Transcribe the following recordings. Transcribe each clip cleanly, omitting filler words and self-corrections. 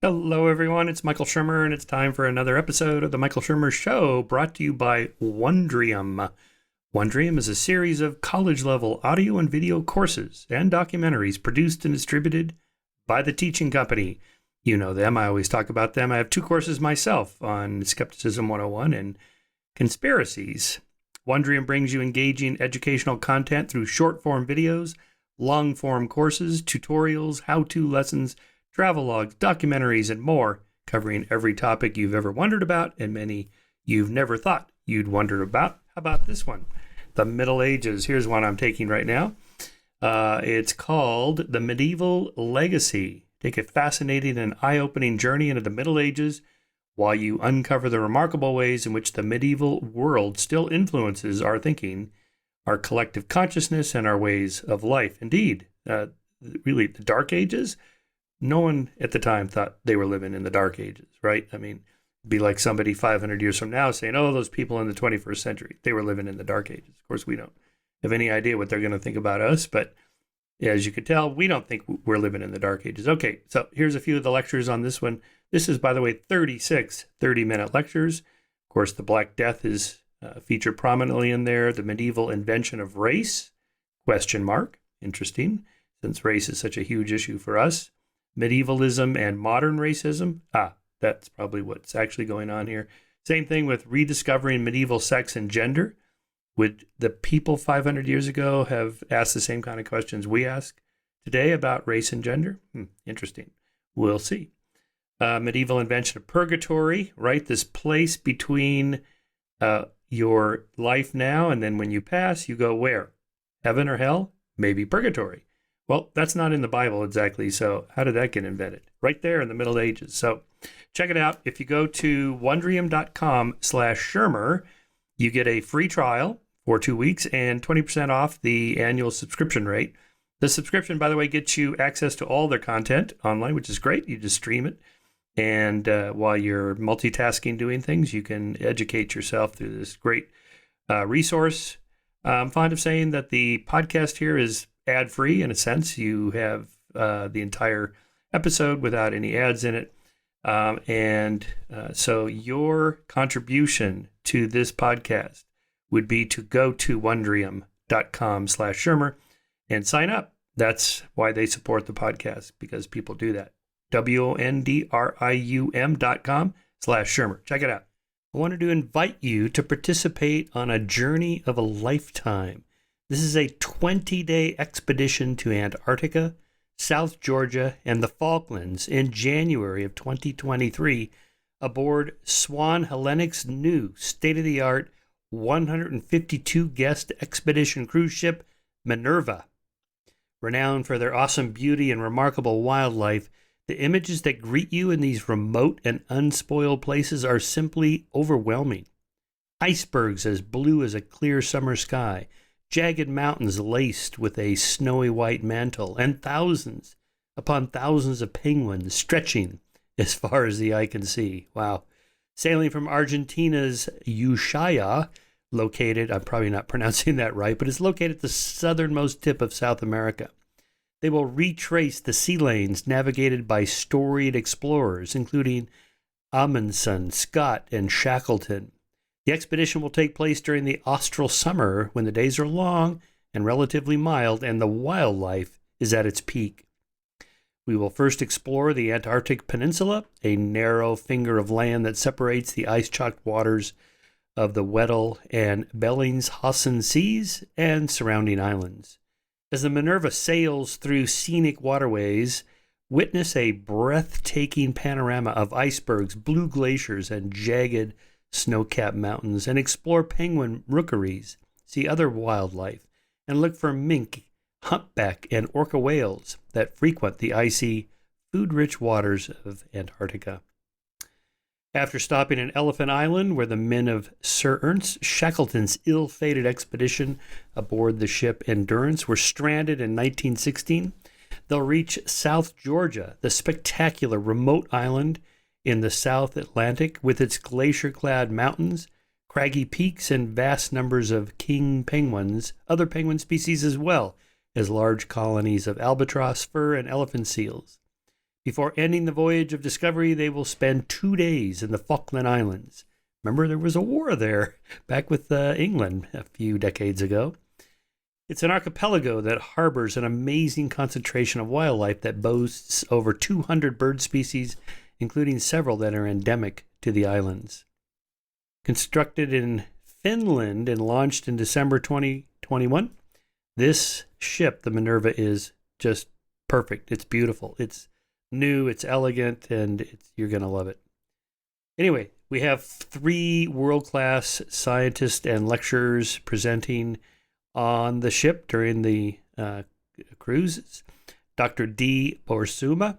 Hello, everyone. It's Michael Shermer, and it's time for another episode of The Michael Shermer Show, brought to you by Wondrium. Wondrium is a series of college-level audio and video courses and documentaries produced and distributed by the teaching company. You know them. I always talk about them. I have two courses myself on Skepticism 101 and Conspiracies. Wondrium brings you engaging educational content through short-form videos, long-form courses, tutorials, how-to lessons, travelogues, documentaries, and more, covering every topic you've ever wondered about and many you've never thought you'd wonder about. How about this one? The Middle Ages. Here's one I'm taking right now. It's called The Medieval Legacy. Take a fascinating and eye-opening journey into the Middle Ages while you uncover the remarkable ways in which the medieval world still influences our thinking, our collective consciousness, and our ways of life. Indeed, really, the Dark Ages? No one at the time thought they were living in the Dark Ages, right? I mean, it'd be like somebody 500 years from now saying, oh, those people in the 21st century, they were living in the Dark Ages. Of course, we don't have any idea what they're going to think about us, but as you can tell, we don't think we're living in the Dark Ages. Okay, so here's a few of the lectures on this one. This is, by the way, 36 30-minute lectures. Of course, the Black Death is featured prominently in there. The medieval invention of race, ? Interesting, since race is such a huge issue for us. Medievalism and modern racism. That's probably what's actually going on here. Same thing with rediscovering medieval sex and gender. Would the people 500 years ago have asked the same kind of questions we ask today about race and gender? Interesting. We'll see. Medieval invention of purgatory, right? This place between your life now and then when you pass, you go where? Heaven or hell? Maybe purgatory. Well, that's not in the Bible exactly, so how did that get invented? Right there in the Middle Ages. So check it out. If you go to wondrium.com/Shermer, you get a free trial for 2 weeks and 20% off the annual subscription rate. The subscription, by the way, gets you access to all their content online, which is great. You just stream it. And while you're multitasking doing things, you can educate yourself through this great resource. I'm fond of saying that the podcast here is ad-free in a sense. You have the entire episode without any ads in it. So your contribution to this podcast would be to go to wondrium.com/Shermer and sign up. That's why they support the podcast, because people do that. wondrium.com/Shermer. Check it out. I wanted to invite you to participate on a journey of a lifetime. This is a 20-day expedition to Antarctica, South Georgia, and the Falklands in January of 2023 aboard Swan Hellenic's new state-of-the-art 152-guest expedition cruise ship, Minerva. Renowned for their awesome beauty and remarkable wildlife, the images that greet you in these remote and unspoiled places are simply overwhelming. Icebergs as blue as a clear summer sky, jagged mountains laced with a snowy white mantle, and thousands upon thousands of penguins stretching as far as the eye can see. Wow. Sailing from Argentina's Ushuaia, located, I'm probably not pronouncing that right, but it's located at the southernmost tip of South America. They will retrace the sea lanes navigated by storied explorers, including Amundsen, Scott, and Shackleton. The expedition will take place during the austral summer, when the days are long and relatively mild and the wildlife is at its peak. We will first explore the Antarctic Peninsula, a narrow finger of land that separates the ice-chocked waters of the Weddell and Bellingshausen Seas and surrounding islands. As the Minerva sails through scenic waterways, witness a breathtaking panorama of icebergs, blue glaciers, and jagged snow-capped mountains, and explore penguin rookeries, see other wildlife, and look for mink, humpback, and orca whales that frequent the icy, food-rich waters of Antarctica. After stopping at Elephant Island, where the men of Sir Ernst Shackleton's ill-fated expedition aboard the ship Endurance were stranded in 1916, they'll reach South Georgia, the spectacular remote island in the South Atlantic with its glacier-clad mountains, craggy peaks, and vast numbers of king penguins, other penguin species as well as large colonies of albatross, fur, and elephant seals. Before ending the voyage of discovery, they will spend 2 days in the Falkland Islands. Remember, there was a war there back with England a few decades ago. It's an archipelago that harbors an amazing concentration of wildlife that boasts over 200 bird species, including several that are endemic to the islands. Constructed in Finland and launched in December 2021, this ship, the Minerva, is just perfect. It's beautiful. It's new, it's elegant, and you're going to love it. Anyway, we have 3 world-class scientists and lecturers presenting on the ship during the cruises. Dr. D. Borsuma,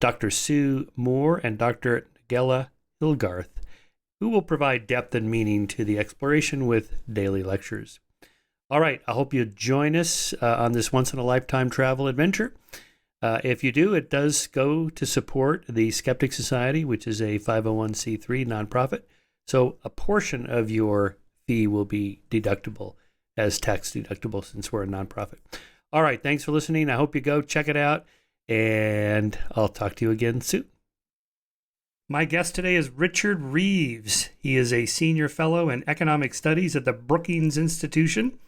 Dr. Sue Moore, and Dr. Nagella Hilgarth, who will provide depth and meaning to the exploration with daily lectures. All right, I hope you join us on this once-in-a-lifetime travel adventure. If you do, it does go to support the Skeptic Society, which is a 501c3 nonprofit. So a portion of your fee will be deductible as tax deductible since we're a nonprofit. All right, thanks for listening. I hope you go check it out, and I'll talk to you again soon. My guest today is Richard Reeves. He is a senior fellow in economic studies at the Brookings Institution,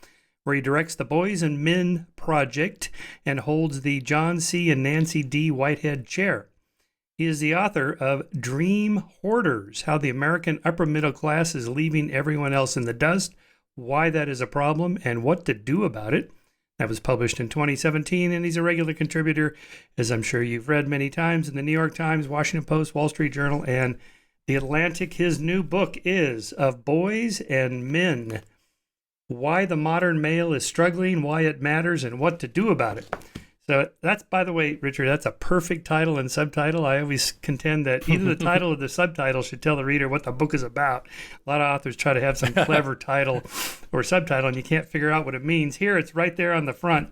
where he directs the Boys and Men Project and holds the John C. and Nancy D. Whitehead Chair. He is the author of Dream Hoarders, How the American Upper Middle Class is Leaving Everyone Else in the Dust, Why That Is a Problem, and What to Do About It. That was published in 2017, and he's a regular contributor, as I'm sure you've read many times, in the New York Times, Washington Post, Wall Street Journal, and The Atlantic. His new book is Of Boys and Men, Why the Modern Male is Struggling, Why It Matters, and What to Do About It. So that's, by the way, Richard, that's a perfect title and subtitle. I always contend that either the title or the subtitle should tell the reader what the book is about. A lot of authors try to have some clever title or subtitle, and you can't figure out what it means. Here, it's right there on the front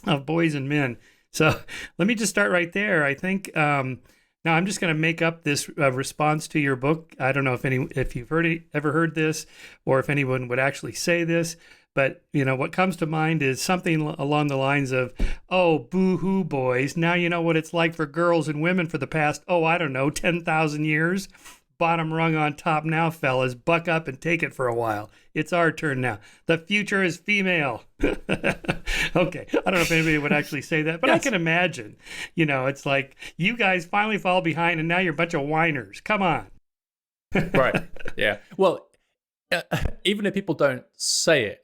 of Boys and Men. So let me just start right there. I think now I'm just going to make up this response to your book. I don't know if you've ever heard this, or if anyone would actually say this. But, what comes to mind is something along the lines of, oh, boo-hoo, boys. Now you know what it's like for girls and women for the past, 10,000 years. Bottom rung on top now, fellas. Buck up and take it for a while. It's our turn now. The future is female. Okay. I don't know if anybody would actually say that, but yes. I can imagine. It's like, you guys finally fall behind, and now you're a bunch of whiners. Come on. Right. Yeah. Well, even if people don't say it,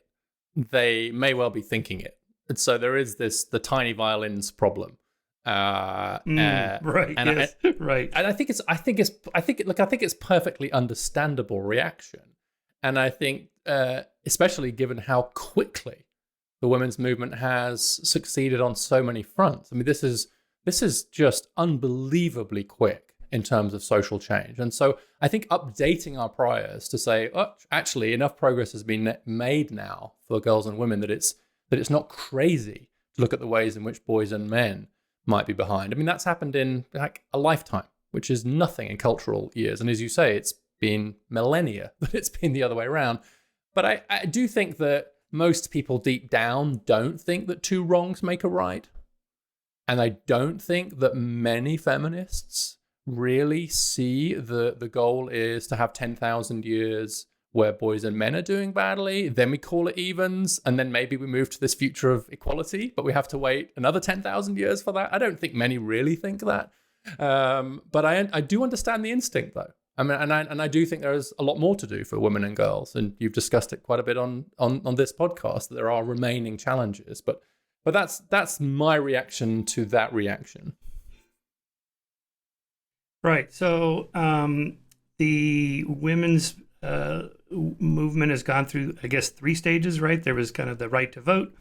they may well be thinking it. And so there is the tiny violins problem. Right. And yes. Right. And I think it's perfectly understandable reaction. And I think, especially given how quickly the women's movement has succeeded on so many fronts. I mean, this is just unbelievably quick in terms of social change. And so I think updating our priors to say, actually, enough progress has been made now for girls and women that it's not crazy to look at the ways in which boys and men might be behind. I mean, that's happened in like a lifetime, which is nothing in cultural years. And as you say, it's been millennia that it's been the other way around. But I do think that most people deep down don't think that 2 wrongs make a right. And I don't think that many feminists really see the goal is to have 10,000 years where boys and men are doing badly, then we call it evens, and then maybe we move to this future of equality, but we have to wait another 10,000 years for that. I don't think many really think that. But I do understand the instinct, though. I mean, and I do think there is a lot more to do for women and girls, and you've discussed it quite a bit on this podcast, that there are remaining challenges. But that's my reaction to that reaction. Right. So the women's movement has gone through, I guess, 3 stages, right? There was kind of the right to vote,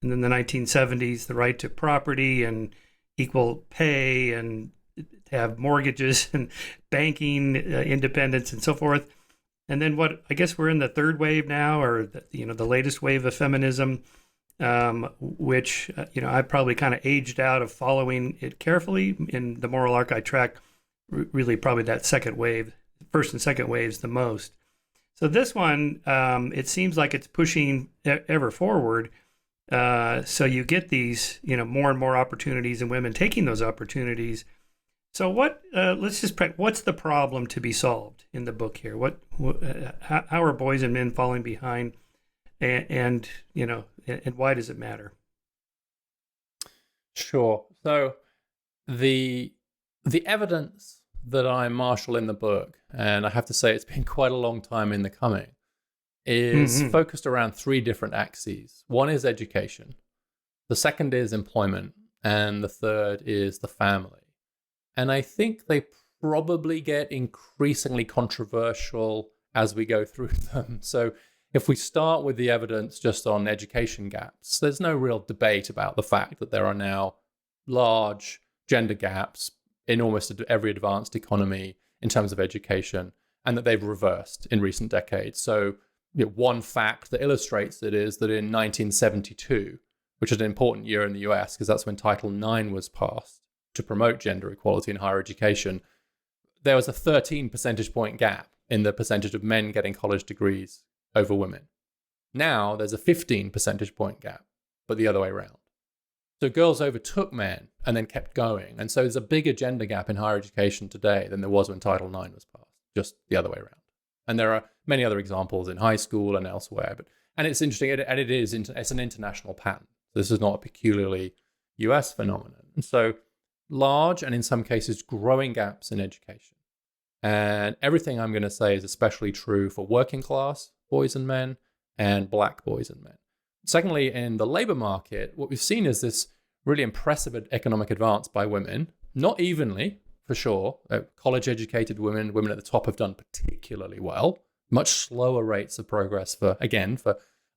and then the 1970s, the right to property and equal pay and to have mortgages and banking independence and so forth. And then I guess we're in the 3rd wave now, or the latest wave of feminism, which, I probably kind of aged out of following it carefully. In the moral arc I track, really probably that 2nd wave, 1st and 2nd waves the most. So this one, it seems like it's pushing ever forward. So you get these, more and more opportunities and women taking those opportunities. So what? Let's just what's the problem to be solved in the book here? How are boys and men falling behind, and and why does it matter? Sure. So the evidence that I marshal in the book, and I have to say it's been quite a long time in the coming, is focused around three different axes. One is education, the second is employment, and the third is the family. And I think they probably get increasingly controversial as we go through them. So if we start with the evidence just on education gaps, there's no real debate about the fact that there are now large gender gaps in almost every advanced economy in terms of education, and that they've reversed in recent decades. So one fact that illustrates it is that in 1972, which is an important year in the US because that's when Title IX was passed to promote gender equality in higher education, there was a 13 percentage point gap in the percentage of men getting college degrees over women. Now there's a 15 percentage point gap, but the other way around. So girls overtook men and then kept going. And so there's a bigger gender gap in higher education today than there was when Title IX was passed, just the other way around. And there are many other examples in high school and elsewhere. And it's interesting, and it's an international pattern. This is not a peculiarly US phenomenon. And so large and in some cases growing gaps in education. And everything I'm going to say is especially true for working class boys and men and black boys and men. Secondly, in the labor market, what we've seen is this really impressive economic advance by women, not evenly, for sure. College-educated women at the top have done particularly well, much slower rates of progress for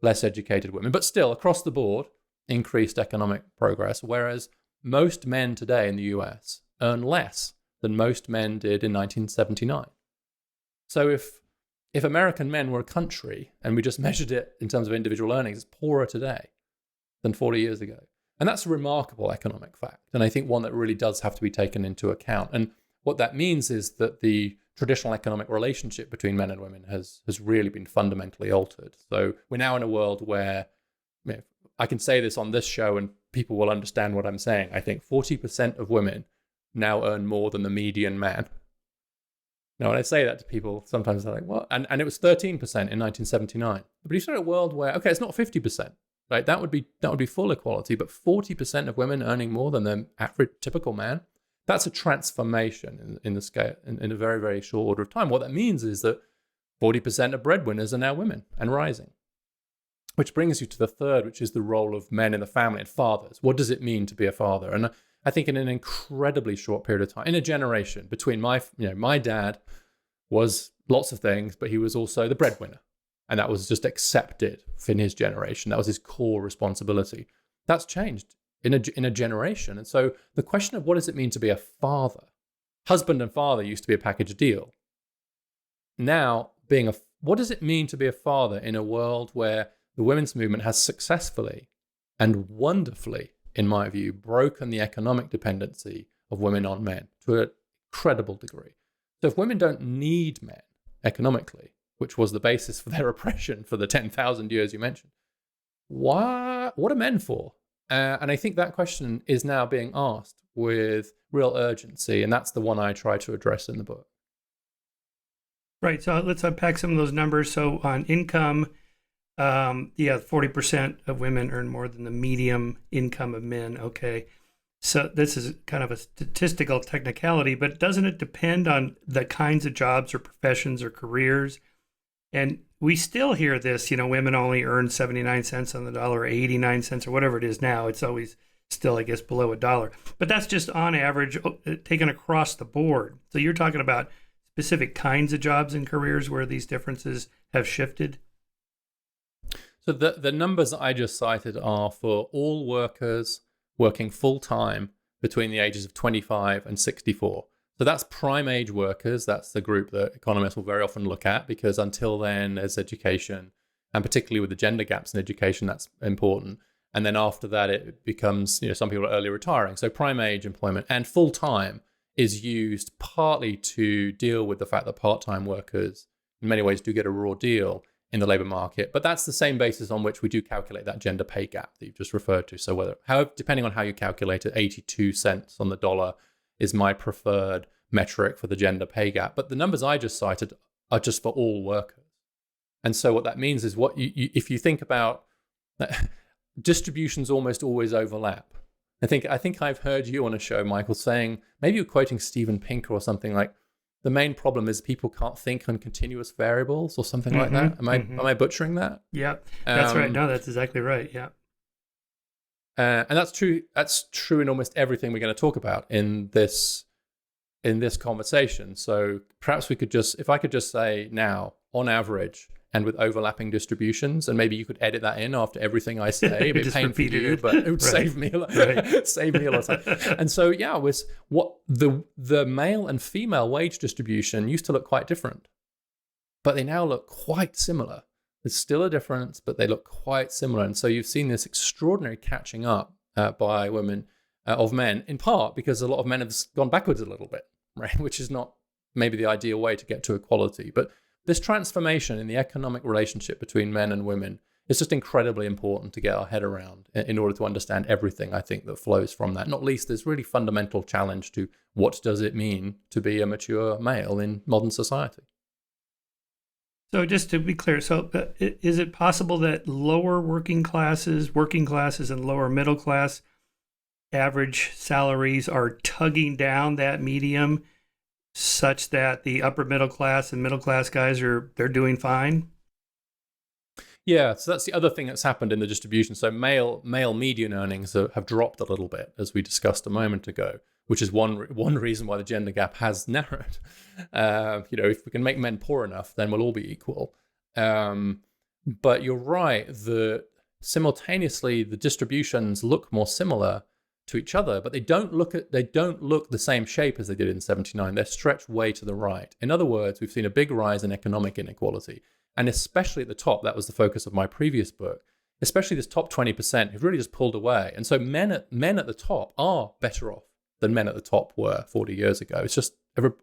less educated women, but still, across the board, increased economic progress, whereas most men today in the US earn less than most men did in 1979. So if American men were a country and we just measured it in terms of individual earnings, it's poorer today than 40 years ago. And that's a remarkable economic fact. And I think one that really does have to be taken into account. And what that means is that the traditional economic relationship between men and women has really been fundamentally altered. So we're now in a world where, I can say this on this show and people will understand what I'm saying. I think 40% of women now earn more than the median man. Now, when I say that to people, sometimes they're like, what? And it was 13% in 1979. But you start a world where, okay, it's not 50%, right? That would be full equality, but 40% of women earning more than the average typical man, that's a transformation in the scale in a very, very short order of time. What that means is that 40% of breadwinners are now women and rising. Which brings you to the third, which is the role of men in the family and fathers. What does it mean to be a father? And I think in an incredibly short period of time, in a generation, between my dad was lots of things, but he was also the breadwinner. And that was just accepted in his generation. That was his core responsibility. That's changed in a generation. And so the question of what does it mean to be a father? Husband and father used to be a package deal. Now, what does it mean to be a father in a world where the women's movement has successfully and wonderfully, in my view, broken the economic dependency of women on men to an incredible degree. So if women don't need men economically, which was the basis for their oppression for the 10,000 years you mentioned, what are men for? And I think that question is now being asked with real urgency, and that's the one I try to address in the book. Right, so let's unpack some of those numbers. So on income, 40% of women earn more than the median income of men. Okay. So this is kind of a statistical technicality, but doesn't it depend on the kinds of jobs or professions or careers? And we still hear this, women only earn 79 cents on the dollar, or 89 cents, or whatever it is now. It's always still, I guess, below $1. But that's just on average taken across the board. So you're talking about specific kinds of jobs and careers where these differences have shifted? So the numbers that I just cited are for all workers working full-time between the ages of 25 and 64. So that's prime age workers. That's the group that economists will very often look at because until then there's education, and particularly with the gender gaps in education, that's important. And then after that, it becomes, some people are early retiring. So prime age employment and full-time is used partly to deal with the fact that part-time workers in many ways do get a raw deal in the labor market, but that's the same basis on which we do calculate that gender pay gap that you've just referred to. So depending on how you calculate it, 82 cents on the dollar is my preferred metric for the gender pay gap. But the numbers I just cited are just for all workers. And so what that means is if you think about distributions almost always overlap. I think I've heard you on a show, Michael, saying, maybe you're quoting Steven Pinker or something like, the main problem is people can't think on continuous variables or something like that. Am I butchering that? Yeah, that's right. No, that's exactly right. Yeah. And that's true. That's true in almost everything we're going to talk about in this conversation. So perhaps if I could just say now, on average, and with overlapping distributions, and maybe you could edit that in after everything I say. It'd be painful for you, but it would save me a lot. Save me a lot of time. And so, yeah, was what the male and female wage distribution used to look quite different, but they now look quite similar. There's still a difference, but they look quite similar. And so you've seen this extraordinary catching up by women of men, in part because a lot of men have gone backwards a little bit, right? Which is not maybe the ideal way to get to equality, but this transformation in the economic relationship between men and women is just incredibly important to get our head around in order to understand everything, I think, that flows from that. Not least this really fundamental challenge to what does it mean to be a mature male in modern society. So just to be clear, is it possible that lower working classes and lower middle class average salaries are tugging down that medium such that the upper middle class and middle class guys they're doing fine? Yeah, so that's the other thing that's happened in the distribution. So male median earnings have dropped a little bit, as we discussed a moment ago, which is one reason why the gender gap has narrowed. If we can make men poor enough, then we'll all be equal. But you're right that simultaneously the distributions look more similar to each other, but they don't look the same shape as they did in 79. They're stretched way to the right. In other words, we've seen a big rise in economic inequality, and especially at the top. That was the focus of my previous book. Especially this top 20% who've really just pulled away, and so men at the top are better off than men at the top were 40 years ago. It's just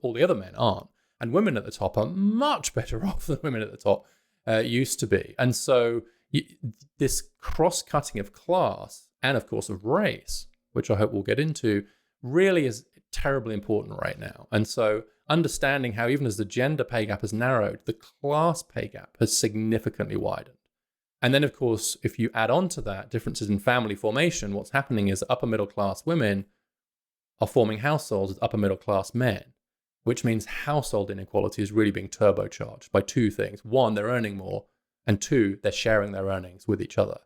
all the other men aren't, and women at the top are much better off than women at the top used to be. And so this cross-cutting of class and, of course, of race, which I hope we'll get into, really is terribly important right now. And so understanding how even as the gender pay gap has narrowed, the class pay gap has significantly widened. And then, of course, if you add on to that differences in family formation, what's happening is upper middle class women are forming households with upper middle class men, which means household inequality is really being turbocharged by two things. One, they're earning more, and two, they're sharing their earnings with each other.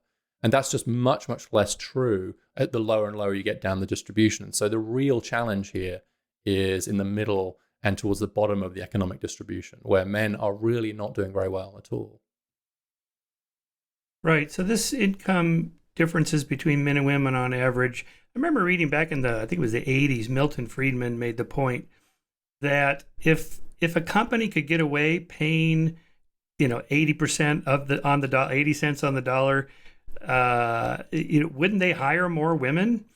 And that's just much, much less true at the lower and lower you get down the distribution. And so the real challenge here is in the middle and towards the bottom of the economic distribution, where men are really not doing very well at all. Right. So this income differences between men and women on average, I remember reading back in I think it was the 80s, Milton Friedman made the point that if a company could get away paying, 80% of 80 cents on the dollar, wouldn't they hire more women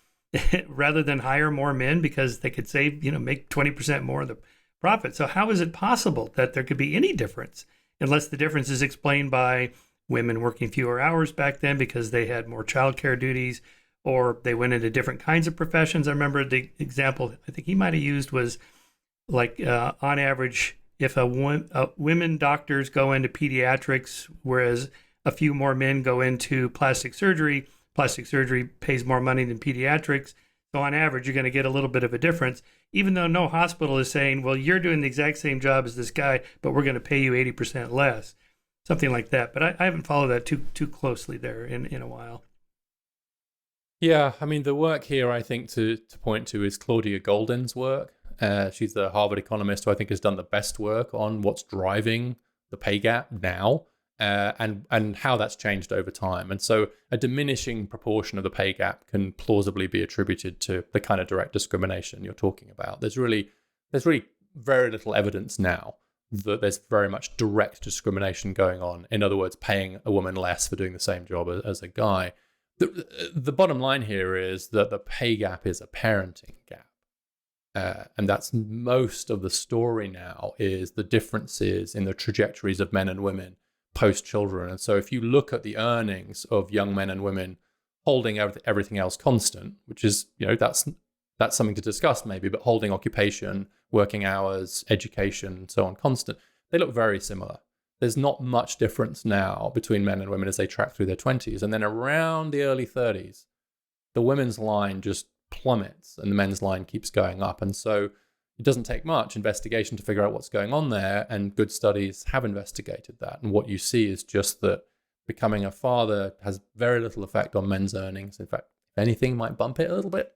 rather than hire more men because they could save, make 20% more of the profit? So how is it possible that there could be any difference unless the difference is explained by women working fewer hours back then because they had more childcare duties, or they went into different kinds of professions? I remember the example I think he might have used was like on average, if women doctors go into pediatrics, whereas a few more men go into plastic surgery pays more money than pediatrics. So on average, you're going to get a little bit of a difference, even though no hospital is saying, well, you're doing the exact same job as this guy, but we're going to pay you 80% less, something like that. But I haven't followed that too closely there in a while. Yeah, I mean, the work here, I think, to point to is Claudia Goldin's work. She's the Harvard economist who I think has done the best work on what's driving the pay gap now. And how that's changed over time. And so a diminishing proportion of the pay gap can plausibly be attributed to the kind of direct discrimination you're talking about. There's really very little evidence now that there's very much direct discrimination going on. In other words, paying a woman less for doing the same job as a guy. The bottom line here is that the pay gap is a parenting gap. And that's most of the story now, is the differences in the trajectories of men and women post-children. And so if you look at the earnings of young men and women holding everything else constant, which is, that's that's something to discuss maybe, but holding occupation, working hours, education, so on, constant, they look very similar. There's not much difference now between men and women as they track through their 20s. And then around the early 30s, the women's line just plummets and the men's line keeps going up. And so it doesn't take much investigation to figure out what's going on there. And good studies have investigated that. And what you see is just that becoming a father has very little effect on men's earnings. In fact, if anything, might bump it a little bit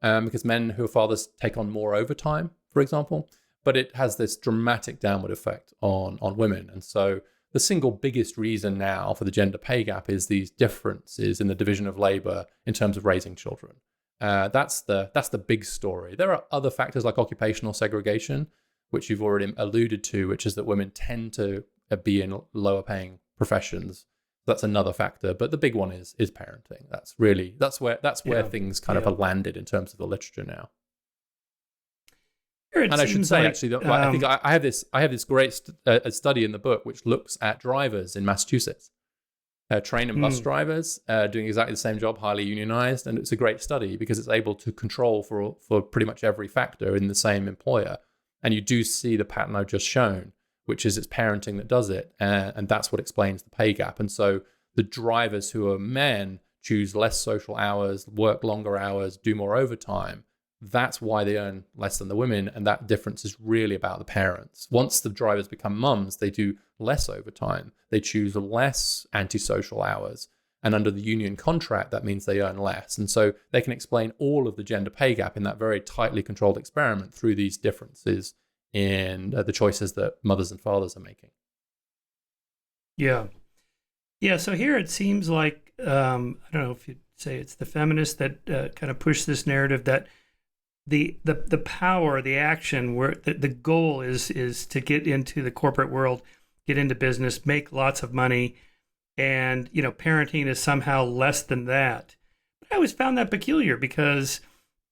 because men who are fathers take on more overtime, for example. But it has this dramatic downward effect on women. And so the single biggest reason now for the gender pay gap is these differences in the division of labor in terms of raising children. That's the big story. There are other factors like occupational segregation, which you've already alluded to, which is that women tend to be in lower paying professions. That's another factor. But the big one is parenting. That's where things kind of are landed in terms of the literature now. And I should say, actually, that I think I have this great study in the book which looks at drivers in Massachusetts, train and bus drivers doing exactly the same job, highly unionized, and it's a great study because it's able to control for pretty much every factor in the same employer, and you do see the pattern I've just shown, which is it's parenting that does it, and that's what explains the pay gap. And so the drivers who are men choose less social hours, work longer hours, do more overtime. That's why they earn less than the women, and that difference is really about the parents. Once the drivers become mums, they do less overtime. They choose less antisocial hours, and under the union contract, that means they earn less. And so they can explain all of the gender pay gap in that very tightly controlled experiment through these differences in the choices that mothers and fathers are making. Yeah. So here it seems like, I don't know if you'd say it's the feminists that kind of push this narrative that the power, the action, where the goal is to get into the corporate world, get into business, make lots of money, and parenting is somehow less than that. But I always found that peculiar because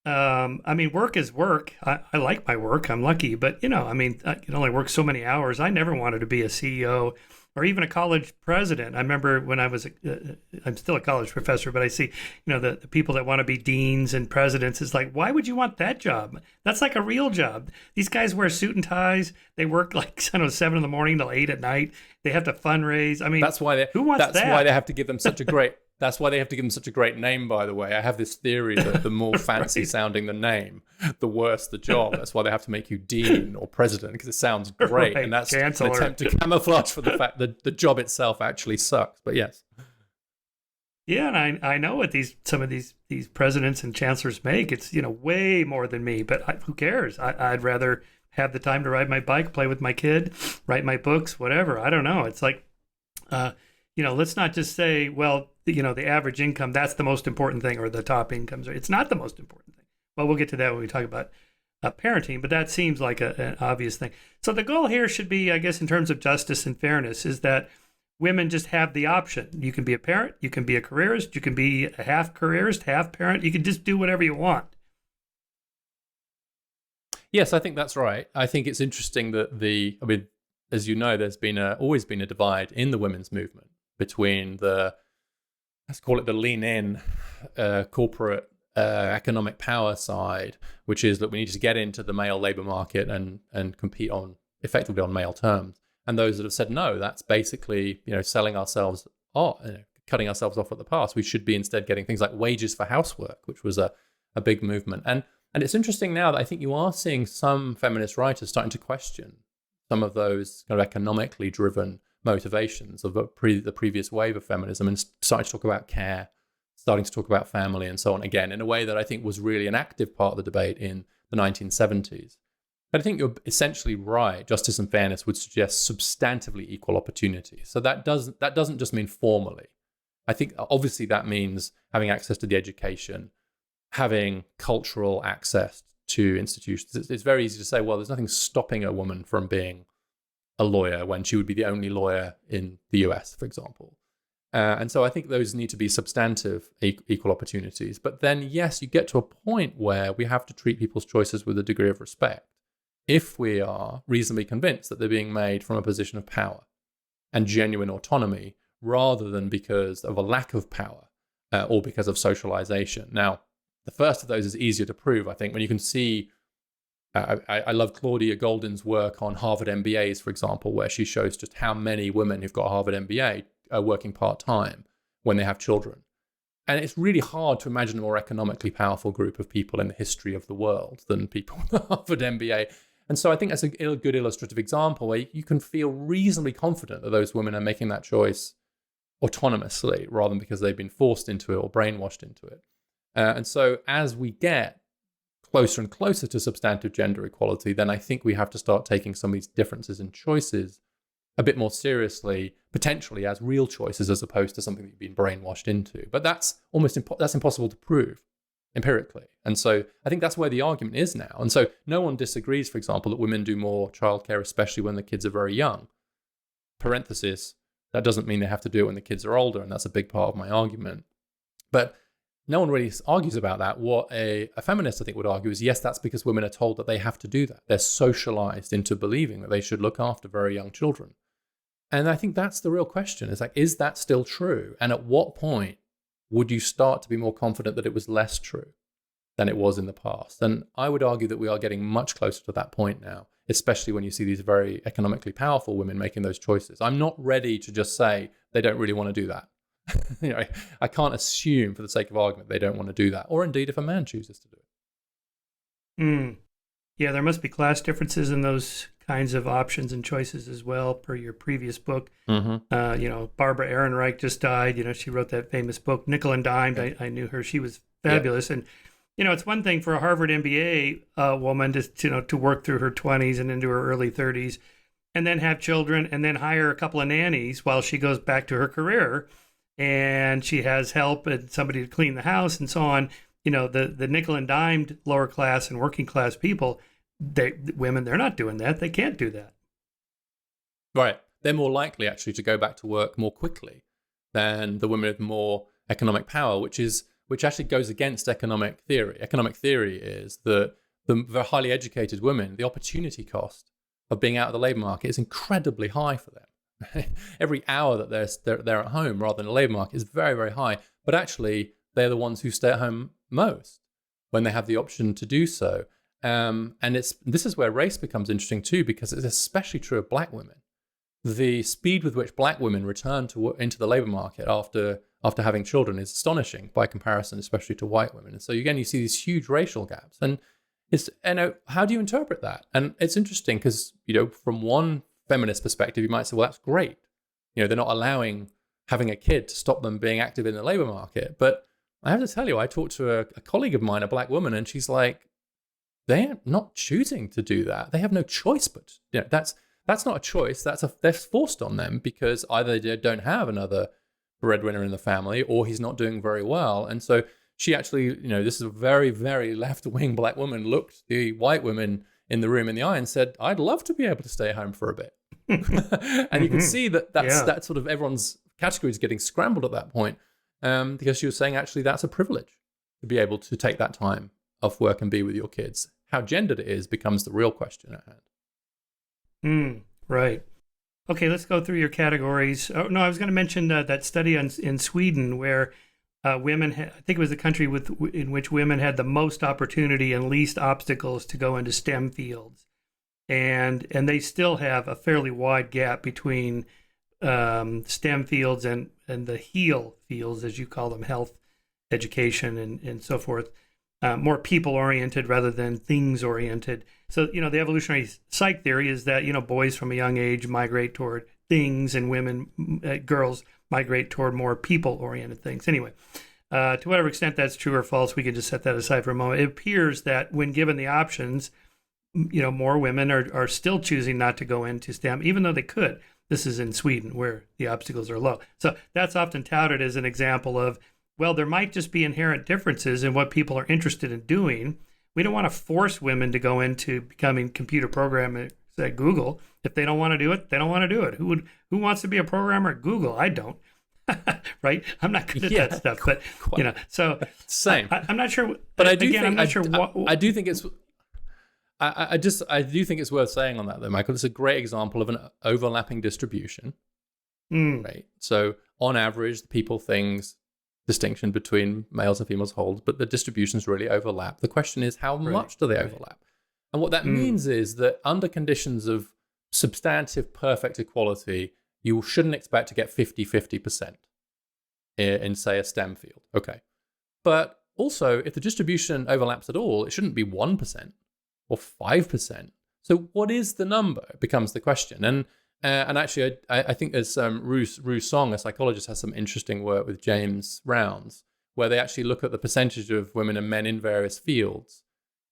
work is work. I like my work. I'm lucky, but I can only work so many hours. I never wanted to be a CEO or even a college president. I remember when I was, I'm still a college professor, but I see, the people that want to be deans and presidents. It's like, why would you want that job? That's like a real job. These guys wear suit and ties. They work like, 7 in the morning till 8 at night. They have to fundraise. That's why who wants that? That's why they have to give them such a great. That's why they have to give them such a great name, by the way. I have this theory that the more fancy sounding the name, the worse the job. That's why they have to make you dean or president, because it sounds great. Right. And that's Chancellor. An attempt to camouflage for the fact that the job itself actually sucks. But yes. Yeah, and I know what some of these presidents and chancellors make. It's, way more than me, but who cares? I'd rather have the time to ride my bike, play with my kid, write my books, whatever. I don't know. It's like, let's not just say, well, the average income, that's the most important thing, or the top incomes. It's not the most important thing. Well, we'll get to that when we talk about parenting, but that seems like an obvious thing. So the goal here should be, I guess, in terms of justice and fairness, is that women just have the option. You can be a parent, you can be a careerist, you can be a half careerist, half parent. You can just do whatever you want. Yes, I think that's right. I think it's interesting that as you know, there's always been a divide in the women's movement between let's call it the lean-in corporate economic power side, which is that we need to get into the male labor market and compete effectively on male terms. And those that have said, no, that's basically, selling ourselves off, cutting ourselves off at the pass. We should be instead getting things like wages for housework, which was a big movement. And it's interesting now that I think you are seeing some feminist writers starting to question some of those kind of economically driven motivations of the previous wave of feminism and starting to talk about care, starting to talk about family and so on, again, in a way that I think was really an active part of the debate in the 1970s. But I think you're essentially right. Justice and fairness would suggest substantively equal opportunity. So that doesn't just mean formally. I think obviously that means having access to the education, having cultural access to institutions. It's very easy to say, well, there's nothing stopping a woman from being a lawyer when she would be the only lawyer in the US, for example. And so I think those need to be substantive equal opportunities. But then, yes, you get to a point where we have to treat people's choices with a degree of respect if we are reasonably convinced that they're being made from a position of power and genuine autonomy rather than because of a lack of power or because of socialization. Now, the first of those is easier to prove, I think, when you can see. I love Claudia Golden's work on Harvard MBAs, for example, where she shows just how many women who've got a Harvard MBA are working part-time when they have children. And it's really hard to imagine a more economically powerful group of people in the history of the world than people with a Harvard MBA. And so I think that's a good illustrative example where you can feel reasonably confident that those women are making that choice autonomously rather than because they've been forced into it or brainwashed into it. And so as we get closer and closer to substantive gender equality, then I think we have to start taking some of these differences in choices a bit more seriously, potentially as real choices as opposed to something that you've been brainwashed into. But that's almost that's impossible to prove empirically. And so I think that's where the argument is now. And so no one disagrees, for example, that women do more childcare, especially when the kids are very young. Parenthesis, that doesn't mean they have to do it when the kids are older, and that's a big part of my argument. But no one really argues about that. What a feminist, I think, would argue is, yes, that's because women are told that they have to do that. They're socialized into believing that they should look after very young children. And I think that's the real question. It's like, is that still true? And at what point would you start to be more confident that it was less true than it was in the past? And I would argue that we are getting much closer to that point now, especially when you see these very economically powerful women making those choices. I'm not ready to just say they don't really want to do that. I can't assume for the sake of argument they don't want to do that, or indeed if a man chooses to do it. Yeah, there must be class differences in those kinds of options and choices as well, per your previous book. Barbara Ehrenreich just died. She wrote that famous book, Nickel and Dimed. I knew her. She was fabulous. And, it's one thing for a Harvard MBA woman to work through her 20s and into her early 30s and then have children and then hire a couple of nannies while she goes back to her career. And she has help and somebody to clean the house and so on. The nickel and dimed lower class and working class people, women, they're not doing that. They can't do that. Right. They're more likely actually to go back to work more quickly than the women with more economic power, which actually goes against economic theory. Economic theory is that the highly educated women, the opportunity cost of being out of the labor market is incredibly high for them. Every hour that they're at home rather than a labor market is very, very high. But actually, they're the ones who stay at home most when they have the option to do so. And this is where race becomes interesting too, because it's especially true of black women. The speed with which black women return into the labor market after having children is astonishing by comparison, especially to white women. And so again, you see these huge racial gaps. And how do you interpret that? And it's interesting because from one feminist perspective, you might say, well, that's great. They're not allowing having a kid to stop them being active in the labor market. But I have to tell you, I talked to a colleague of mine, a black woman, and she's like, they're not choosing to do that. They have no choice, but that's not a choice. They're forced on them because either they don't have another breadwinner in the family or he's not doing very well. And so she actually, this is a very, very left-wing black woman, looked the white women in the room in the eye and said, I'd love to be able to stay home for a bit. And you can see that sort of everyone's category is getting scrambled at that point because she was saying, actually, that's a privilege to be able to take that time off work and be with your kids. How gendered it is becomes the real question at hand. Right. Okay, let's go through your categories. Oh, no, I was going to mention that study in Sweden where women, I think it was the country in which women had the most opportunity and least obstacles to go into STEM fields. And they still have a fairly wide gap between STEM fields and the HEAL fields, as you call them, health, education, and so forth. More people-oriented rather than things-oriented. So, the evolutionary psych theory is that, boys from a young age migrate toward things and girls migrate toward more people-oriented things. Anyway, to whatever extent that's true or false, we can just set that aside for a moment. It appears that when given the options, more women are still choosing not to go into STEM, even though they could. This is in Sweden where the obstacles are low. So that's often touted as an example of, well, there might just be inherent differences in what people are interested in doing. We don't want to force women to go into becoming computer programmers at Google. If they don't want to do it, they don't want to do it. Who wants to be a programmer at Google? I don't. Right? I'm not good at that stuff. But so same. I'm not sure. But I do think it's. I do think it's worth saying on that though, Michael. It's a great example of an overlapping distribution. Right. So on average, the people, things distinction between males and females holds, but the distributions really overlap. The question is, how much do they overlap? And what that means is that under conditions of substantive perfect equality, you shouldn't expect to get 50-50% in, say, a STEM field. Okay. But also, if the distribution overlaps at all, it shouldn't be 1% or 5%. So what is the number becomes the question. And actually, I think there's Rue Song, a psychologist, has some interesting work with James Rounds, where they actually look at the percentage of women and men in various fields,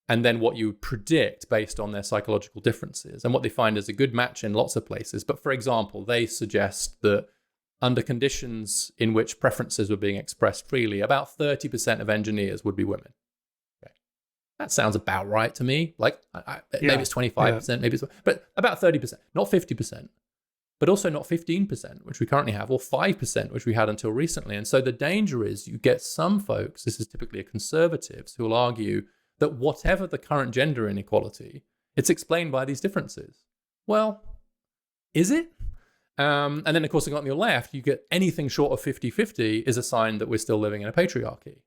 and then what you predict based on their psychological differences. And what they find is a good match in lots of places. But for example, they suggest that under conditions in which preferences were being expressed freely, about 30% of engineers would be women. Okay. That sounds about right to me. Like, maybe it's 25%, maybe it's, but about 30%, not 50%, but also not 15%, which we currently have, or 5%, which we had until recently. And so the danger is you get some folks, this is typically conservatives, who will argue that whatever the current gender inequality, it's explained by these differences. Well, is it? And then, of course, on your left, you get anything short of 50-50 is a sign that we're still living in a patriarchy.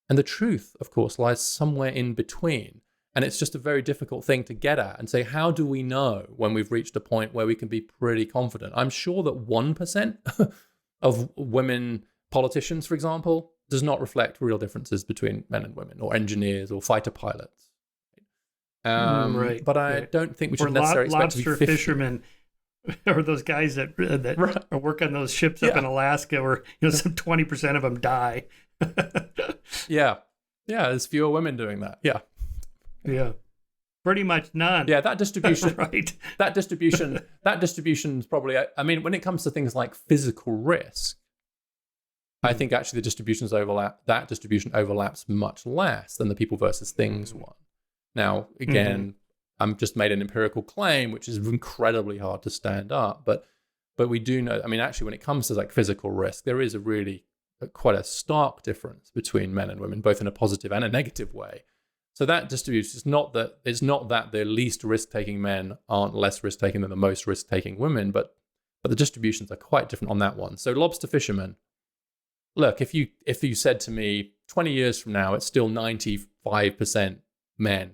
And the truth, of course, lies somewhere in between. And it's just a very difficult thing to get at and say, how do we know when we've reached a point where we can be pretty confident? I'm sure that 1% of women politicians, for example, does not reflect real differences between men and women, or engineers, or fighter pilots. But I don't think we should necessarily expect to be 50. Fishermen, or those guys that work on those ships up in Alaska, where some 20% of them die. Yeah, there's fewer women doing that. Yeah, pretty much none. Yeah, that distribution, right? That distribution is probably. I mean, when it comes to things like physical risk, I think actually the distributions overlap. That distribution overlaps much less than the people versus things one. Now, again, I'm just made an empirical claim, which is incredibly hard to stand up. But we do know. I mean, actually, when it comes to like physical risk, there is quite a stark difference between men and women, both in a positive and a negative way. So that distribution is not that the least risk-taking men aren't less risk-taking than the most risk-taking women, but the distributions are quite different on that one. So lobster fishermen, look, if you said to me 20 years from now it's still 95% men,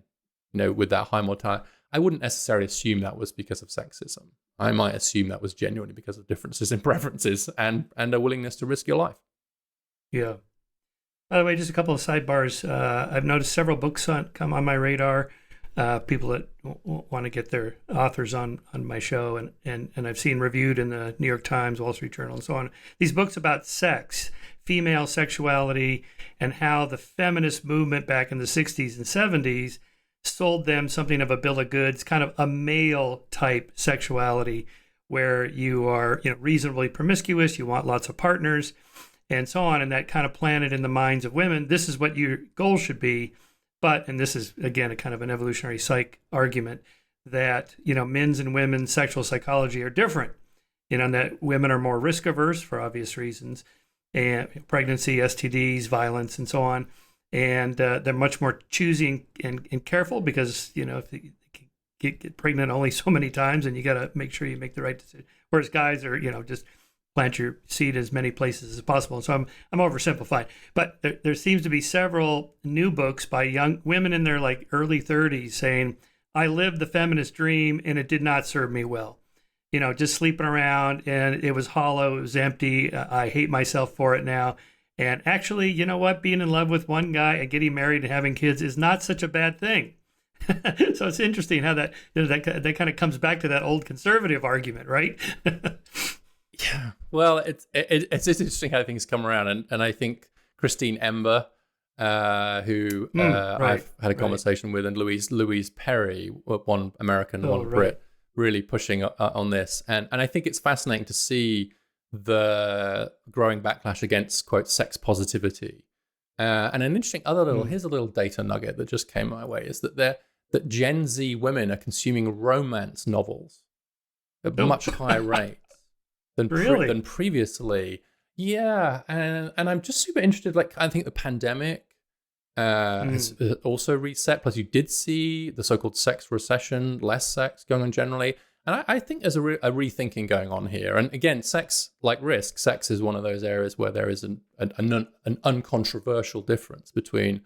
with that high mortality, I wouldn't necessarily assume that was because of sexism. I might assume that was genuinely because of differences in preferences and a willingness to risk your life. Yeah. By the way, just a couple of sidebars. I've noticed several books come on my radar. People that want to get their authors on my show, and I've seen reviewed in the New York Times, Wall Street Journal, and so on. These books about sex, female sexuality, and how the feminist movement back in the 60s and 70s sold them something of a bill of goods, kind of a male type sexuality, where you are reasonably promiscuous, you want lots of partners, and so on, and that kind of planted in the minds of women, this is what your goal should be. But, and this is, again, a kind of an evolutionary psych argument, that, men's and women's sexual psychology are different, and that women are more risk averse for obvious reasons, and pregnancy, STDs, violence, and so on. And they're much more choosy and careful because, if they get pregnant only so many times, and you got to make sure you make the right decision. Whereas guys are, just plant your seed as many places as possible. So I'm oversimplifying, but there seems to be several new books by young women in their early 30s saying, I lived the feminist dream and it did not serve me well. Just sleeping around, and it was hollow, it was empty. I hate myself for it now. And actually, you know what? Being in love with one guy and getting married and having kids is not such a bad thing. So it's interesting how that kind of comes back to that old conservative argument, right? Yeah, well, it's just interesting how things come around, and I think Christine Ember, who I've had a conversation with, and Louise Perry, one American, one Brit, really pushing on this, and I think it's fascinating to see the growing backlash against, quote, sex positivity, and an interesting here's a little data nugget that just came my way, is that Gen Z women are consuming romance novels at much higher rates than previously. Yeah, and I'm just super interested. I think the pandemic has also reset. Plus, you did see the so-called sex recession, less sex going on generally. And I think there's a rethinking going on here. And again, sex, like risk, sex is one of those areas where there is an uncontroversial difference between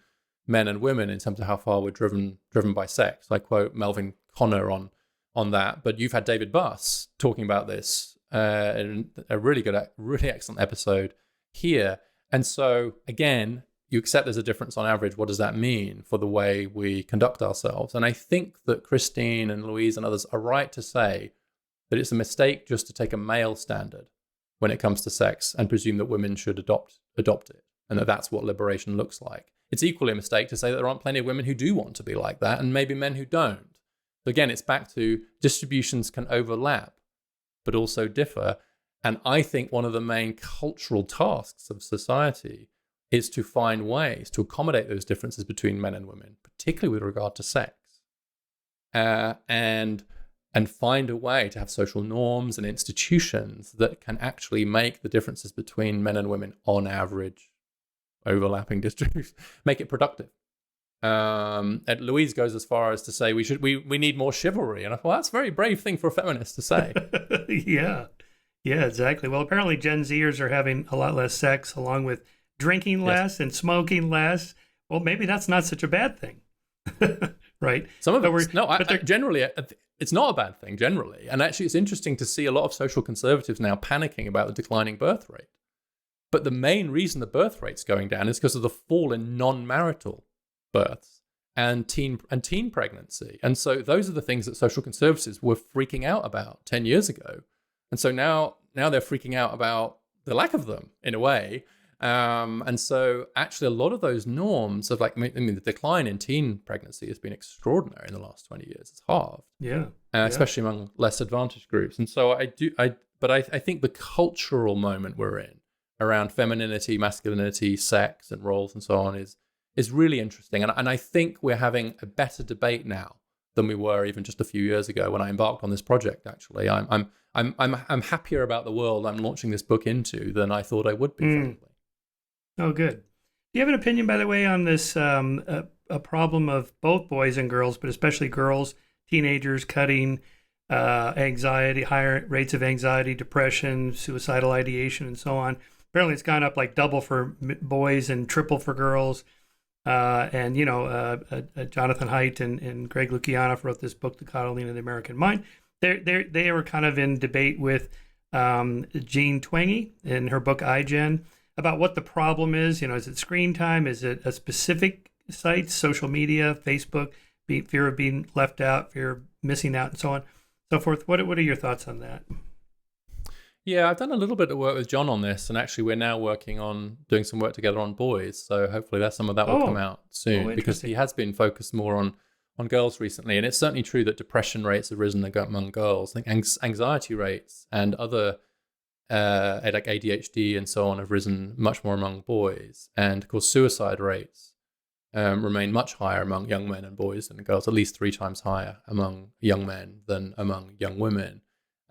men and women in terms of how far we're driven by sex. I quote Melvin Connor on that. But you've had David Buss talking about this in a really excellent episode here. And so, again, you accept there's a difference on average. What does that mean for the way we conduct ourselves? And I think that Christine and Louise and others are right to say that it's a mistake just to take a male standard when it comes to sex and presume that women should adopt it, and that that's what liberation looks like. It's equally a mistake to say that there aren't plenty of women who do want to be like that, and maybe men who don't. So again, it's back to distributions can overlap, but also differ. And I think one of the main cultural tasks of society is to find ways to accommodate those differences between men and women, particularly with regard to sex, and find a way to have social norms and institutions that can actually make the differences between men and women, on average, overlapping distributions, make it productive. And Louise goes as far as to say we need more chivalry, and I thought, well, that's a very brave thing for a feminist to say. Yeah, exactly. Well, apparently Gen Zers are having a lot less sex, along with drinking less and smoking less. Well, maybe that's not such a bad thing, right? Some of it, generally, it's not a bad thing, generally. And actually, it's interesting to see a lot of social conservatives now panicking about the declining birth rate. But the main reason the birth rate's going down is because of the fall in non-marital births and teen pregnancy. And so those are the things that social conservatives were freaking out about 10 years ago. And so now they're freaking out about the lack of them, in a way. And so actually a lot of those norms of the decline in teen pregnancy has been extraordinary in the last 20 years. It's halved. Yeah. Especially among less advantaged groups. And so I think the cultural moment we're in around femininity, masculinity, sex and roles and so on is really interesting. And I think we're having a better debate now than we were even just a few years ago when I embarked on this project. Actually, I'm happier about the world I'm launching this book into than I thought I would be, frankly. Oh, good. Do you have an opinion, by the way, on this a problem of both boys and girls, but especially girls, teenagers cutting anxiety, higher rates of anxiety, depression, suicidal ideation, and so on? Apparently, it's gone up like double for boys and triple for girls. And Jonathan Haidt and Greg Lukianoff wrote this book, The Coddling of the American Mind. They were kind of in debate with Jean Twenge in her book iGen about what the problem is. Is it screen time? Is it a specific site, social media, Facebook, fear of being left out, fear of missing out, and so on, so forth? What are your thoughts on that? Yeah, I've done a little bit of work with John on this, and actually we're now working on doing some work together on boys. So hopefully some of that will come out soon, because he has been focused more on girls recently. And it's certainly true that depression rates have risen among girls. I think anxiety rates and other like ADHD and so on have risen much more among boys. And of course, suicide rates remain much higher among young men and boys than girls, at least 3 times higher among young men than among young women.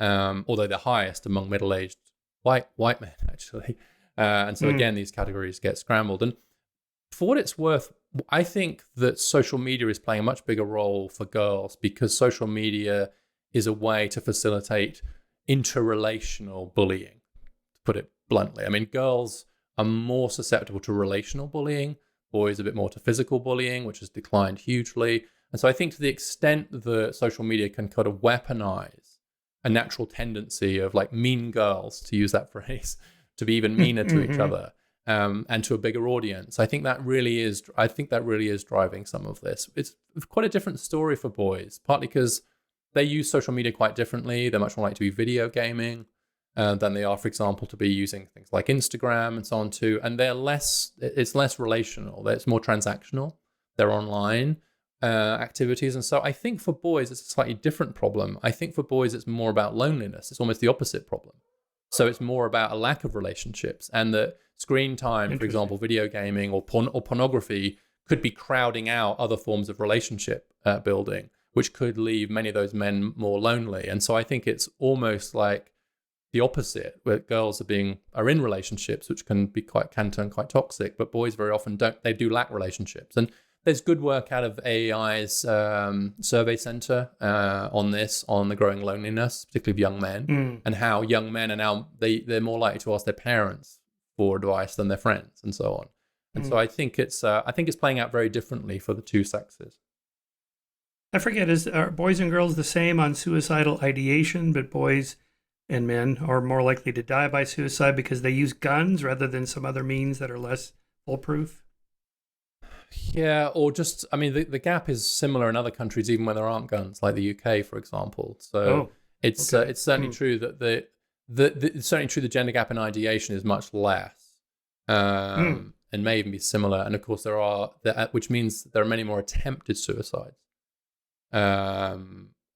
Although they're highest among middle-aged white men, actually. And so again, these categories get scrambled. And for what it's worth, I think that social media is playing a much bigger role for girls, because social media is a way to facilitate interrelational bullying, to put it bluntly. I mean, girls are more susceptible to relational bullying, boys a bit more to physical bullying, which has declined hugely. And so I think to the extent that social media can kind of weaponize a natural tendency of like mean girls, to use that phrase, to be even meaner to each other, and to a bigger audience. I think that really is driving some of this. It's quite a different story for boys, partly because they use social media quite differently. They're much more likely to be video gaming than they are, for example, to be using things like Instagram and so on too. And it's less relational. It's more transactional. They're online activities. And so I think for boys, it's a slightly different problem. I think for boys, it's more about loneliness. It's almost the opposite problem. So it's more about a lack of relationships, and that screen time, for example, video gaming or pornography could be crowding out other forms of relationship building, which could leave many of those men more lonely. And so I think it's almost like the opposite, where girls are in relationships, which can turn quite toxic, but boys very often don't. They do lack relationships. And there's good work out of AEI's survey center on this, on the growing loneliness, particularly of young men, and how young men are now they're more likely to ask their parents for advice than their friends, and so on. And so I think it's playing out very differently for the two sexes. I forget, are boys and girls the same on suicidal ideation, but boys and men are more likely to die by suicide because they use guns rather than some other means that are less foolproof? Yeah, or just, I mean, the gap is similar in other countries, even when there aren't guns, like the UK, for example. So it's certainly true that it's certainly true the gender gap in ideation is much less, and may even be similar. And of course, which means there are many more attempted suicides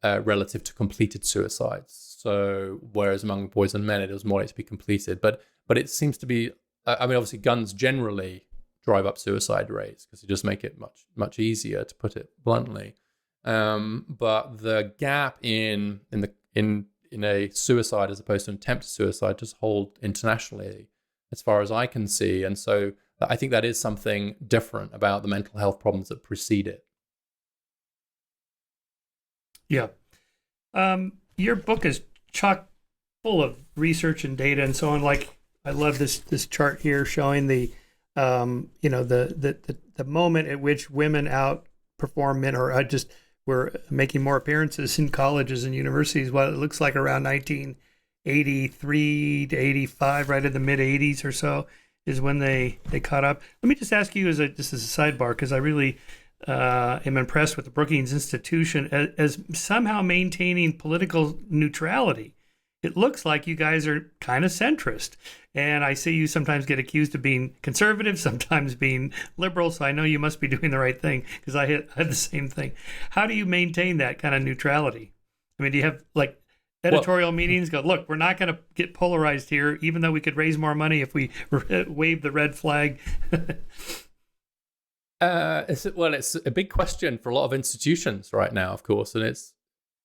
relative to completed suicides. So whereas among boys and men, it was more likely to be completed. But it seems to be, I mean, obviously guns generally drive up suicide rates because they just make it much easier, to put it bluntly. But the gap in a suicide as opposed to an attempted suicide just hold internationally, as far as I can see. And so I think that is something different about the mental health problems that precede it. Yeah. Your book is chock full of research and data and so on. Like, I love this chart here showing the moment at which women outperform men, or just were making more appearances in colleges and universities. Well, it looks like around 1983 to 85, right in the mid 80s or so, is when they caught up. Let me just ask you just as a sidebar, because I really am impressed with the Brookings Institution as somehow maintaining political neutrality. It looks like you guys are kind of centrist. And I see you sometimes get accused of being conservative, sometimes being liberal. So I know you must be doing the right thing, because I had the same thing. How do you maintain that kind of neutrality? I mean, do you have like editorial meetings? Go, look, we're not going to get polarized here, even though we could raise more money if we wave the red flag. It's a big question for a lot of institutions right now, of course. And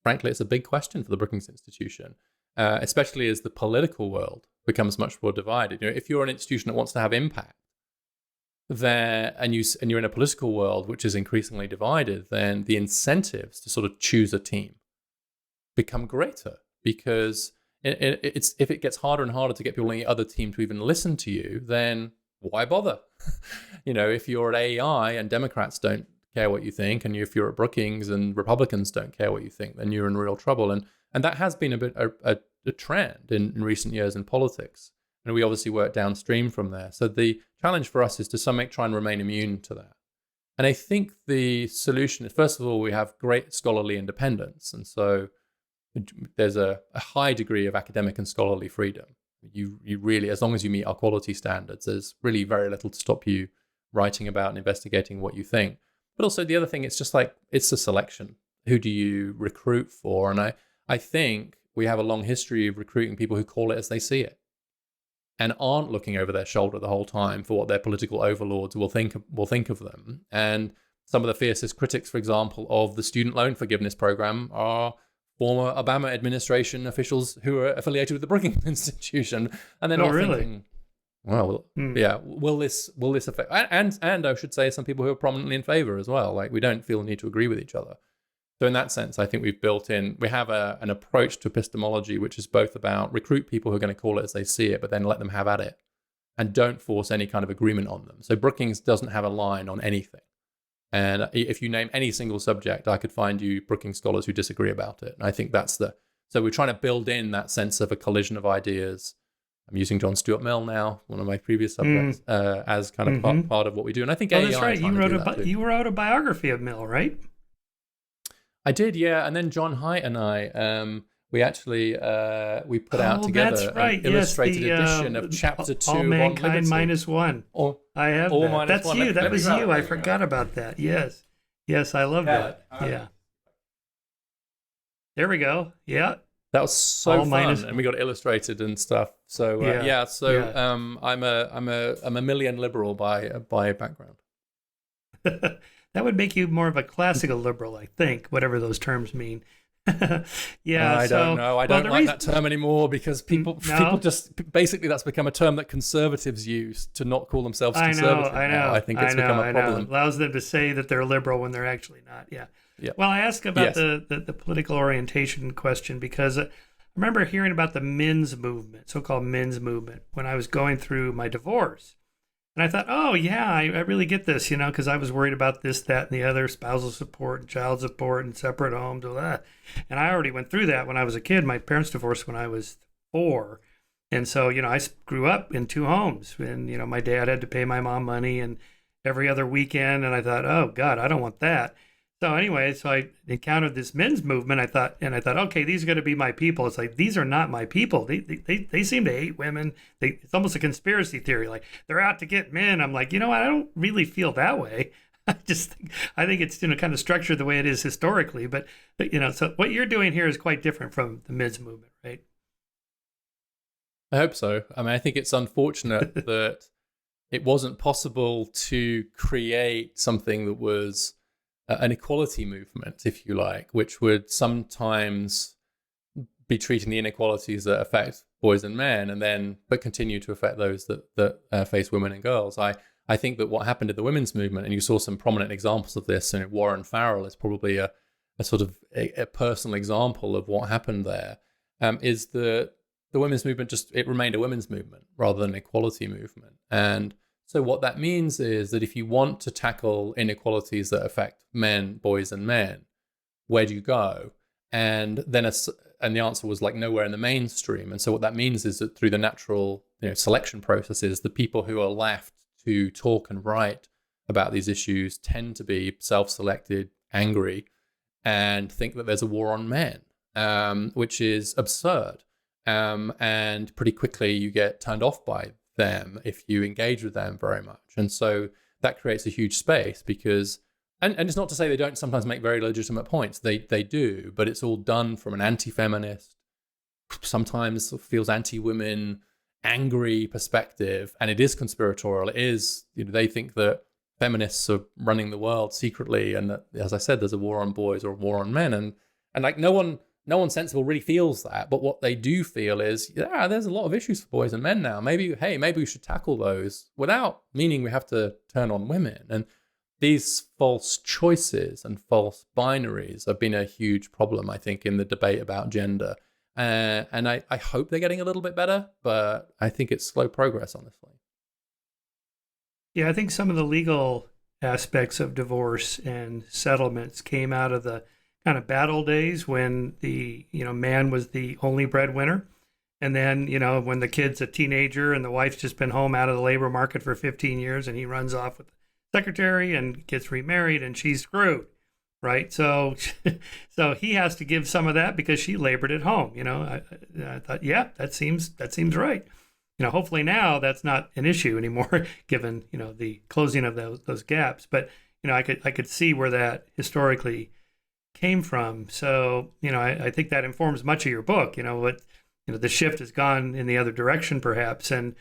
frankly, it's a big question for the Brookings Institution. Especially as the political world becomes much more divided. If you're an institution that wants to have impact, and you're in a political world which is increasingly divided, then the incentives to sort of choose a team become greater, because if it gets harder and harder to get people in the other team to even listen to you, then why bother? If you're at AEI and Democrats don't care what you think, and if you're at Brookings and Republicans don't care what you think, then you're in real trouble. And that has been a bit a trend in recent years in politics. And we obviously work downstream from there. So the challenge for us is to try and remain immune to that. And I think the solution is, first of all, we have great scholarly independence. And so there's a high degree of academic and scholarly freedom. You really, as long as you meet our quality standards, there's really very little to stop you writing about and investigating what you think. But also the other thing, it's just like, it's a selection. Who do you recruit for? And I think we have a long history of recruiting people who call it as they see it, and aren't looking over their shoulder the whole time for what their political overlords will think of them. And some of the fiercest critics, for example, of the student loan forgiveness program are former Obama administration officials who are affiliated with the Brookings Institution, and they're not thinking, well, yeah, will this affect? And I should say, some people who are prominently in favor as well. Like, we don't feel the need to agree with each other. So in that sense, I think we have an approach to epistemology, which is both about recruit people who are going to call it as they see it, but then let them have at it, and don't force any kind of agreement on them. So Brookings doesn't have a line on anything. And if you name any single subject, I could find you Brookings scholars who disagree about it. And I think so we're trying to build in that sense of a collision of ideas. I'm using John Stuart Mill now, one of my previous subjects, as kind of part of what we do. And I think that's right. You wrote a biography of Mill, right? I did, yeah. And then John Haidt and I, we actually we put out together an illustrated edition of Chapter 2 All Mankind Minus One. I have that. That's you. That was you. I forgot about that. Yes. I love that. Yeah. There we go. Yeah. That was so fun, and we got illustrated and stuff. So I'm a million liberal by background. That would make you more of a classical liberal, I think, whatever those terms mean. Yeah, I don't know. I don't like that term anymore because people just basically that's become a term that conservatives use to not call themselves conservative. I know. I think it's become a problem. It allows them to say that they're liberal when they're actually not. Yeah. Yeah. Well, I ask about the political orientation question because I remember hearing about the men's movement, so-called men's movement, when I was going through my divorce. And I thought, oh, yeah, I really get this, because I was worried about this, that, and the other, spousal support and child support and separate homes, all that. And I already went through that when I was a kid. My parents divorced when I was 4. And so, I grew up in 2 homes. And, my dad had to pay my mom money and every other weekend. And I thought, oh, God, I don't want that. So anyway, so I encountered this men's movement. I thought, okay, these are going to be my people. It's like, these are not my people. They seem to hate women. It's almost a conspiracy theory. Like they're out to get men. I'm like, I don't really feel that way. I think it's, kind of structured the way it is historically. But so what you're doing here is quite different from the men's movement, right? I hope so. I mean, I think it's unfortunate that it wasn't possible to create something that was an equality movement, if you like, which would sometimes be treating the inequalities that affect boys and men, but continue to affect those that face women and girls. I think that what happened in the women's movement, and you saw some prominent examples of this, and Warren Farrell is probably a sort of a personal example of what happened there, is that the women's movement it remained a women's movement rather than an equality movement. And so what that means is that if you want to tackle inequalities that affect men, boys, and men, where do you go? And then the answer was like nowhere in the mainstream. And so what that means is that through the natural selection processes, the people who are left to talk and write about these issues tend to be self-selected, angry, and think that there's a war on men, which is absurd. And pretty quickly you get turned off by them if you engage with them very much. And so that creates a huge space because, and it's not to say they don't sometimes make very legitimate points. They do, but it's all done from an anti-feminist, sometimes feels anti-women, angry perspective. And it is conspiratorial. It is, they think that feminists are running the world secretly. And that, as I said, there's a war on boys or a war on men. And like no one sensible really feels that, but what they do feel is, there's a lot of issues for boys and men now. Maybe we should tackle those without meaning we have to turn on women. And these false choices and false binaries have been a huge problem, I think, in the debate about gender. And I hope they're getting a little bit better, but I think it's slow progress, honestly. Yeah, I think some of the legal aspects of divorce and settlements came out of the kind of battle days when the man was the only breadwinner, and then when the kid's a teenager and the wife's just been home out of the labor market for 15 years and he runs off with the secretary and gets remarried and she's screwed, right? So he has to give some of that because she labored at home. I thought, yeah, that seems right. Hopefully now that's not an issue anymore given the closing of those gaps, but I could see where that historically came from. So, I think that informs much of your book, the shift has gone in the other direction perhaps. And,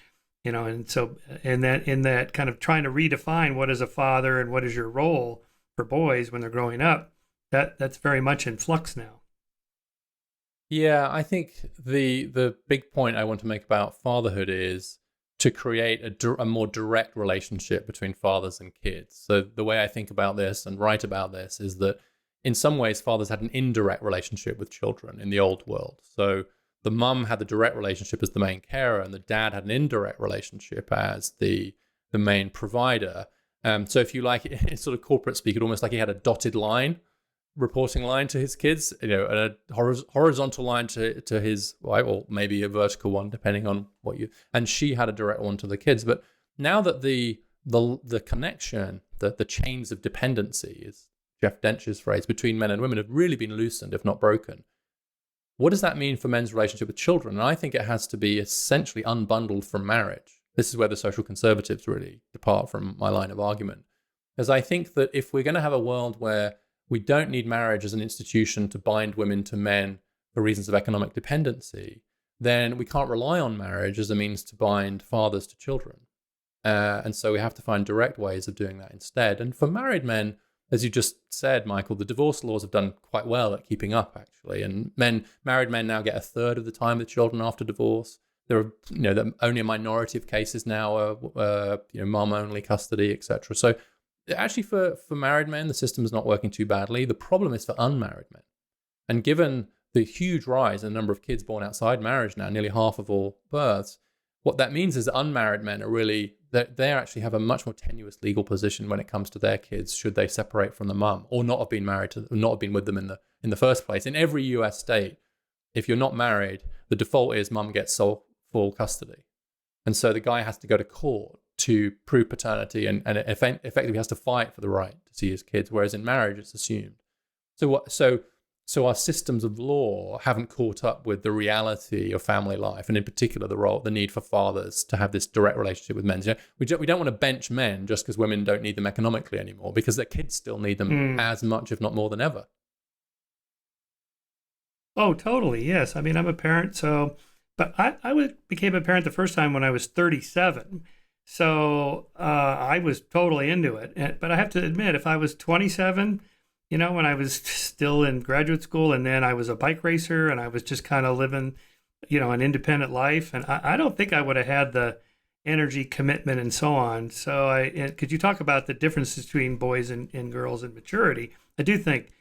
and so in that kind of trying to redefine what is a father and what is your role for boys when they're growing up, that's very much in flux now. Yeah, I think the big point I want to make about fatherhood is to create a more direct relationship between fathers and kids. So the way I think about this and write about this is that in some ways, fathers had an indirect relationship with children in the old world. So the mum had the direct relationship as the main carer, and the dad had an indirect relationship as the main provider. So if you like, in sort of corporate speak, it almost like he had a dotted line, reporting line to his kids, and a horizontal line to his wife, or maybe a vertical one, depending on and she had a direct one to the kids. But now that the connection, the chains of dependency is Jeff Dench's phrase, between men and women have really been loosened, if not broken. What does that mean for men's relationship with children? And I think it has to be essentially unbundled from marriage. This is where the social conservatives really depart from my line of argument. Because I think that if we're going to have a world where we don't need marriage as an institution to bind women to men for reasons of economic dependency, then we can't rely on marriage as a means to bind fathers to children. And so we have to find direct ways of doing that instead. And for married men, as you just said, Michael, the divorce laws have done quite well at keeping up, actually. And married men now get a third of the time with children after divorce. There are, only a minority of cases now are, mom-only custody, etc. So actually for married men, the system is not working too badly. The problem is for unmarried men. And given the huge rise in the number of kids born outside marriage now, nearly half of all births, what that means is that unmarried men are really, they actually have a much more tenuous legal position when it comes to their kids should they separate from the mum or not have been married to, not have been with them in the first place. In every US state, if you're not married, the default is mum gets full custody. And so the guy has to go to court to prove paternity and effectively has to fight for the right to see his kids, whereas in marriage it's assumed. So our systems of law haven't caught up with the reality of family life, and in particular the need for fathers to have this direct relationship with men. We don't want to bench men just because women don't need them economically anymore, because their kids still need them as much, if not more than ever. Oh, totally. Yes. I mean, I'm a parent, but I became a parent the first time when I was 37. So I was totally into it. But I have to admit, if I was 27, when I was still in graduate school, and then I was a bike racer and I was just kind of living, an independent life, and I don't think I would have had the energy, commitment, and so on. So could you talk about the differences between boys and girls in maturity? I do think,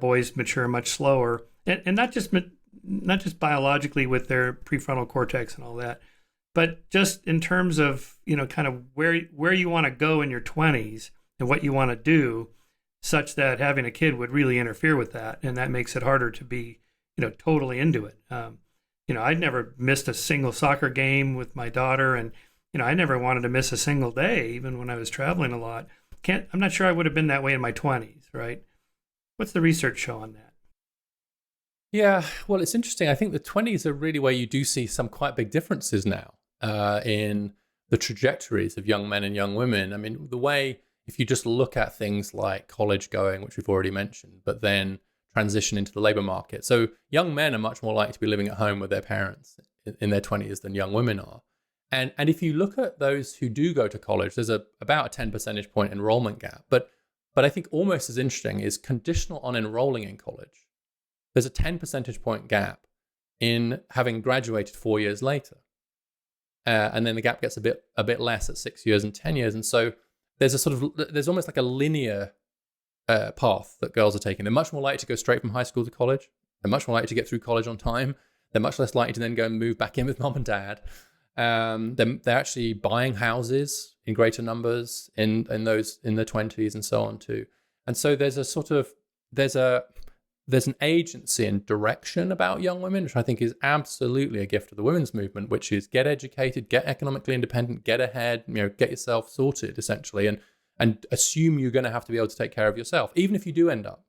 boys mature much slower, and not just biologically with their prefrontal cortex and all that, but just in terms of, kind of where you want to go in your 20s and what you want to do, such that having a kid would really interfere with that. And that makes it harder to be, totally into it. I'd never missed a single soccer game with my daughter, and, I never wanted to miss a single day, even when I was traveling a lot. I'm not sure I would have been that way in my 20s, right? What's the research show on that? Yeah, well, it's interesting. I think the 20s are really where you do see some quite big differences now in the trajectories of young men and young women. I mean, if you just look at things like college going, which we've already mentioned, but then transition into the labor market. So young men are much more likely to be living at home with their parents in their 20s than young women are. And if you look at those who do go to college, there's about a 10 percentage point enrollment gap. But I think almost as interesting is conditional on enrolling in college. There's a 10 percentage point gap in having graduated 4 years later. And then the gap gets a bit less at 6 years and 10 years. And so there's almost like a linear path that girls are taking. They're much more likely to go straight from high school to college. They're much more likely to get through college on time. They're much less likely to then go and move back in with mom and dad. They're actually buying houses in greater numbers in their 20s and so on too. And so there's an agency and direction about young women, which I think is absolutely a gift of the women's movement, which is get educated, get economically independent, get ahead, get yourself sorted essentially, and assume you're going to have to be able to take care of yourself. Even if you do end up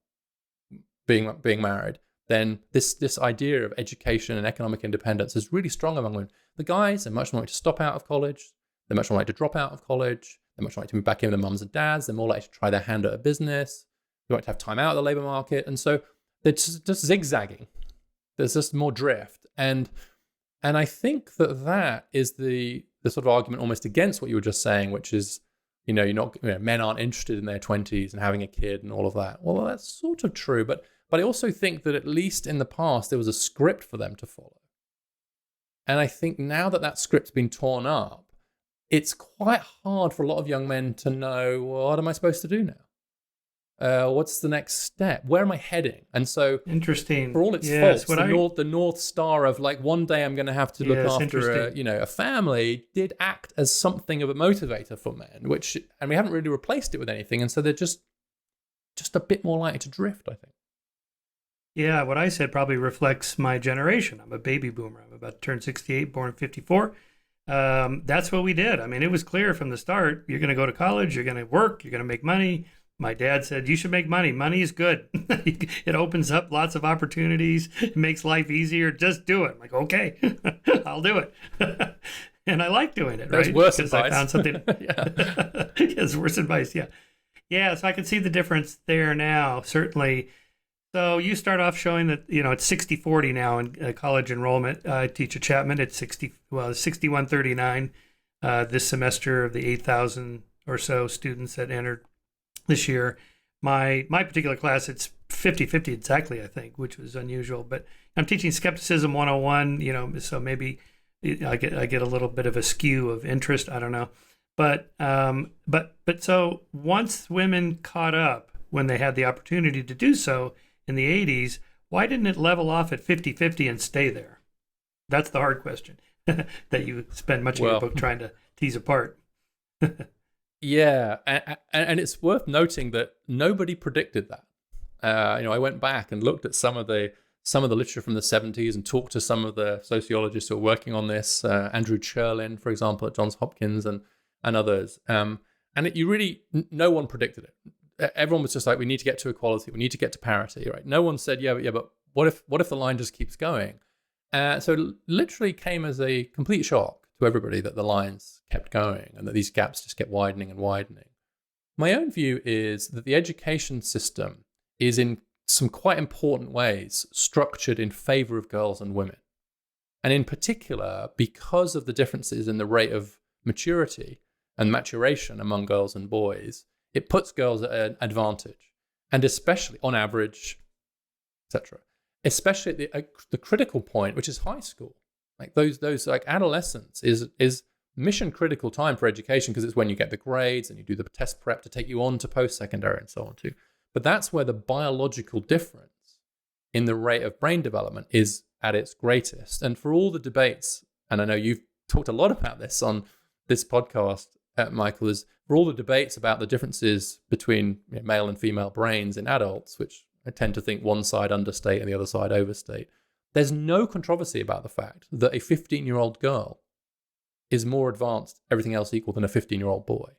being married, then this idea of education and economic independence is really strong among women. The guys are much more likely to stop out of college. They're much more likely to drop out of college. They're much more likely to move back in with their mums and dads. They're more likely to try their hand at a business. They want to have time out of the labor market. And so they're just zigzagging. There's just more drift. And I think that is the sort of argument almost against what you were just saying, which is, men aren't interested in their 20s and having a kid and all of that. Well, that's sort of true. But I also think that at least in the past, there was a script for them to follow. And I think now that script's been torn up, it's quite hard for a lot of young men to know, well, what am I supposed to do now? What's the next step? Where am I heading? And so, interesting. For all its faults, the North Star of like one day I'm going to have to look after a family did act as something of a motivator for men, and we haven't really replaced it with anything. And so they're just a bit more likely to drift, I think. Yeah, what I said probably reflects my generation. I'm a baby boomer. I'm about to turn 68, born in 54. That's what we did. I mean, it was clear from the start, you're going to go to college, you're going to work, you're going to make money. My dad said, you should make money. Money is good. It opens up lots of opportunities. It makes life easier. Just do it. I'm like, okay, I'll do it. And I like doing it, right? Worse advice. I found something. It's worse advice, yeah. Yeah, so I can see the difference there now, certainly. So you start off showing that, it's 60-40 now in college enrollment. I teach at Chapman. It's 61-39 this semester of the 8,000 or so students that entered this year. my particular class, it's 50-50 exactly, I think, which was unusual. But I'm teaching Skepticism 101, so maybe I get a little bit of a skew of interest. I don't know. But so once women caught up when they had the opportunity to do so in the 80s, why didn't it level off at 50-50 and stay there? That's the hard question that you spend much of your book trying to tease apart. Yeah, and it's worth noting that nobody predicted that. I went back and looked at some of the literature from the 70s and talked to some of the sociologists who are working on this, Andrew Cherlin, for example, at Johns Hopkins, and others. No one predicted it. Everyone was just like, we need to get to equality, we need to get to parity, right? No one said, but what if the line just keeps going? So it literally came as a complete shock to everybody that the lines kept going and that these gaps just kept widening and widening. My own view is that the education system is in some quite important ways structured in favor of girls and women. And in particular, because of the differences in the rate of maturity and maturation among girls and boys, it puts girls at an advantage. And especially, on average, etc., especially at the critical point, which is high school. Like those like adolescence is mission critical time for education, because it's when you get the grades and you do the test prep to take you on to post-secondary and so on too. But that's where the biological difference in the rate of brain development is at its greatest. And for all the debates, and I know you've talked a lot about this on this podcast, Michael, is for all the debates about the differences between male and female brains in adults, which I tend to think one side understate and the other side overstate, there's no controversy about the fact that a 15-year-old girl is more advanced, everything else equal, than a 15-year-old boy.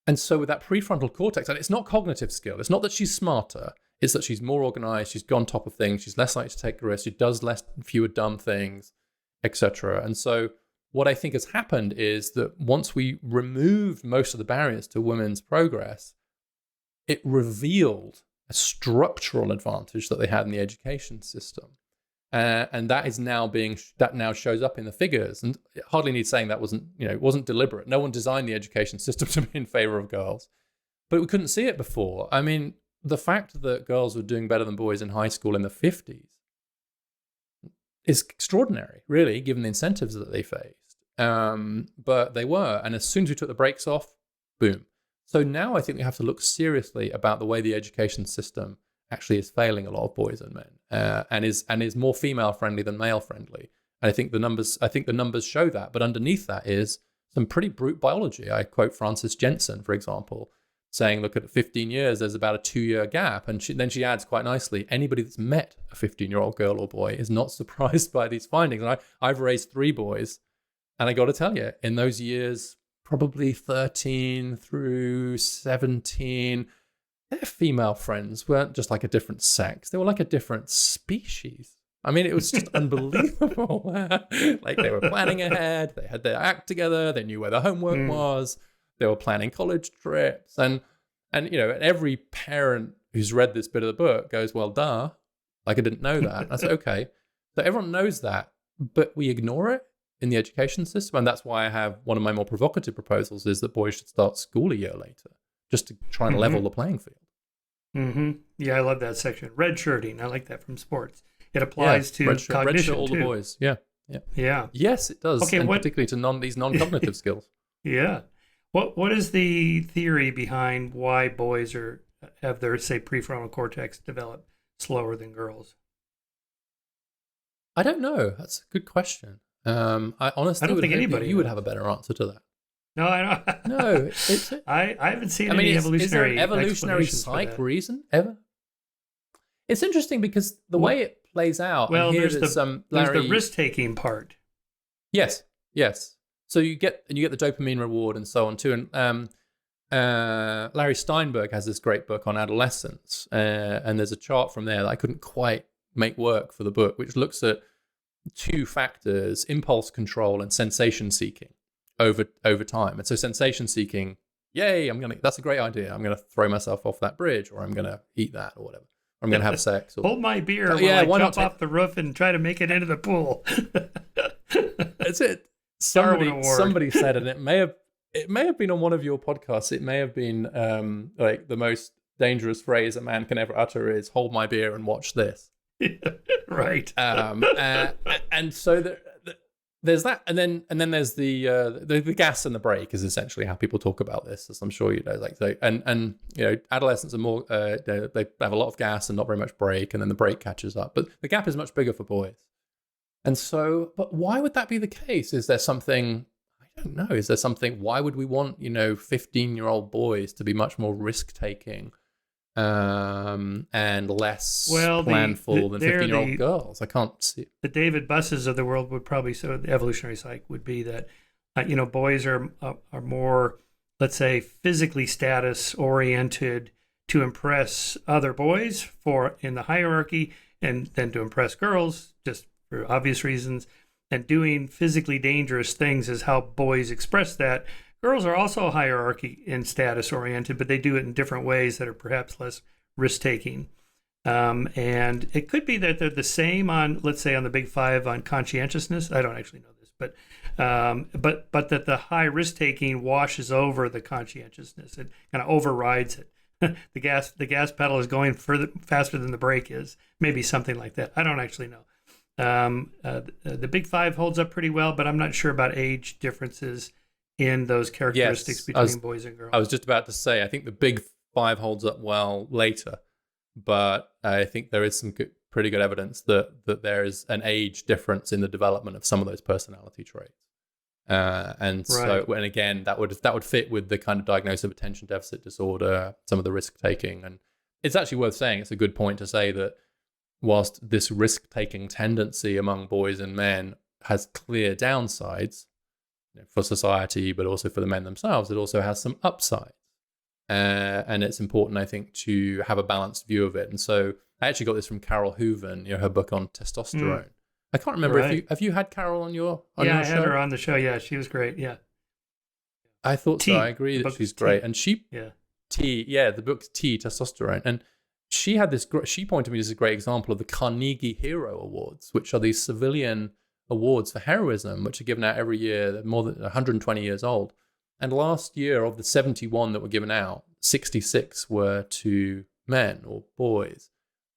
And so with that prefrontal cortex, and it's not cognitive skill, it's not that she's smarter, it's that she's more organized, she's on top of things, she's less likely to take risks, she does fewer dumb things, etc. And so what I think has happened is that once we removed most of the barriers to women's progress, it revealed a structural advantage that they had in the education system. And that is now that now shows up in the figures. And it hardly needs saying that it wasn't deliberate. No one designed the education system to be in favor of girls. But we couldn't see it before. I mean, the fact that girls were doing better than boys in high school in the 50s is extraordinary, really, given the incentives that they faced. But they were. And as soon as we took the brakes off, boom. So now I think we have to look seriously about the way the education system actually is failing a lot of boys and men, and is more female friendly than male friendly. And I think the numbers show that. But underneath that is some pretty brute biology. I quote Frances Jensen, for example, saying, look, at 15 years, there's about a 2-year gap. And then she adds quite nicely, anybody that's met a 15-year-old girl or boy is not surprised by these findings. And I've raised 3 boys, and I got to tell you, in those years, probably 13 through 17, their female friends weren't just like a different sex. They were like a different species. I mean, it was just unbelievable. Like, they were planning ahead. They had their act together. They knew where the homework was. They were planning college trips. And every parent who's read this bit of the book goes, well, duh. Like, I didn't know that. I said, okay. So everyone knows that, but we ignore it in the education system. And that's why I have one of my more provocative proposals is that boys should start school a year later, just to try and level the playing field. Mm-hmm. Yeah, I love that section. Redshirting. I like that from sports. It applies to cognition redshirt all too. The boys. Yeah. Yes, it does. Okay, and particularly to these non-cognitive skills. Yeah. What is the theory behind why boys have their, say, prefrontal cortex develop slower than girls? I don't know. That's a good question. I honestly don't think anybody you would have a better answer to that. No, I don't. No, I haven't seen any evolutionary. Is there an evolutionary psych reason ever? It's interesting because the way it plays out. Well, there's the risk-taking part. Yes. So you get the dopamine reward and so on too. And Larry Steinberg has this great book on adolescence, and there's a chart from there that I couldn't quite make work for the book, which looks at 2 factors: impulse control and sensation seeking over time. And so sensation seeking, yay, that's a great idea. I'm gonna throw myself off that bridge, or I'm gonna eat that, or whatever. Or I'm gonna have sex. Or, hold my beer while I jump off the roof and try to make it into the pool. That's it. Somebody said, and it may have been on one of your podcasts. It may have been like the most dangerous phrase a man can ever utter is "hold my beer and watch this." Right. And so there's that, and then there's the gas and the brake is essentially how people talk about this, as I'm sure you know. Like so, and adolescents are more they have a lot of gas and not very much brake, and then the brake catches up. But the gap is much bigger for boys. And so, but why would that be the case? Is there something? I don't know. Is there something? Why would we want 15-year-old boys to be much more risk-taking and less planful than 15-year-old girls? I can't see. The David Busses of the world would probably say the evolutionary psych would be that boys are more, let's say, physically status oriented to impress other boys in the hierarchy, and then to impress girls just for obvious reasons. And doing physically dangerous things is how boys express that. Girls are also hierarchy and status oriented, but they do it in different ways that are perhaps less risk taking. And it could be that they're the same on, let's say, on the Big Five on conscientiousness. I don't actually know this, but that the high risk taking washes over the conscientiousness. It kind of overrides it. The gas pedal is going faster than the brake is. Maybe something like that. I don't actually know. The Big Five holds up pretty well, but I'm not sure about age differences in those characteristics between boys and girls. I was just about to say, I think the Big Five holds up well later, but I think there is some pretty good evidence that there is an age difference in the development of some of those personality traits. And again, that would fit with the kind of diagnosis of attention deficit disorder, some of the risk taking. And it's actually worth saying, it's a good point to say that whilst this risk-taking tendency among boys and men has clear downsides for society, but also for the men themselves, it also has some upsides. And it's important, I think, to have a balanced view of it. And so I actually got this from Carol Hooven, her book on testosterone. I can't remember have you had Carol on your show? Yeah, I had her on the show. Yeah, she was great. Yeah. I thought so. I agree that she's great. And the book's T, Testosterone. And she pointed me as a great example of the Carnegie Hero Awards, which are these civilian awards for heroism, which are given out every year. They're more than 120 years old. And last year, of the 71 that were given out, 66 were to men or boys.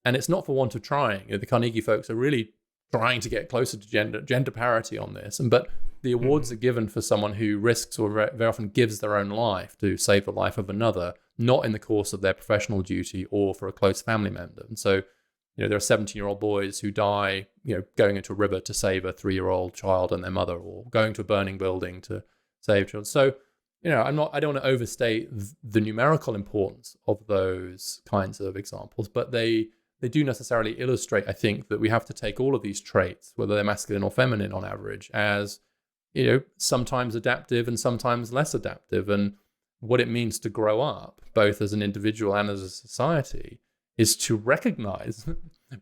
And it's not for want of trying. The Carnegie folks are really trying to get closer to gender parity on this. But the awards are given for someone who risks or very often gives their own life to save the life of another, not in the course of their professional duty or for a close family member. And so, there are 17-year-old boys who die, going into a river to save a 3-year-old child and their mother, or going to a burning building to save children. So, I don't want to overstate the numerical importance of those kinds of examples, but they do necessarily illustrate, I think, that we have to take all of these traits, whether they're masculine or feminine on average, as, sometimes adaptive and sometimes less adaptive. And what it means to grow up, both as an individual and as a society, is to recognize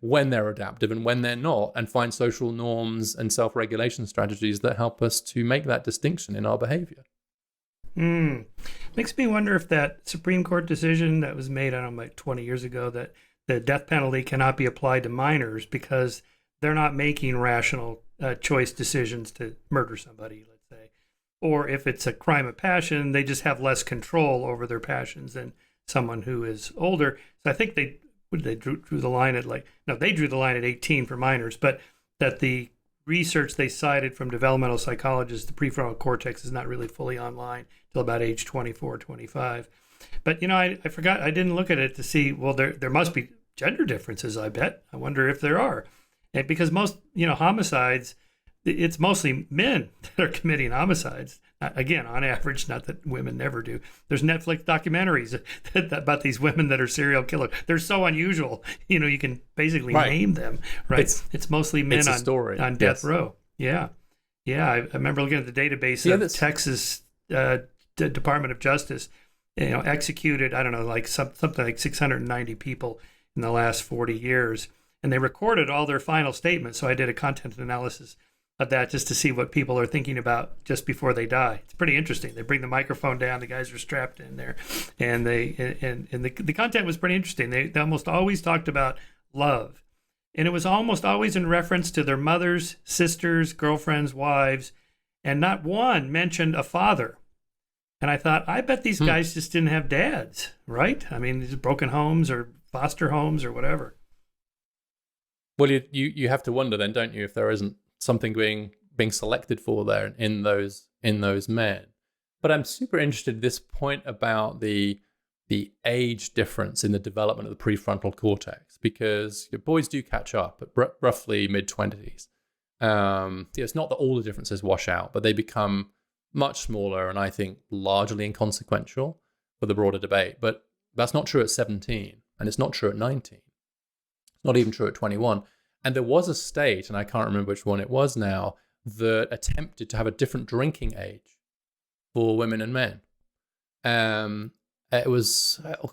when they're adaptive and when they're not, and find social norms and self-regulation strategies that help us to make that distinction in our behavior. Makes me wonder if that Supreme Court decision that was made, I don't know, like 20 years ago, that the death penalty cannot be applied to minors because they're not making rational choice decisions to murder somebody, let's say. Or if it's a crime of passion, they just have less control over their passions than someone who is older. So I think they drew the line at they drew the line at 18 for minors, but that the research they cited from developmental psychologists, the prefrontal cortex is not really fully online till about age 24, 25. But, I forgot, I didn't look at it to see, well, there must be gender differences, I bet. I wonder if there are. And because most, homicides, it's mostly men that are committing homicides. Again, on average, not that women never do. There's Netflix documentaries about these women that are serial killers. They're so unusual. You can basically name them, right? It's mostly men on death row. Yeah. Yeah, I remember looking at the database of Texas Department of Justice, executed, I don't know, like something like 690 people in the last 40 years. And they recorded all their final statements. So I did a content analysis of that just to see what people are thinking about just before they die. It's pretty interesting. They bring the microphone down, the guys are strapped in there, and the content was pretty interesting. They almost always talked about love, and it was almost always in reference to their mothers, sisters, girlfriends, wives, and not one mentioned a father. And I thought, I bet these guys just didn't have dads, right? I mean, these broken homes or foster homes or whatever. Well, you have to wonder then, don't you, if there isn't something being selected for there in those men. But I'm super interested in this point about the age difference in the development of the prefrontal cortex, because boys do catch up at roughly mid-20s. It's not that all the differences wash out, but they become much smaller and I think largely inconsequential for the broader debate. But that's not true at 17, and it's not true at 19. It's not even true at 21. And there was a state, and I can't remember which one it was now, that attempted to have a different drinking age for women and men. It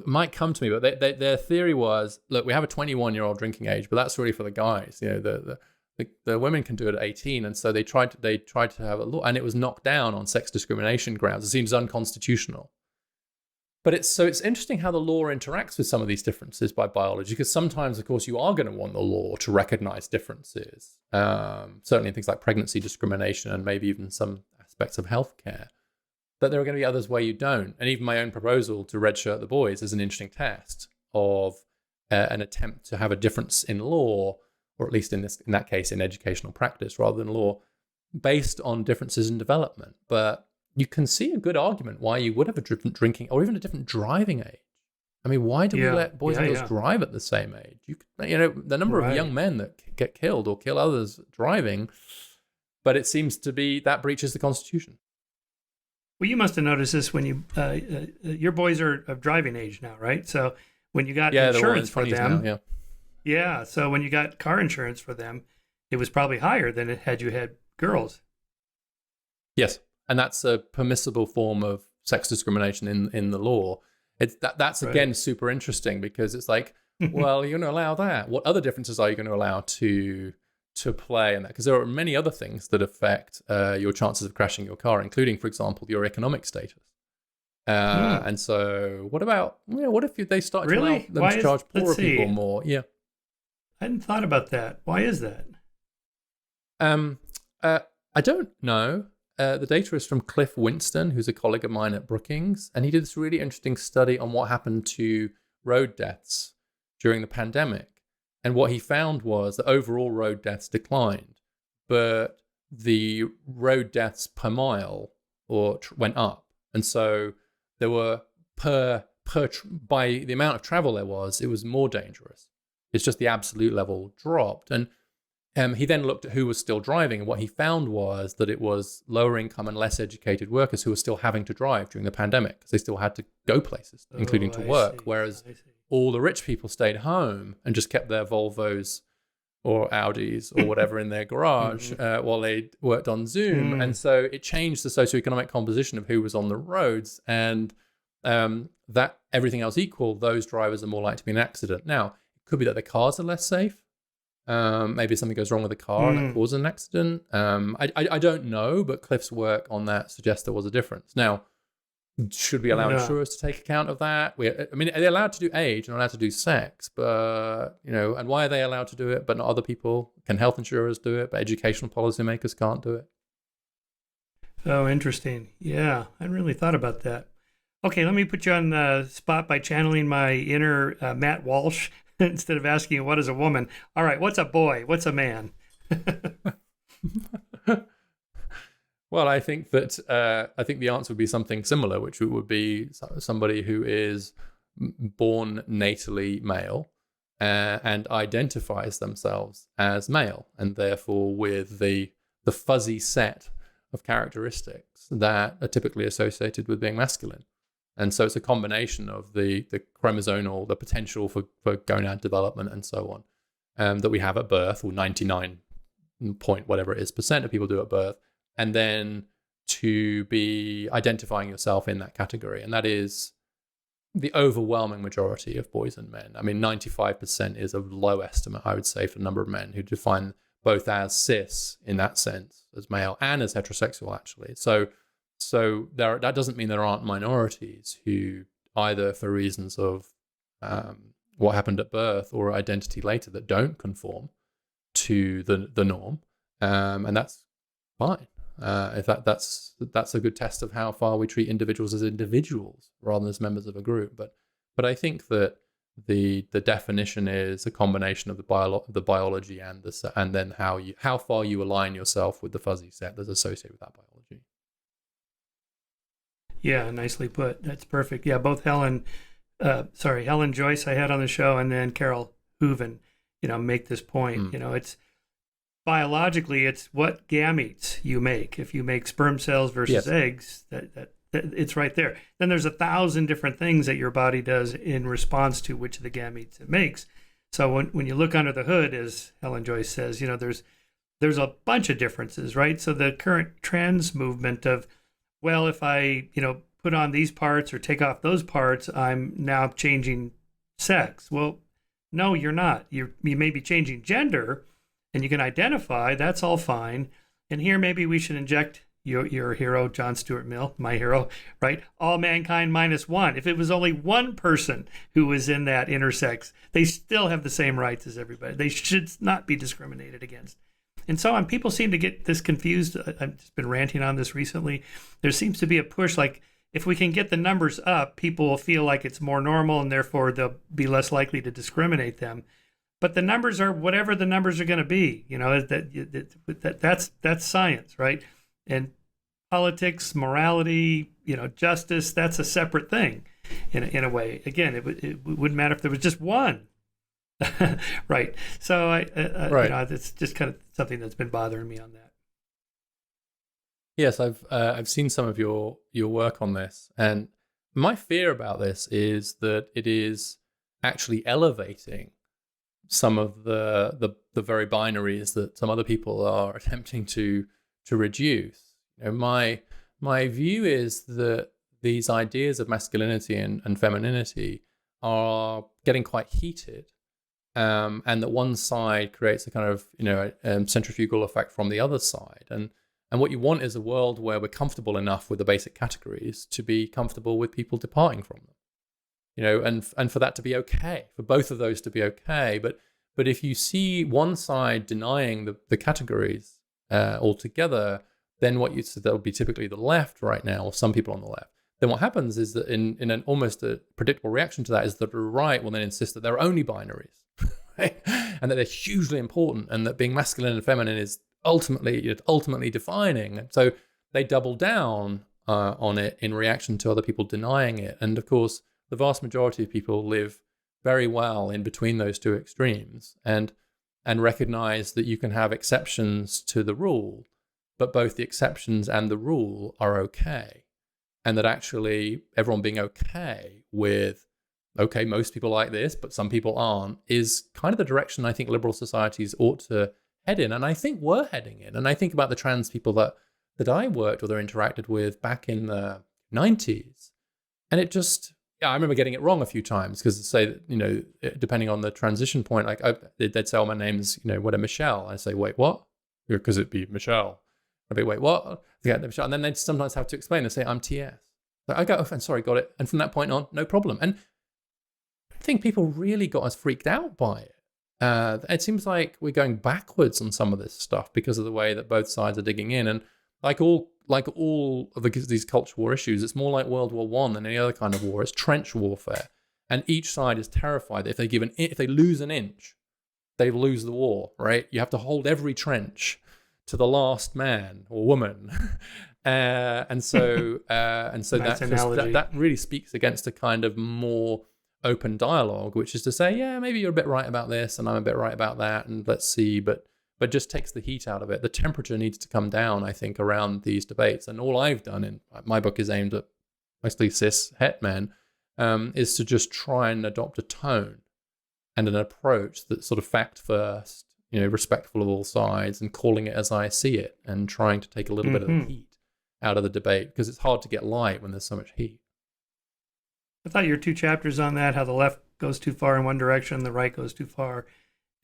might come to me, but their theory was, look, we have a 21-year-old drinking age, but that's really for the guys. The women can do it at 18, and so they tried to have a law, and it was knocked down on sex discrimination grounds. It seems unconstitutional. But it's interesting how the law interacts with some of these differences by biology, because sometimes, of course, you are going to want the law to recognize differences, certainly in things like pregnancy discrimination and maybe even some aspects of healthcare. But there are going to be others where you don't. And even my own proposal to redshirt the boys is an interesting test of an attempt to have a difference in law, or at least in that case, in educational practice rather than law, based on differences in development. But you can see a good argument why you would have a different drinking or even a different driving age. I mean, why do we let boys and girls drive at the same age? The number of young men that get killed or kill others driving, but it seems to be that breaches the Constitution. Well, you must have noticed this when you your boys are of driving age now, right? So when you got insurance for them, so when you got car insurance for them, it was probably higher than it had you had girls. Yes, and that's a permissible form of sex discrimination in the law. That's again super interesting, because it's like, well, you're going to allow that. What other differences are you going to allow to play in that? Because there are many other things that affect your chances of crashing your car, including, for example, your economic status. And so, what if they start to allow them to charge poorer people more? Yeah, I hadn't thought about that. Why is that? I don't know. The data is from Cliff Winston, who's a colleague of mine at Brookings, and he did this really interesting study on what happened to road deaths during the pandemic. And what he found was that overall road deaths declined, but the road deaths per mile went up. And so there were by the amount of travel there was, it was more dangerous. It's just the absolute level dropped. And he then looked at who was still driving, and what he found was that it was lower income and less educated workers who were still having to drive during the pandemic, because they still had to go places, including to work, whereas all the rich people stayed home and just kept their Volvos or Audis or whatever in their garage while they worked on Zoom. And so it changed the socioeconomic composition of who was on the roads, and that everything else equal, those drivers are more likely to be in an accident. Now, it could be that the cars are less safe. Maybe something goes wrong with the car and that causes an accident. I don't know, but Cliff's work on that suggests there was a difference. Now, should we allow insurers to take account of that? They're allowed to do age and allowed to do sex, but, and why are they allowed to do it, but not other people? Can health insurers do it, but educational policymakers can't do it? Oh, interesting. Yeah, I hadn't really thought about that. Okay, let me put you on the spot by channeling my inner Matt Walsh instead of asking what is a woman. All right, what's a boy? What's a man? Well, I think that the answer would be something similar, which would be somebody who is born natally male and identifies themselves as male, and therefore with the fuzzy set of characteristics that are typically associated with being masculine. And so it's a combination of the chromosomal, the potential for gonad development and so on, that we have at birth, or 99 point whatever it is percent of people do at birth, and then to be identifying yourself in that category. And that is the overwhelming majority of boys and men. 95% is a low estimate, I would say, for the number of men who define both as cis in that sense, as male, and as heterosexual, actually. So that doesn't mean there aren't minorities who, either for reasons of what happened at birth or identity later, that don't conform to the norm, and that's fine. In fact, that's a good test of how far we treat individuals as individuals rather than as members of a group. But I think that the definition is a combination of the biology and then how far you align yourself with the fuzzy set that's associated with that biology. Yeah, nicely put. That's perfect. Yeah, both Helen Joyce I had on the show, and then Carol Hooven, make this point. It's biologically, it's what gametes you make. If you make sperm cells versus eggs, that it's right there. Then there's 1,000 different things that your body does in response to which of the gametes it makes. So when you look under the hood, as Helen Joyce says, there's a bunch of differences, right? So the current trans movement of, well, if I, put on these parts or take off those parts, I'm now changing sex. Well, no, you're not. You may be changing gender, and you can identify. That's all fine. And here, maybe we should inject your hero, John Stuart Mill, my hero, right? All mankind minus one. If it was only one person who was in that intersex, they still have the same rights as everybody. They should not be discriminated against. And so on. People seem to get this confused. I've just been ranting on this recently. There seems to be a push, like, if we can get the numbers up, people will feel like it's more normal, and therefore they'll be less likely to discriminate them. But the numbers are whatever the numbers are going to be. That's science, right? And politics, morality, justice, that's a separate thing in a way. Again, it wouldn't matter if there was just one. Right. So right. It's just kind of something that's been bothering me on that. Yes, I've seen some of your work on this, and my fear about this is that it is actually elevating some of the very binaries that some other people are attempting to reduce. My view is that these ideas of masculinity and femininity are getting quite heated, and that one side creates a kind of centrifugal effect from the other side, and what you want is a world where we're comfortable enough with the basic categories to be comfortable with people departing from them, and for that to be okay, for both of those to be okay. But if you see one side denying the categories altogether, then that'll be typically the left right now, or some people on the left. Then what happens is that in an almost a predictable reaction to that is that the right will then insist that there are only binaries, right? And that they're hugely important, and that being masculine and feminine is ultimately defining. And so they double down on it in reaction to other people denying it. And of course, the vast majority of people live very well in between those two extremes, and recognize that you can have exceptions to the rule, but both the exceptions and the rule are okay. And that actually everyone being okay with, okay, most people like this, but some people aren't, is kind of the direction I think liberal societies ought to head in, and I think we're heading in. And I think about the trans people that I worked with or interacted with back in the 90s, and it just, I remember getting it wrong a few times, because say, depending on the transition point, like they'd say, oh, my name's, what, a Michelle. I say, wait, what? Because it'd be Michelle. I'd be, wait, what? Yeah, Michelle. And then they'd sometimes have to explain and say, I'm TS. So I go, oh, sorry, got it. And from that point on, no problem. And I think people really got us freaked out by it. It seems like we're going backwards on some of this stuff because of the way that both sides are digging in. And like all of these cultural war issues, it's more like World War I than any other kind of war. It's trench warfare, and each side is terrified that if they lose an inch, they lose the war. Right? You have to hold every trench to the last man or woman, and so that really speaks against a kind of more open dialogue, which is to say, yeah, maybe you're a bit right about this and I'm a bit right about that, and let's see, but just takes the heat out of it. The temperature needs to come down, I think, around these debates. And all I've done in my book is aimed at mostly cis het men, is to just try and adopt a tone and an approach that's sort of fact first, respectful of all sides, and calling it as I see it, and trying to take a little bit of the heat out of the debate, because it's hard to get light when there's so much heat. I thought your 2 chapters on that, how the left goes too far in one direction, the right goes too far.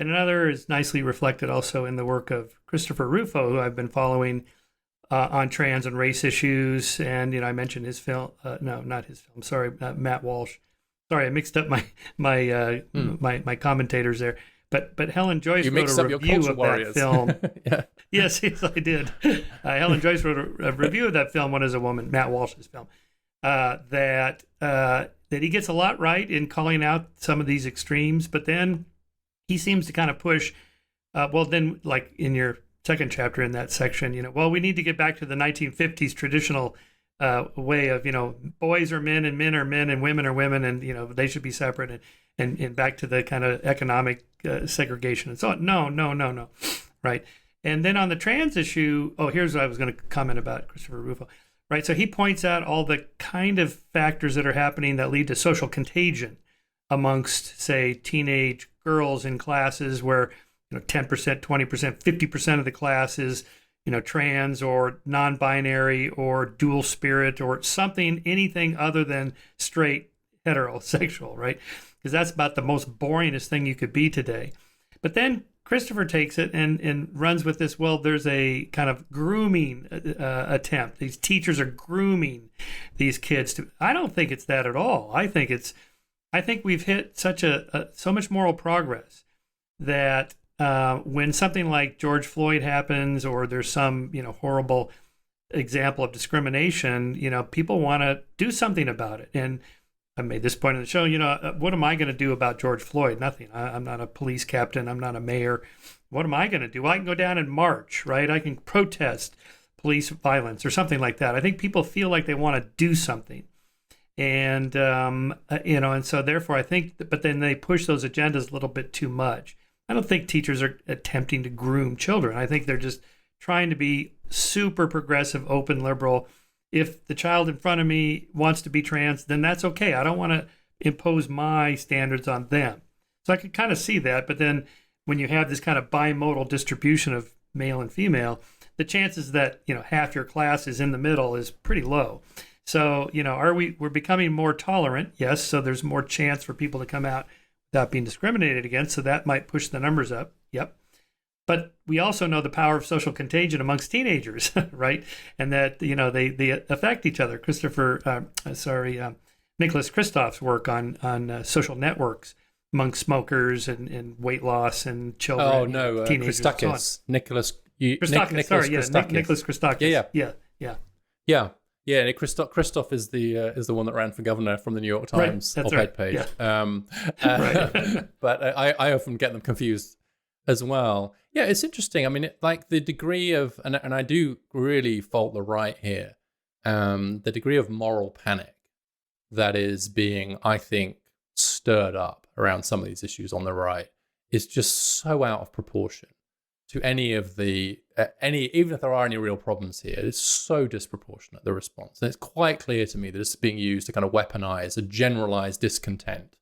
And another is nicely reflected also in the work of Christopher Rufo, who I've been following on trans and race issues. And, I mentioned his film. No, not his film. Sorry, Matt Walsh. Sorry, I mixed up my commentators there. But Helen Joyce You wrote mixed a up your review culture of warriors. that film. Yeah. Yes, I did. Helen Joyce wrote a review of that film, One is a Woman, Matt Walsh's film, that he gets a lot right in calling out some of these extremes, but then he seems to kind of push, then like in your second chapter in that section, we need to get back to the 1950s traditional way of, boys are men and men are men and women are women and, they should be separate and back to the kind of economic segregation and so on. No. Right. And then on the trans issue, here's what I was going to comment about Christopher Rufo. Right. So he points out all the kind of factors that are happening that lead to social contagion amongst, say, teenage girls in classes where, 10%, 20%, 50% of the class is, trans or non-binary or dual spirit or something, anything other than straight heterosexual, right? Because that's about the most boringest thing you could be today. But then Christopher takes it and runs with this, there's a kind of grooming attempt. These teachers are grooming these kids to. I don't think it's that at all. I think we've hit so much moral progress that when something like George Floyd happens or there's some, horrible example of discrimination, people want to do something about it. And I made this point in the show, what am I going to do about George Floyd? Nothing. I'm not a police captain. I'm not a mayor. What am I going to do? Well, I can go down and march, right? I can protest police violence or something like that. I think people feel like they want to do something. And, and so therefore I think, but then they push those agendas a little bit too much. I don't think teachers are attempting to groom children. I think they're just trying to be super progressive, open, liberal. If the child in front of me wants to be trans, then that's okay. I don't want to impose my standards on them. So I could kind of see that. But then when you have this kind of bimodal distribution of male and female, the chances that, half your class is in the middle is pretty low. So, we're becoming more tolerant? Yes. So there's more chance for people to come out without being discriminated against. So that might push the numbers up. Yep. But we also know the power of social contagion amongst teenagers, right? And that, they affect each other. Nicholas Kristof's work on social networks among smokers and weight loss and children. Oh, no, teenagers. Christakis. Nicholas Christakis. Nicholas Christakis. Yeah. Yeah, Christoph is the one that ran for governor from the New York Times op-ed page. Yeah. But I often get them confused as well. Yeah, it's interesting. I mean, like the degree of, and I do really fault the right here, the degree of moral panic that is being, I think, stirred up around some of these issues on the right is just so out of proportion to any of the, even if there are any real problems here, it's so disproportionate, the response. And it's quite clear to me that it's being used to kind of weaponize a generalized discontent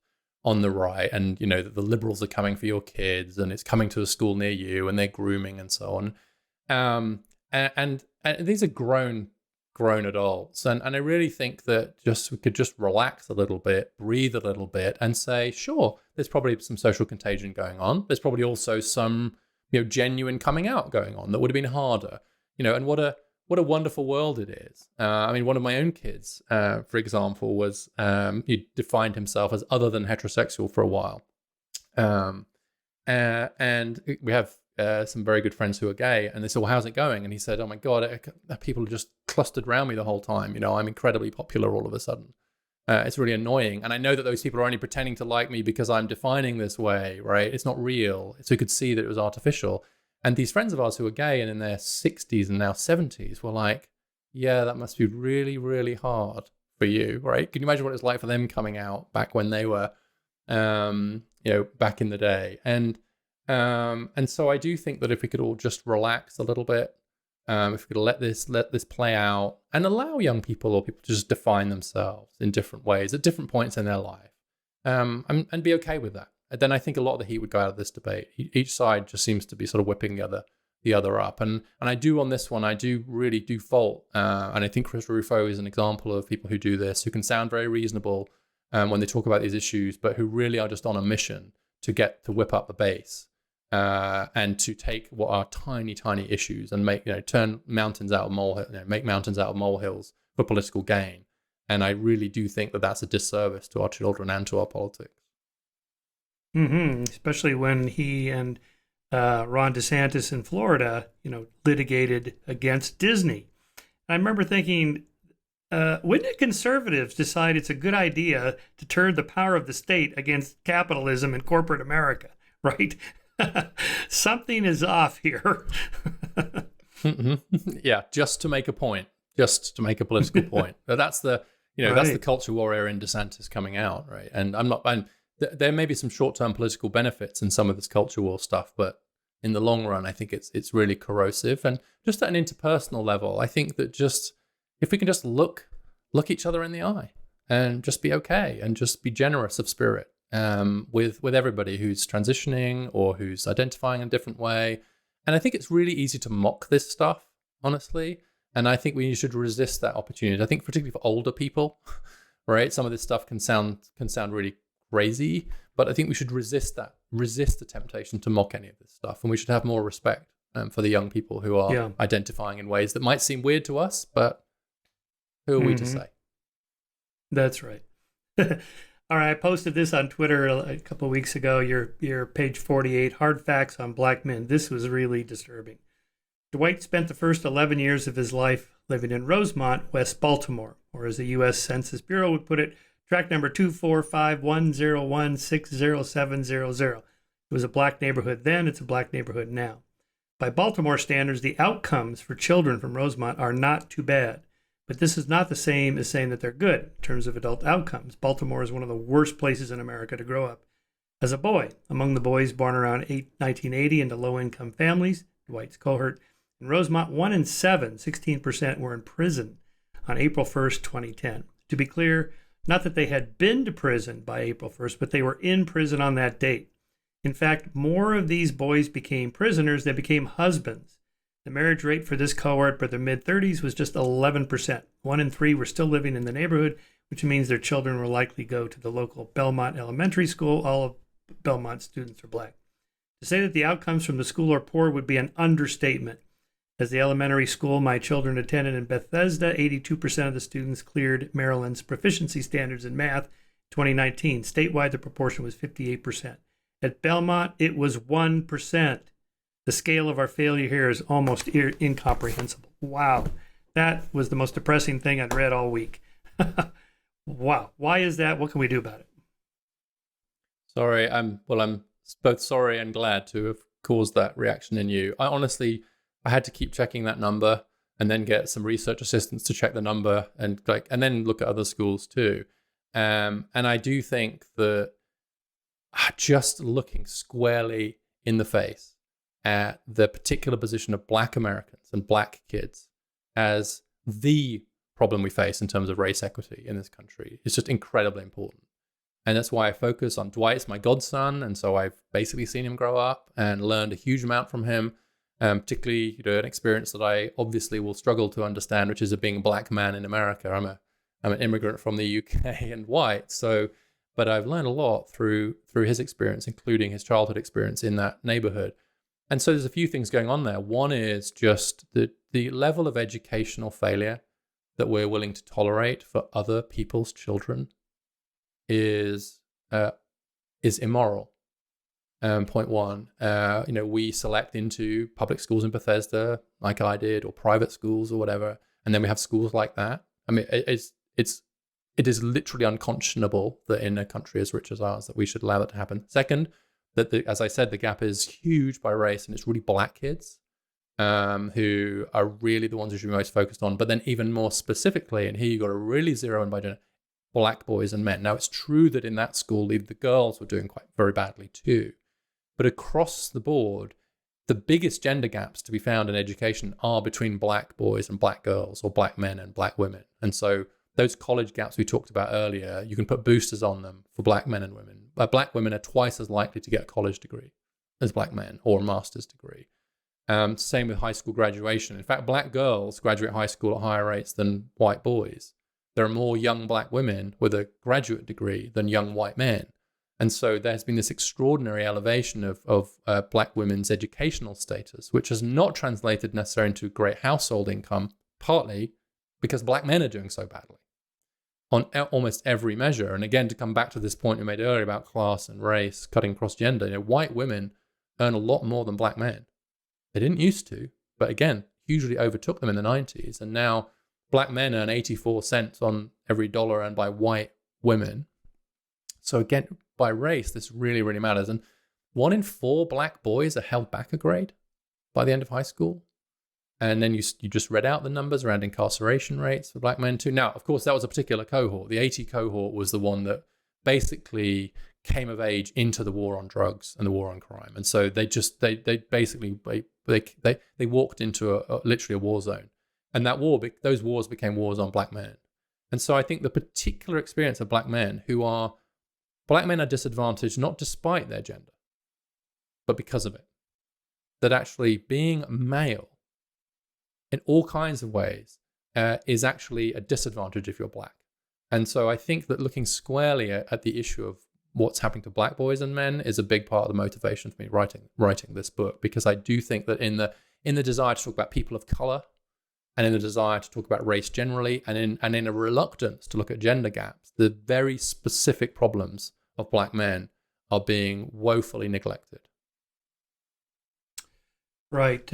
on the right, and that the liberals are coming for your kids, and it's coming to a school near you, and they're grooming and so on. And these are grown adults, and I really think that we could just relax a little bit, breathe a little bit, and say, sure, there's probably some social contagion going on. There's probably also some genuine coming out going on that would have been harder. And what a wonderful world it is. I mean, one of my own kids, for example, was he defined himself as other than heterosexual for a while. And we have some very good friends who are gay, and they said, well, how's it going? And he said, oh my God, people are just clustered around me the whole time. I'm incredibly popular all of a sudden. It's really annoying. And I know that those people are only pretending to like me because I'm defining this way, right? It's not real. So you could see that it was artificial. And these friends of ours who are gay and in their 60s and now 70s were like, yeah, that must be really, really hard for you, right? Can you imagine what it's like for them coming out back when they were, back in the day? And so I do think that if we could all just relax a little bit, if we could let this play out and allow young people or people to just define themselves in different ways at different points in their life, and be okay with that, then I think a lot of the heat would go out of this debate. Each side just seems to be sort of whipping the other up, and I do on this one, I do really fault, and I think Chris Rufo is an example of people who do this, who can sound very reasonable when they talk about these issues, but who really are just on a mission to whip up the base. And to take what are tiny issues and turn mountains out of make mountains out of molehills for political gain. And I really do think that that's a disservice to our children and to our politics. Especially when he and Ron DeSantis in Florida, litigated against Disney. I remember thinking, when did conservatives decide it's a good idea to turn the power of the state against capitalism and corporate America, right? Something is off here. Yeah, just to make a point, just to make a political point. That's the, that's the culture warrior in DeSantis coming out, right? And there may be some short-term political benefits in some of this culture war stuff, but in the long run, I think it's really corrosive. And just at an interpersonal level, I think that just if we can just look each other in the eye and just be okay and just be generous of spirit with everybody who's transitioning or who's identifying in a different way. And I think it's really easy to mock this stuff, honestly. And I think we should resist that opportunity. I think particularly for older people, right? Some of this stuff can sound really crazy, but I think we should resist the temptation to mock any of this stuff. And we should have more respect for the young people who are identifying in ways that might seem weird to us, but who are we to say? That's right. All right, I posted this on Twitter a couple of weeks ago. Your page 48, hard facts on black men. This was really disturbing. Dwight spent the first 11 years of his life living in Rosemont, West Baltimore, or as the U.S. Census Bureau would put it, track number 24510160700. It was a black neighborhood then, it's a black neighborhood now. By Baltimore standards, the outcomes for children from Rosemont are not too bad. But this is not the same as saying that they're good in terms of adult outcomes. Baltimore is one of the worst places in America to grow up. As a boy, among the boys born around 1980 into low-income families, Dwight's cohort, in Rosemont, 1 in 7, 16%, were in prison on April 1st, 2010. To be clear, not that they had been to prison by April 1st, but they were in prison on that date. In fact, more of these boys became prisoners than became husbands. The marriage rate for this cohort by the mid-30s was just 11%. 1 in 3 were still living in the neighborhood, which means their children will likely go to the local Belmont Elementary School. All of Belmont students are black. To say that the outcomes from the school are poor would be an understatement. As the elementary school my children attended in Bethesda, 82% of the students cleared Maryland's proficiency standards in math in 2019. Statewide, the proportion was 58%. At Belmont, it was 1%. The scale of our failure here is almost incomprehensible. Wow. That was the most depressing thing I'd read all week. Wow. Why is that? What can we do about it? Sorry, I'm both sorry and glad to have caused that reaction in you. I had to keep checking that number and then get some research assistants to check the number and then look at other schools too. And I do think that just looking squarely in the face at the particular position of black Americans and black kids as the problem we face in terms of race equity in this country is just incredibly important. And that's why I focus on Dwight's my godson. And so I've basically seen him grow up and learned a huge amount from him. Particularly, an experience that I obviously will struggle to understand, which is being a black man in America. I'm an immigrant from the UK and white, but I've learned a lot through his experience, including his childhood experience in that neighborhood. And so there's a few things going on there. One is just the level of educational failure that we're willing to tolerate for other people's children is immoral. Point one, we select into public schools in Bethesda, like I did, or private schools or whatever, and then we have schools like that. I mean, it is literally unconscionable that in a country as rich as ours that we should allow that to happen. Second, that as I said, the gap is huge by race, and it's really black kids who are really the ones who should be most focused on. But then even more specifically, and here you got to really zero in by gender, black boys and men. Now, it's true that in that school, even the girls were doing very badly too. But across the board, the biggest gender gaps to be found in education are between black boys and black girls, or black men and black women. And so those college gaps we talked about earlier, you can put boosters on them for black men and women. Black women are twice as likely to get a college degree as black men, or a master's degree. Same with high school graduation. In fact, black girls graduate high school at higher rates than white boys. There are more young black women with a graduate degree than young white men. And so there's been this extraordinary elevation of black women's educational status, which has not translated necessarily into great household income, partly because black men are doing so badly. on almost every measure. And again, to come back to this point we made earlier about class and race cutting across gender, white women earn a lot more than black men. They didn't used to, but again, hugely overtook them in the 90s. And now black men earn 84 cents on every dollar earned by white women. So again, by race, this really, really matters. And 1 in 4 black boys are held back a grade by the end of high school. And then you just read out the numbers around incarceration rates for black men too. Now, of course, that was a particular cohort. The 80 cohort was the one that basically came of age into the war on drugs and the war on crime. And so they basically walked into literally a war zone. And those wars became wars on black men. And so I think the particular experience of black men are disadvantaged not despite their gender, but because of it. That actually being male in all kinds of ways is actually a disadvantage if you're black. And so I think that looking squarely at the issue of what's happening to black boys and men is a big part of the motivation for me writing this book, because I do think that in the desire to talk about people of color, and in the desire to talk about race generally, and in a reluctance to look at gender gaps, the very specific problems of black men are being woefully neglected. Right.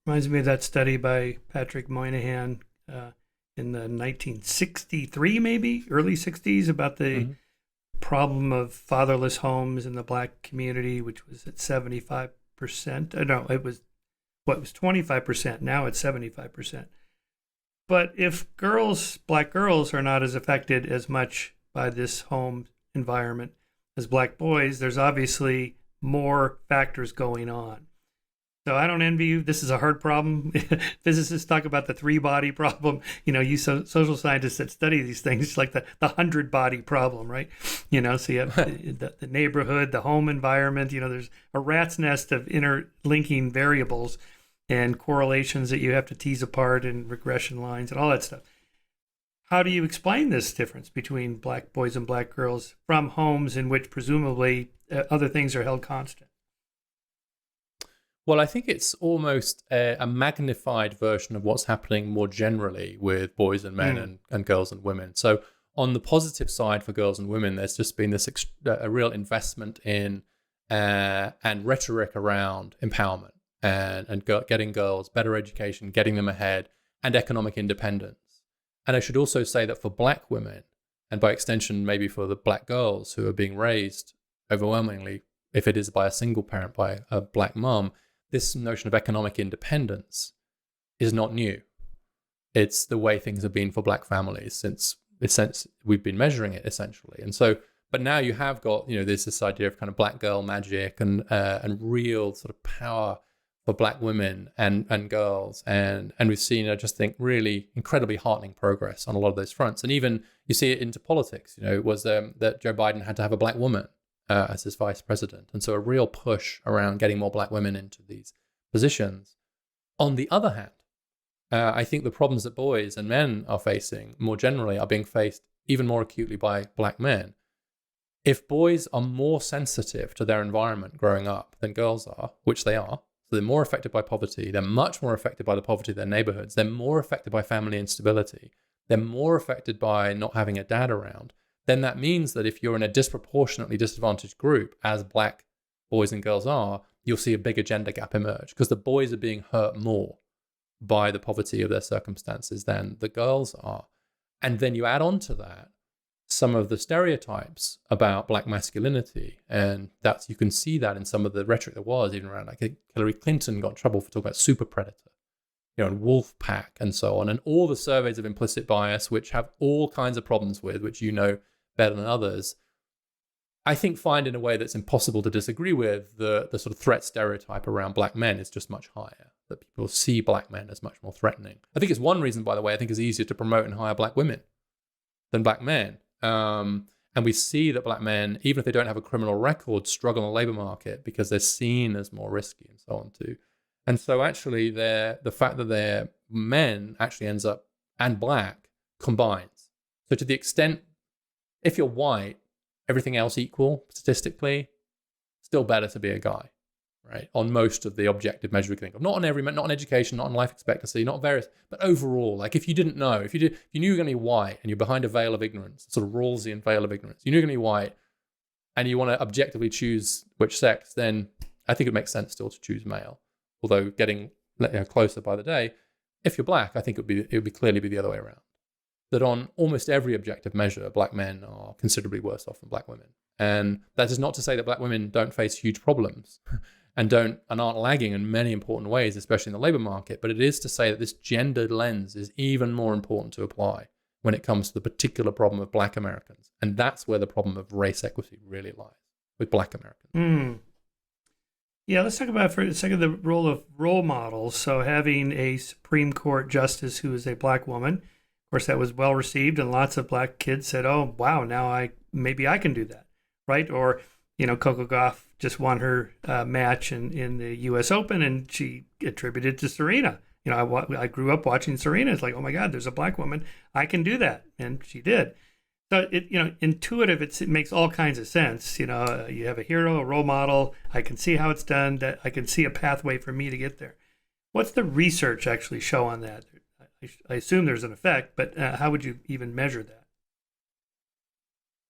Reminds me of that study by Patrick Moynihan in the 1963, maybe early 60s, about the problem of fatherless homes in the black community, which was at 75%. No, it was 25%. Now it's 75%. But if black girls are not as affected as much by this home environment as black boys, there's obviously more factors going on. So I don't envy you. This is a hard problem. Physicists talk about the 3-body problem. You social scientists that study these things, it's like the 100-body problem, right? So you have the neighborhood, the home environment. There's a rat's nest of interlinking variables and correlations that you have to tease apart, and regression lines and all that stuff. How do you explain this difference between black boys and black girls from homes in which presumably other things are held constant? Well, I think it's almost a magnified version of what's happening more generally with boys and men and girls and women. So on the positive side for girls and women, there's just been this a real investment in and rhetoric around empowerment and getting girls better education, getting them ahead, and economic independence. And I should also say that for black women, and by extension maybe for the black girls who are being raised overwhelmingly, if it is by a single parent, by a black mom, this notion of economic independence is not new. It's the way things have been for black families since we've been measuring it, essentially. And so, but now you have got, this idea of kind of black girl magic and real sort of power for black women and girls. And we've seen, I just think, really incredibly heartening progress on a lot of those fronts. And even you see it into politics, it was that Joe Biden had to have a black woman as his vice president. And so a real push around getting more black women into these positions. On the other hand, I think the problems that boys and men are facing more generally are being faced even more acutely by black men. If boys are more sensitive to their environment growing up than girls are, which they are, so they're more affected by poverty, they're much more affected by the poverty of their neighborhoods, they're more affected by family instability, they're more affected by not having a dad around, then that means that if you're in a disproportionately disadvantaged group, as black boys and girls are, you'll see a bigger gender gap emerge because the boys are being hurt more by the poverty of their circumstances than the girls are. And then you add on to that some of the stereotypes about black masculinity, and that's, you can see that in some of the rhetoric that was even around, like Hillary Clinton got in trouble for talking about super predator, and wolf pack and so on, and all the surveys of implicit bias, which have all kinds of problems with, which better than others, I think find in a way that's impossible to disagree with, the sort of threat stereotype around black men is just much higher, that people see black men as much more threatening. I think it's one reason, by the way, I think it's easier to promote and hire black women than black men. And we see that black men, even if they don't have a criminal record, struggle in the labor market because they're seen as more risky and so on too. And so actually the fact that they're men actually ends up, and black, combines. So to the extent, if you're white, everything else equal, statistically, still better to be a guy. right? On most of the objective measures we can think of. Not on education, not on life expectancy, not various, but overall, like if you didn't know, if you knew you were going to be white and you're behind a veil of ignorance, sort of Rawlsian veil of ignorance, you knew you're going to be white and you want to objectively choose which sex, then I think it makes sense still to choose male. Although getting closer by the day, if you're black, I think it would clearly be the other way around. That on almost every objective measure, black men are considerably worse off than black women. And that is not to say that black women don't face huge problems and aren't lagging in many important ways, especially in the labor market. But it is to say that this gendered lens is even more important to apply when it comes to the particular problem of black Americans. And that's where the problem of race equity really lies, with black Americans. Yeah, let's talk about for a second the role of role models. So having a Supreme Court justice who is a black woman, of course, that was well received, and lots of black kids said, "Oh, wow, now maybe I can do that," right? Or Coco Gauff just won her match in the U.S. Open, and she attributed to Serena. I grew up watching Serena. It's like, oh my God, there's a black woman. I can do that, and she did. So intuitive. It makes all kinds of sense. You have a hero, a role model. I can see how it's done. That I can see a pathway for me to get there. What's the research actually show on that? I assume there's an effect, but how would you even measure that?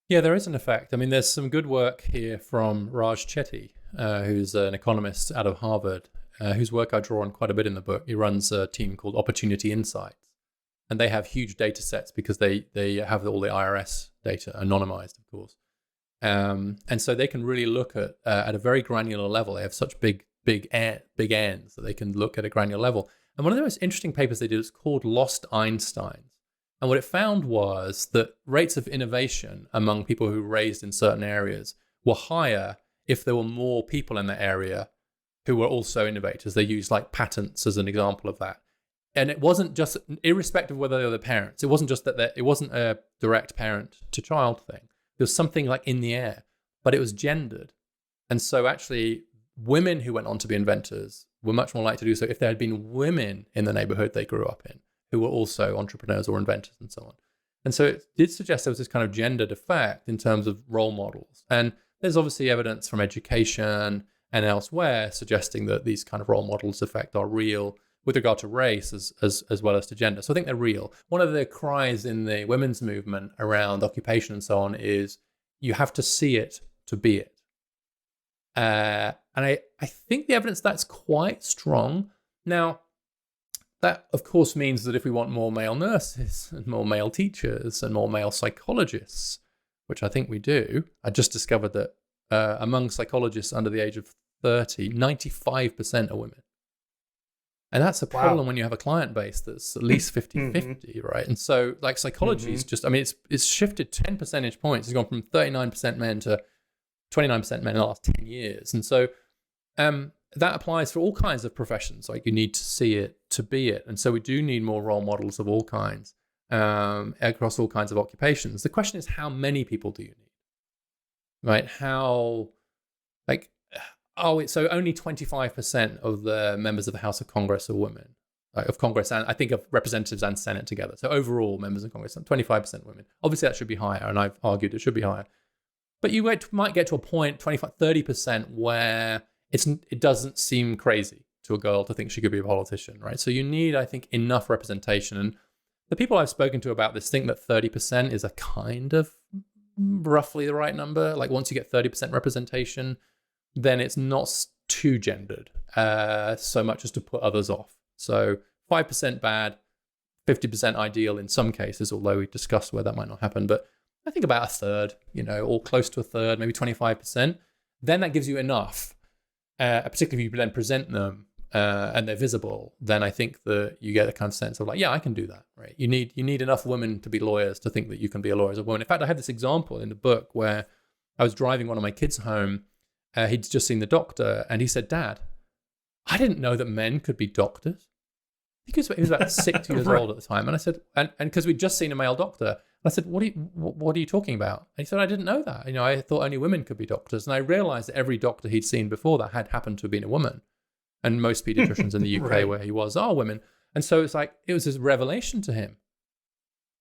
Yeah, there is an effect. I mean, there's some good work here from Raj Chetty, who's an economist out of Harvard, whose work I draw on quite a bit in the book. He runs a team called Opportunity Insights. And they have huge data sets because they have all the IRS data anonymized, of course. And so they can really look at a very granular level. They have such big ends that they can look at a granular level. And one of the most interesting papers they did is called Lost Einsteins. And what it found was that rates of innovation among people who were raised in certain areas were higher if there were more people in that area who were also innovators. They used like patents as an example of that. And it wasn't just, irrespective of whether they were the parents, it wasn't just that it wasn't a direct parent to child thing. There was something like in the air, but it was gendered. And so actually women who went on to be inventors were much more likely to do so if there had been women in the neighborhood they grew up in who were also entrepreneurs or inventors and so on. And so it did suggest there was this kind of gendered effect in terms of role models. And there's obviously evidence from education and elsewhere suggesting that these kind of role models effect are real with regard to race as well as to gender. So I think they're real. One of the cries in the women's movement around occupation and so on is you have to see it to be it. And I think the evidence that's quite strong. Now, that of course means that if we want more male nurses and more male teachers and more male psychologists, which I think we do, I just discovered that among psychologists under the age of 30, 95% are women. And that's a problem when you have a client base that's at least 50-50, right? And so like psychology is just, I mean, it's shifted 10 percentage points. It's gone from 39% men to 29% men in the last 10 years. And so that applies for all kinds of professions. Like you need to see it to be it. And so we do need more role models of all kinds across all kinds of occupations. The question is, how many people do you need? Right? So only 25% of the members of the House of Congress are women, of Congress, and I think of representatives and Senate together. So overall, members of Congress, 25% women. Obviously, that should be higher, and I've argued it should be higher. But you might get to a point, 30%, where it doesn't seem crazy to a girl to think she could be a politician, right? So you need, I think, enough representation. And the people I've spoken to about this think that 30% is a kind of roughly the right number. Like once you get 30% representation, then it's not too gendered so much as to put others off. So 5% bad, 50% ideal in some cases, although we discussed where that might not happen. But I think about a third, or close to a third, maybe 25%. Then that gives you enough, particularly if you then present them and they're visible, then I think that you get a kind of sense of like, yeah, I can do that, right? You need enough women to be lawyers to think that you can be a lawyer as a woman. In fact, I have this example in the book where I was driving one of my kids home. He'd just seen the doctor, and he said, "Dad, I didn't know that men could be doctors." I think he was about 6 years old at the time. And I said, and because we'd just seen a male doctor, I said, what are you talking about? And he said, I didn't know that. I thought only women could be doctors. And I realized that every doctor he'd seen before that had happened to have been a woman. And most pediatricians in the UK where he was are women. And so it's like, it was this revelation to him.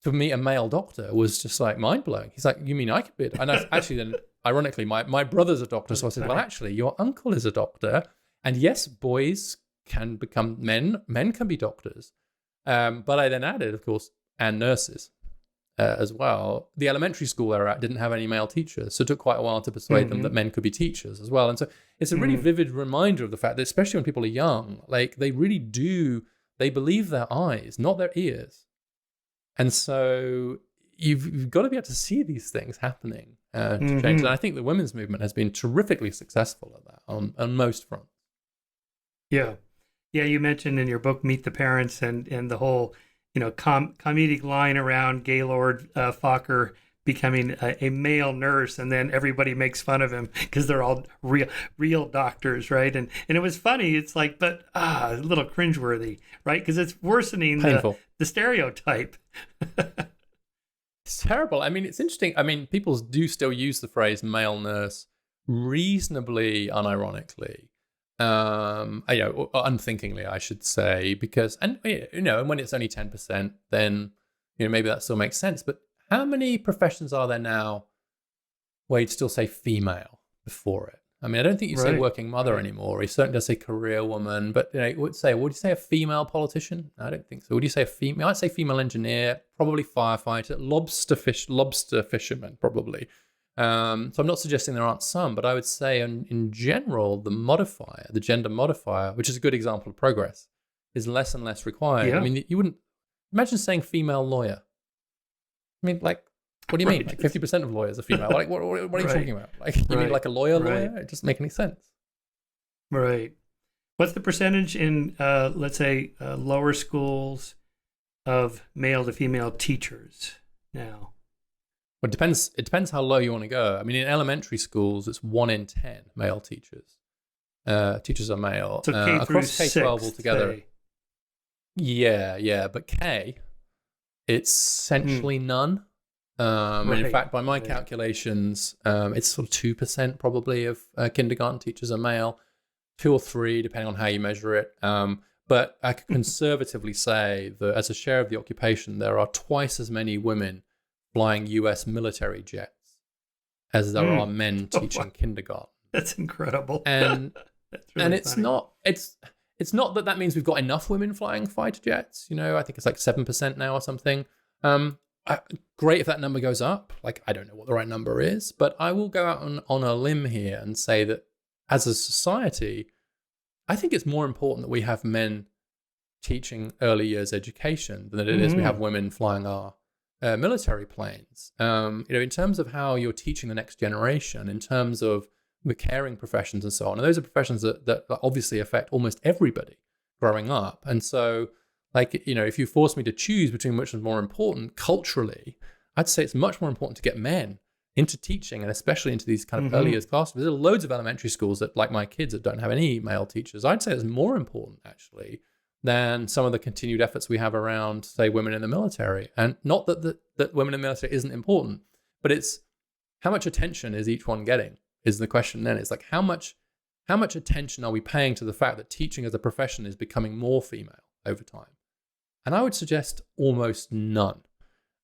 To meet a male doctor was just like mind-blowing. He's like, you mean I could be? And I actually then, ironically, my brother's a doctor. So I said, well, actually, your uncle is a doctor. And yes, boys can become men. Men can be doctors. But I then added, of course, and nurses as well. The elementary school they were at didn't have any male teachers, so it took quite a while to persuade them that men could be teachers as well. And so it's a really vivid reminder of the fact that, especially when people are young, like they really do, they believe their eyes, not their ears. And so you've got to be able to see these things happening to change. And I think the women's movement has been terrifically successful at that on most fronts. Yeah. Yeah, you mentioned in your book, Meet the Parents, and the whole, comedic line around Gaylord Fokker becoming a male nurse, and then everybody makes fun of him because they're all real doctors, right? And it was funny. It's like, but a little cringeworthy, right? Because it's worsening the stereotype. It's terrible. I mean, it's interesting. I mean, people do still use the phrase male nurse reasonably unironically. Unthinkingly, I should say, because, and when it's only 10%, then, maybe that still makes sense. But how many professions are there now where you'd still say female before it? I mean, I don't think you say working mother anymore. You certainly don't say career woman, but would you say a female politician? I don't think so. Would you say a female? I'd say female engineer, probably firefighter, lobster fisherman, probably. So I'm not suggesting there aren't some, but I would say in general, the gender modifier, which is a good example of progress, is less and less required. Yeah. I mean, you wouldn't imagine saying female lawyer. I mean, like, what do you mean? Like 50% of lawyers are female. Like, what are you talking about? Like, you mean like a lawyer? It doesn't make any sense. Right. What's the percentage in, let's say, lower schools of male to female teachers now? Well, it depends how low you want to go. I mean, in elementary schools, it's 1 in 10 male teachers. Teachers are male. So K through across K-12 altogether. Say. Yeah. But K, it's essentially none. And in fact, by my calculations, it's sort of 2% probably of kindergarten teachers are male, 2 or 3, depending on how you measure it. But I could conservatively say that as a share of the occupation, there are twice as many women flying US military jets as there are men teaching kindergarten. That's incredible. And That's really and it's funny. it's not that means we've got enough women flying fighter jets. I think it's like 7% now or something. Great if that number goes up. Like, I don't know what the right number is, but I will go out on a limb here and say that as a society, I think it's more important that we have men teaching early years education than it is we have women flying our military planes. In terms of how you're teaching the next generation, in terms of the caring professions and so on. And those are professions that obviously affect almost everybody growing up. And so, if you force me to choose between which is more important culturally, I'd say it's much more important to get men into teaching, and especially into these kind of early years classes. There are loads of elementary schools that, like my kids, that don't have any male teachers. I'd say it's more important, actually, than some of the continued efforts we have around, say, women in the military. And not that women in the military isn't important, but it's how much attention is each one getting is the question then. It's like, how much attention are we paying to the fact that teaching as a profession is becoming more female over time? And I would suggest almost none.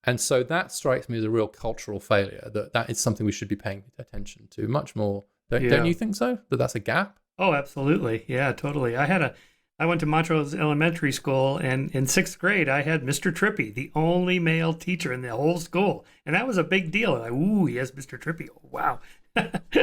And so that strikes me as a real cultural failure, that is something we should be paying attention to much more. Don't you think so? That that's a gap? Oh, absolutely. Yeah, totally. I went to Montrose Elementary School, and in 6th grade, I had Mr. Trippy, the only male teacher in the whole school. And that was a big deal. Like, ooh, yes, Mr. Trippy. Oh, wow.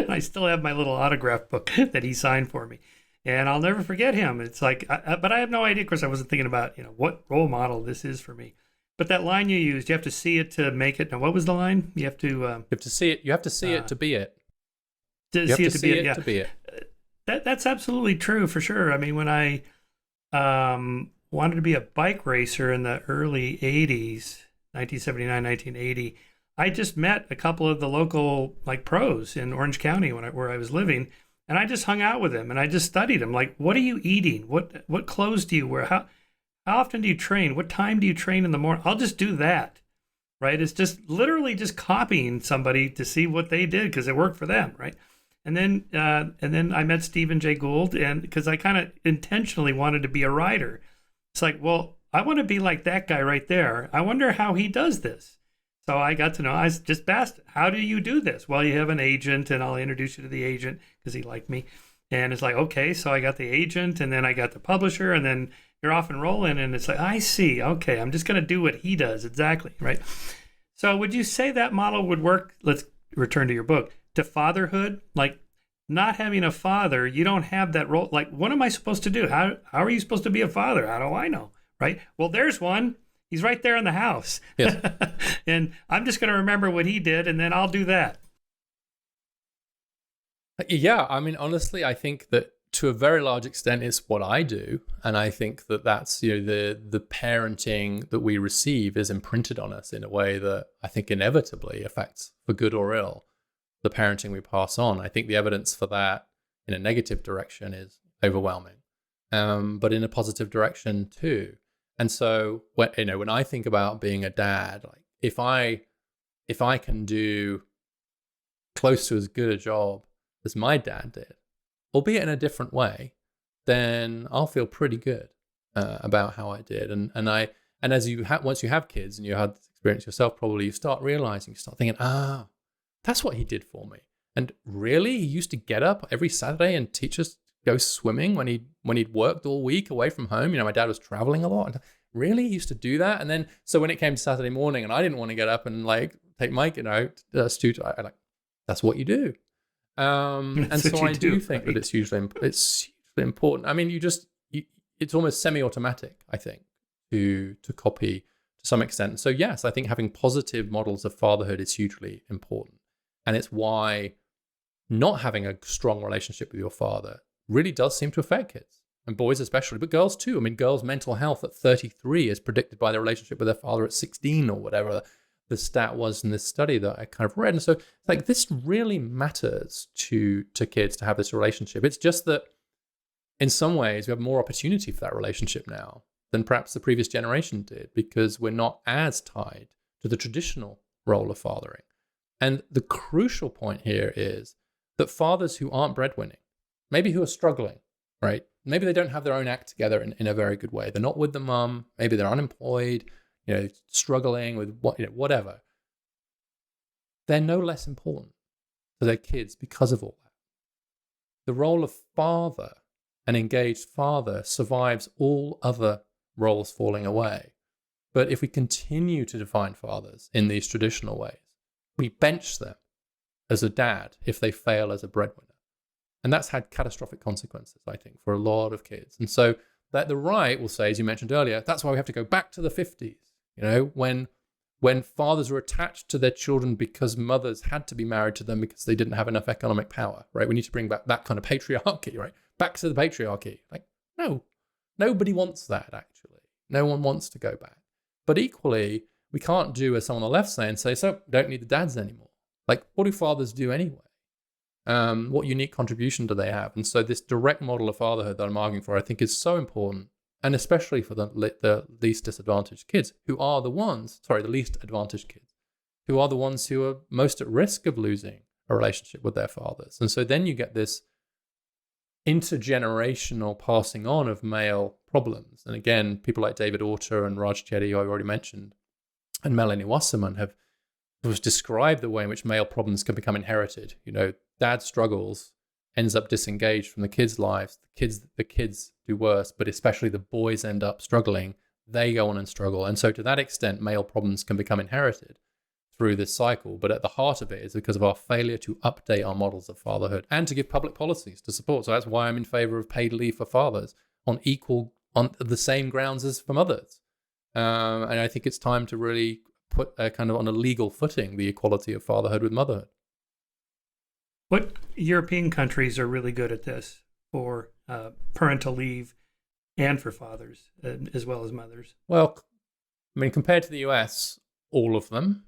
I still have my little autograph book that he signed for me. And I'll never forget him. It's like, but I have no idea. Of course, I wasn't thinking about, what role model this is for me. But that line you used, you have to see it to make it. Now, what was the line? You have to... you have to see it. You have to see it to be it. To see it to be it. That's absolutely true, for sure. I mean, when I... wanted to be a bike racer in the early 80s, 1979, 1980. I just met a couple of the local pros in Orange County where I was living, and I just hung out with them and I just studied them. Like, what are you eating? What clothes do you wear? How often do you train? What time do you train in the morning? I'll just do that, right? It's just literally just copying somebody to see what they did because it worked for them, right? And then I met Stephen Jay Gould, and because I kind of intentionally wanted to be a writer. It's like, well, I want to be like that guy right there. I wonder how he does this. So I got to know, I just asked, how do you do this? Well, you have an agent, and I'll introduce you to the agent because he liked me. And it's like, okay, so I got the agent and then I got the publisher and then you're off and rolling. And it's like, I see. Okay, I'm just going to do what he does. Exactly. Right. So would you say that model would work? Let's return to your book, to fatherhood. Like, not having a father, you don't have that role. Like, what am I supposed to do? How are you supposed to be a father? How do I know? Right. Well, there's one. He's right there in the house. Yes. And I'm just going to remember what he did and then I'll do that. Yeah, I mean, honestly, I think that to a very large extent it's what I do, and I think that that's, you know, the parenting that we receive is imprinted on us in a way that I think inevitably affects, for good or ill, the parenting we pass on. I think the evidence for that in a negative direction is overwhelming, but in a positive direction too. And so when I think about being a dad, like if I can do close to as good a job as my dad did, albeit in a different way, then I'll feel pretty good about how I did. And as once you have kids and you had this experience yourself, probably you start thinking, that's what he did for me. And really, he used to get up every Saturday and teach us to go swimming when he'd worked all week away from home. You know, my dad was traveling a lot. And really, he used to do that. And then so when it came to Saturday morning and I didn't want to get up and like take Mike, Stu, I like, that's what you do. And so I do think that it's hugely important. I mean, it's almost semi-automatic, I think, to copy to some extent. So yes, I think having positive models of fatherhood is hugely important. And it's why not having a strong relationship with your father really does seem to affect kids, and boys especially, but girls too. I mean, girls' mental health at 33 is predicted by their relationship with their father at 16 or whatever the stat was in this study that I kind of read. And so like this really matters to kids to have this relationship. It's just that in some ways we have more opportunity for that relationship now than perhaps the previous generation did, because we're not as tied to the traditional role of fathering. And the crucial point here is that fathers who aren't breadwinning, maybe who are struggling, right? Maybe they don't have their own act together in a very good way. They're not with the mum. Maybe they're unemployed, struggling with whatever. They're no less important to their kids because of all that. The role of father, an engaged father, survives all other roles falling away. But if we continue to define fathers in these traditional ways, we bench them as a dad if they fail as a breadwinner. And that's had catastrophic consequences, I think, for a lot of kids. And so that the right will say, as you mentioned earlier, that's why we have to go back to the 50s, when fathers were attached to their children because mothers had to be married to them because they didn't have enough economic power, right? We need to bring back that kind of patriarchy, right? Back to the patriarchy. Like, no, nobody wants that, actually. No one wants to go back. But equally, we can't do as some on the left say and say, so don't need the dads anymore. Like, what do fathers do anyway? What unique contribution do they have? And so this direct model of fatherhood that I'm arguing for, I think is so important, and especially for the least disadvantaged kids, the least advantaged kids, who are the ones who are most at risk of losing a relationship with their fathers. And so then you get this intergenerational passing on of male problems. And again, people like David Autor and Raj Chetty, who I already mentioned, and Melanie Wasserman have described the way in which male problems can become inherited. Dad struggles, ends up disengaged from the kids' lives. The kids do worse, but especially the boys end up struggling. They go on and struggle. And so to that extent, male problems can become inherited through this cycle. But at the heart of it is because of our failure to update our models of fatherhood and to give public policies to support. So that's why I'm in favor of paid leave for fathers on the same grounds as for mothers. And I think it's time to really put kind of on a legal footing the equality of fatherhood with motherhood. What European countries are really good at this for parental leave and for fathers as well as mothers? Well, I mean, compared to the US, all of them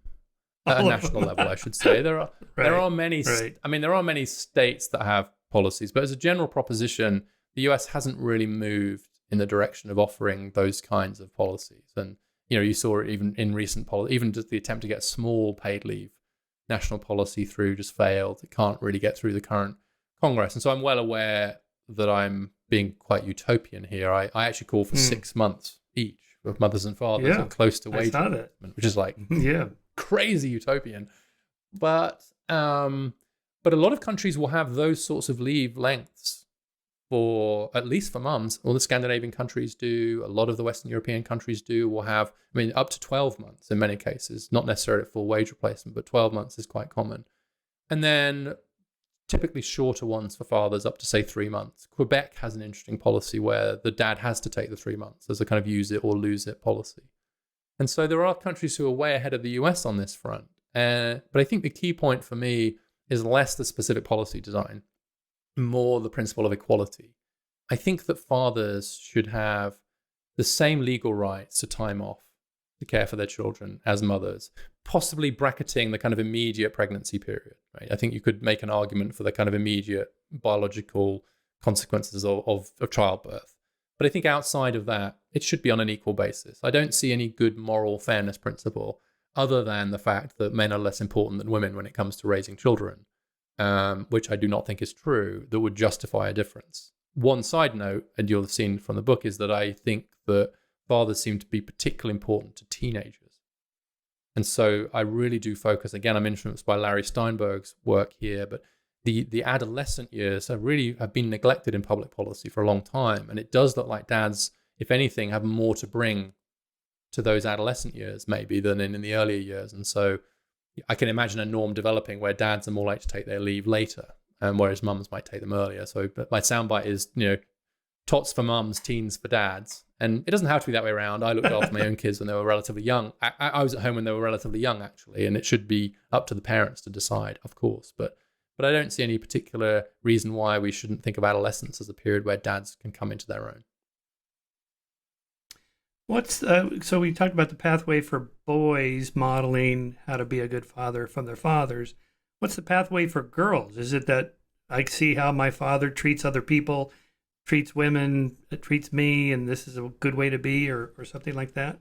at a national level, I should say. There are many. Right. I mean, there are many states that have policies, but as a general proposition, the US hasn't really moved in the direction of offering those kinds of policies. And you saw it even in recent policy, even just the attempt to get small paid leave national policy through just failed. It can't really get through the current Congress. And so I'm well aware that I'm being quite utopian here. I actually call for 6 months each of mothers and fathers and close to wage adjustment, which is like crazy utopian. But a lot of countries will have those sorts of leave lengths for, at least for mums. All the Scandinavian countries do, a lot of the Western European countries do, will have, I mean, up to 12 months in many cases, not necessarily a full wage replacement, but 12 months is quite common. And then typically shorter ones for fathers, up to say 3 months. Quebec has an interesting policy where the dad has to take the 3 months as a kind of use it or lose it policy. And so there are countries who are way ahead of the US on this front. But I think the key point for me is less the specific policy design, more the principle of equality. I think that fathers should have the same legal rights to time off to care for their children as mothers, possibly bracketing the kind of immediate pregnancy period. Right? I think you could make an argument for the kind of immediate biological consequences of childbirth. But I think outside of that, it should be on an equal basis. I don't see any good moral fairness principle other than the fact that men are less important than women when it comes to raising children, which I do not think is true, that would justify a difference. One side note, and you'll have seen from the book, is that I think that fathers seem to be particularly important to teenagers. And so I really do focus, again, I'm influenced by Larry Steinberg's work here, but the adolescent years have been neglected in public policy for a long time. And it does look like dads, if anything, have more to bring to those adolescent years maybe than in the earlier years. And so I can imagine a norm developing where dads are more likely to take their leave later, whereas mums might take them earlier. So but my soundbite is, tots for mums, teens for dads. And it doesn't have to be that way around. I looked after my own kids when they were relatively young. I was at home when they were relatively young, actually, and it should be up to the parents to decide, of course. But I don't see any particular reason why we shouldn't think of adolescence as a period where dads can come into their own. So we talked about the pathway for boys modeling how to be a good father from their fathers. What's the pathway for girls? Is it that I see how my father treats other people, treats women, treats me, and this is a good way to be, or something like that?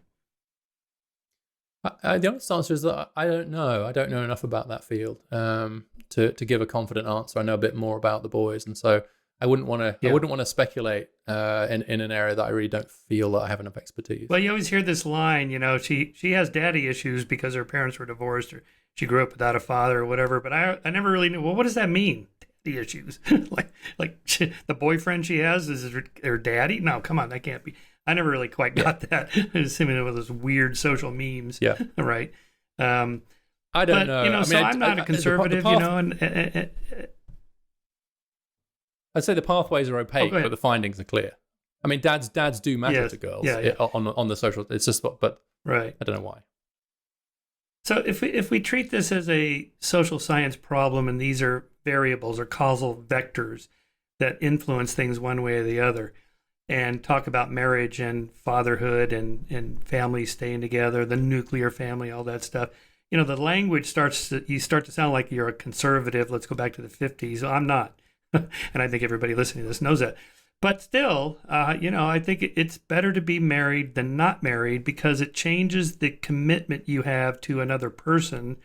The honest answer is that I don't know. I don't know enough about that field to give a confident answer. I know a bit more about the boys, and so I wouldn't want to. Yeah. I wouldn't want to speculate in an area that I really don't feel that I have enough expertise. Well, you always hear this line, she has daddy issues because her parents were divorced, or she grew up without a father, or whatever. But I never really knew. Well, what does that mean? Daddy issues, like the boyfriend she has is her daddy? No, come on, that can't be. I never really quite got that. Assuming it was those weird social memes. Yeah. Right. I don't know. I mean, I'm not a conservative, and I'd say the pathways are opaque, but the findings are clear. I mean, dads do matter to girls on the social. It's just, but right. I don't know why. So if we treat this as a social science problem, and these are variables or causal vectors that influence things one way or the other, and talk about marriage and fatherhood and families staying together, the nuclear family, all that stuff, the language you start to sound like you're a conservative. Let's go back to the 50s. Well, I'm not. And I think everybody listening to this knows that. But still, I think it's better to be married than not married because it changes the commitment you have to another person.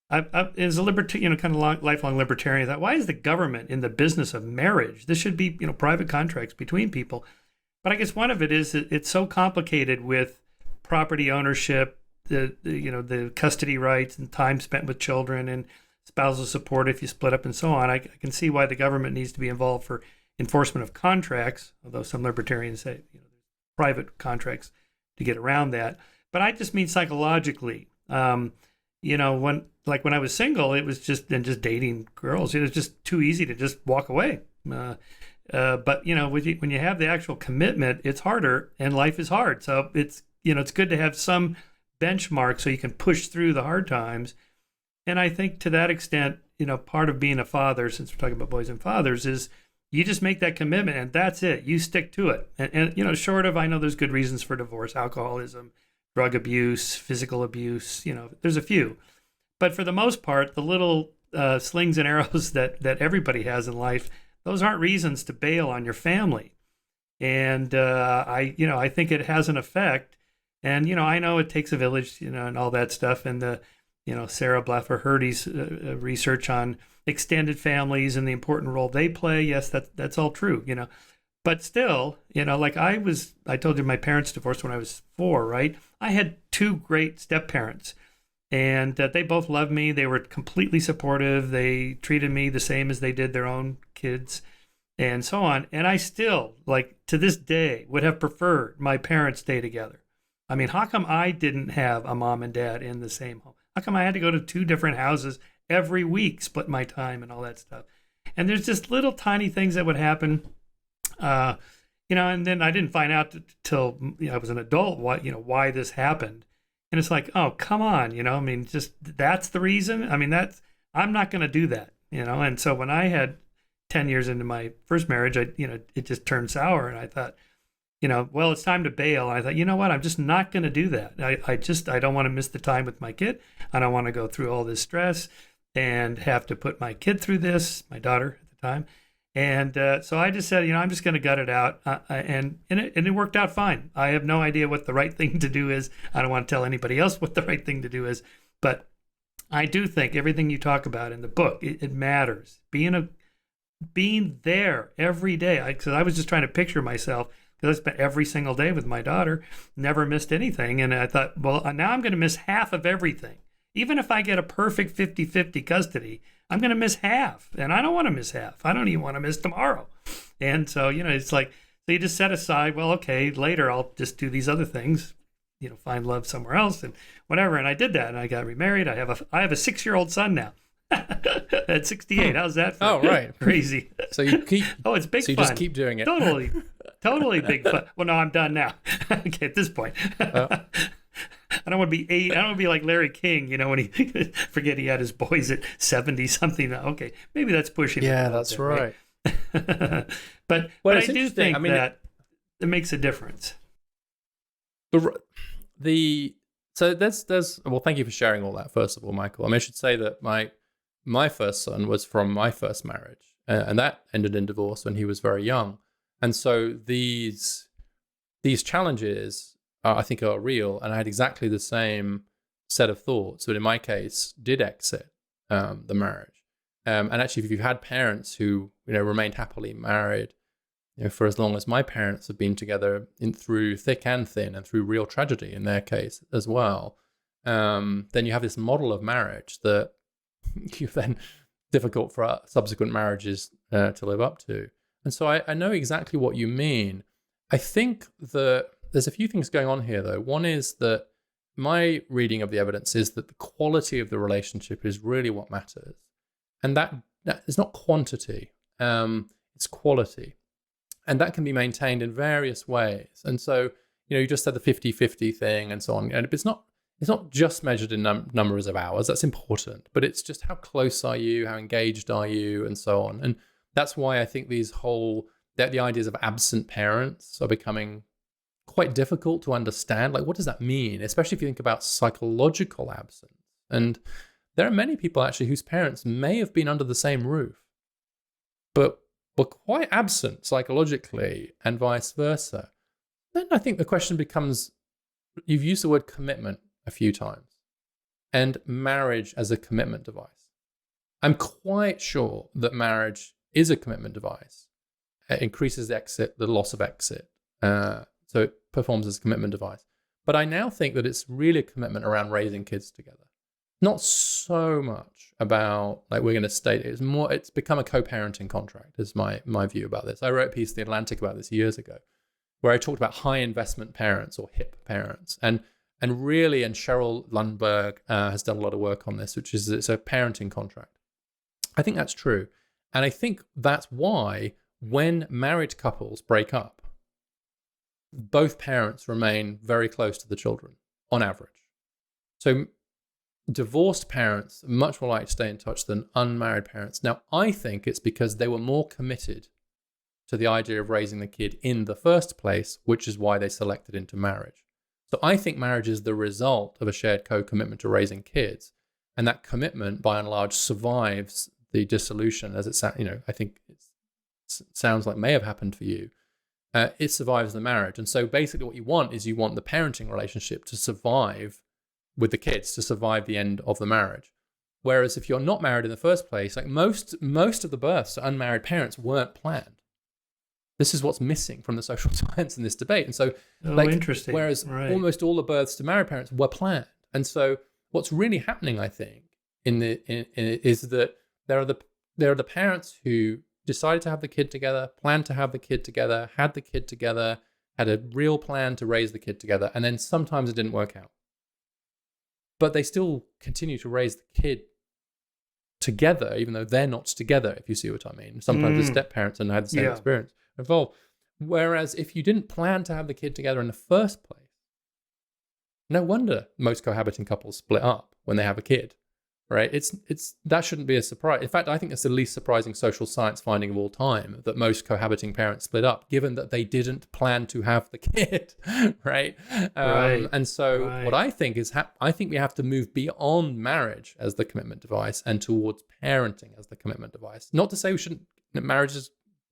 As a libertarian, kind of lifelong libertarian, I thought, why is the government in the business of marriage? This should be, private contracts between people. But I guess one of it is that it's so complicated with property ownership, the custody rights and time spent with children and spousal support if you split up and so on. I can see why the government needs to be involved for enforcement of contracts, although some libertarians say private contracts to get around that. But I just mean psychologically. When I was single, it was just dating girls. It was just too easy to just walk away. But when you have the actual commitment, it's harder, and life is hard. So it's good to have some benchmark so you can push through the hard times. And I think to that extent, part of being a father, since we're talking about boys and fathers, is you just make that commitment and that's it. You stick to it. And short of, I know there's good reasons for divorce, alcoholism, drug abuse, physical abuse, there's a few. But for the most part, the little slings and arrows that everybody has in life, those aren't reasons to bail on your family. And I think it has an effect. And, I know it takes a village, and all that stuff. And the Sarah Blaffer-Hurdy's research on extended families and the important role they play. Yes, that's all true, But still, I told you my parents divorced when I was 4, right? I had 2 great step-parents, and they both loved me. They were completely supportive. They treated me the same as they did their own kids. and so on. And I still, like to this day, would have preferred my parents stay together. I mean, how come I didn't have a mom and dad in the same home? How come I had to go to 2 different houses every week, split my time and all that stuff? And there's just little tiny things that would happen, and then I didn't find out till I was an adult why this happened. And it's like, oh, come on, I mean, just that's the reason. I mean, I'm not going to do that, And so when I had 10 years into my first marriage, it just turned sour, and I thought, well, it's time to bail. And I thought, you know what? I'm just not going to do that. I don't want to miss the time with my kid. I don't want to go through all this stress and have to put my kid through this, my daughter at the time. And so I just said, I'm just going to gut it out. And it worked out fine. I have no idea what the right thing to do is. I don't want to tell anybody else what the right thing to do is. But I do think everything you talk about in the book, it matters. Being there every day. Because I was just trying to picture myself, because I spent every single day with my daughter, never missed anything. And I thought, well, now I'm going to miss half of everything. Even if I get a perfect 50-50 custody, I'm going to miss half. And I don't want to miss half. I don't even want to miss tomorrow. And so, it's like, so you just set aside, well, okay, later I'll just do these other things, find love somewhere else and whatever. And I did that, and I got remarried. I have a 6-year-old son now. At 68. How's that for right. Crazy? So you keep it's big so you fun. Just keep doing it. Totally big fun. Well, no, I'm done now. Okay, at this point. I don't want to be I don't want to be like Larry King, when he forget he had his boys at 70 something. Okay, maybe that's pushing. Yeah, that's bit, right. but I do think that it makes a difference. So there's well, thank you for sharing all that. First of all, Michael. I mean, I should say that my first son was from my first marriage, and that ended in divorce when he was very young. And so these challenges, I think, are real. And I had exactly the same set of thoughts, but in my case, did exit the marriage. And actually, if you've had parents who remained happily married, for as long as my parents have been together, through thick and thin, and through real tragedy in their case as well, then you have this model of marriage that you then difficult for subsequent marriages to live up to. And so I know exactly what you mean. I think that there's a few things going on here, though. One is that my reading of the evidence is that the quality of the relationship is really what matters. And that is not quantity, it's quality. And that can be maintained in various ways. And so, you just said the 50-50 thing and so on. And it's not just measured in numbers of hours. That's important. But it's just how close are you, how engaged are you, and so on. And that's why I think the ideas of absent parents are becoming quite difficult to understand. Like, what does that mean? Especially if you think about psychological absence. And there are many people actually whose parents may have been under the same roof, but were quite absent psychologically, and vice versa. Then I think the question becomes, you've used the word commitment a few times, and marriage as a commitment device. I'm quite sure that marriage is a commitment device. It increases the loss of exit. So it performs as a commitment device. But I now think that it's really a commitment around raising kids together. Not so much about, like, we're going to stay. It's become a co-parenting contract, is my view about this. I wrote a piece in The Atlantic about this years ago, where I talked about high investment parents, or HIP parents. And Cheryl Lundberg has done a lot of work on this, which is it's a parenting contract. I think that's true. And I think that's why when married couples break up, both parents remain very close to the children on average. So divorced parents are much more likely to stay in touch than unmarried parents. Now, I think it's because they were more committed to the idea of raising the kid in the first place, which is why they selected into marriage. So I think marriage is the result of a shared co-commitment to raising kids. And that commitment, by and large, survives the dissolution, as it I think it sounds like may have happened for you. It survives the marriage. And so basically what you want is the parenting relationship to survive with the kids, to survive the end of the marriage. Whereas if you're not married in the first place, like most of the births to unmarried parents weren't planned. This is what's missing from the social science in this debate. And so, interesting. Whereas almost all the births to married parents were planned. And so what's really happening, I think, is that there are the parents who decided to have the kid together, planned to have the kid together, had the kid together, had a real plan to raise the kid together, and then sometimes it didn't work out. But they still continue to raise the kid together, even though they're not together, if you see what I mean. Sometimes the step-parents and had the same experience involved. Whereas if you didn't plan to have the kid together in the first place, no wonder most cohabiting couples split up when they have a kid, right? It's that shouldn't be a surprise. In fact, I think it's the least surprising social science finding of all time that most cohabiting parents split up, given that they didn't plan to have the kid, right? And so what I think is, I think we have to move beyond marriage as the commitment device and towards parenting as the commitment device. Not to say we shouldn't. Marriage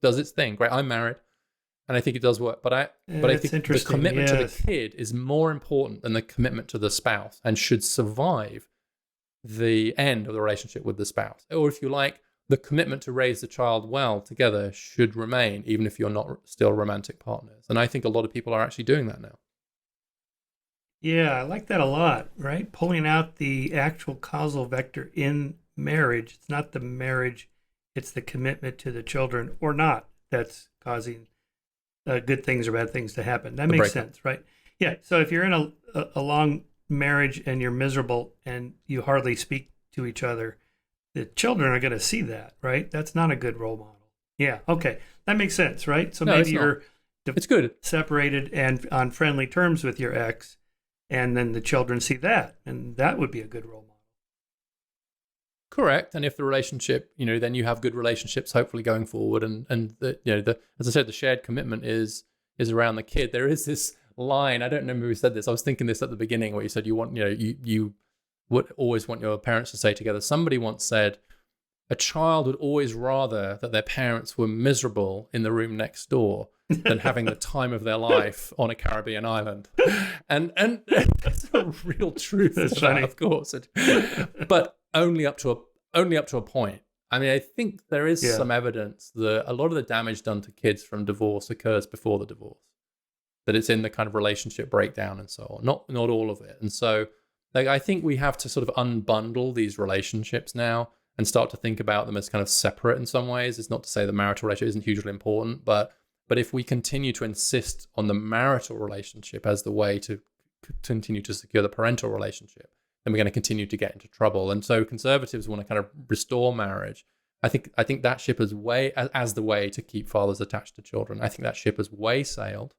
does its thing, right? I'm married. And I think it does work. But I think the commitment to the kid is more important than the commitment to the spouse and should survive the end of the relationship with the spouse. Or if you like, the commitment to raise the child well together should remain, even if you're not still romantic partners. And I think a lot of people are actually doing that now. Yeah, I like that a lot, right? Pulling out the actual causal vector in marriage. It's not the marriage, it's the commitment to the children or not that's causing good things or bad things to happen. That makes sense, right? Yeah. So if you're in a long marriage and you're miserable and you hardly speak to each other, the children are going to see that, right? That's not a good role model. Yeah. Okay. That makes sense, right? So maybe you're it's good. separated and on friendly terms with your ex, and then the children see that, and that would be a good role model. Correct. And if the relationship, then you have good relationships, hopefully going forward. And as I said, the shared commitment is around the kid. There is this line. I don't remember who said this. I was thinking this at the beginning where you said you want, you would always want your parents to stay together. Somebody once said a child would always rather that their parents were miserable in the room next door than having the time of their life on a Caribbean island. And that's a real truth. That's funny. Of course. But only up to a point. I mean, I think there is some evidence that a lot of the damage done to kids from divorce occurs before the divorce, that it's in the kind of relationship breakdown and so on, not all of it. And so I think we have to sort of unbundle these relationships now and start to think about them as kind of separate in some ways. It's not to say the marital relationship isn't hugely important, but if we continue to insist on the marital relationship as the way to continue to secure the parental relationship, then we're going to continue to get into trouble. And so conservatives want to kind of restore marriage. I think that ship is as the way to keep fathers attached to children. I think that ship has way sailed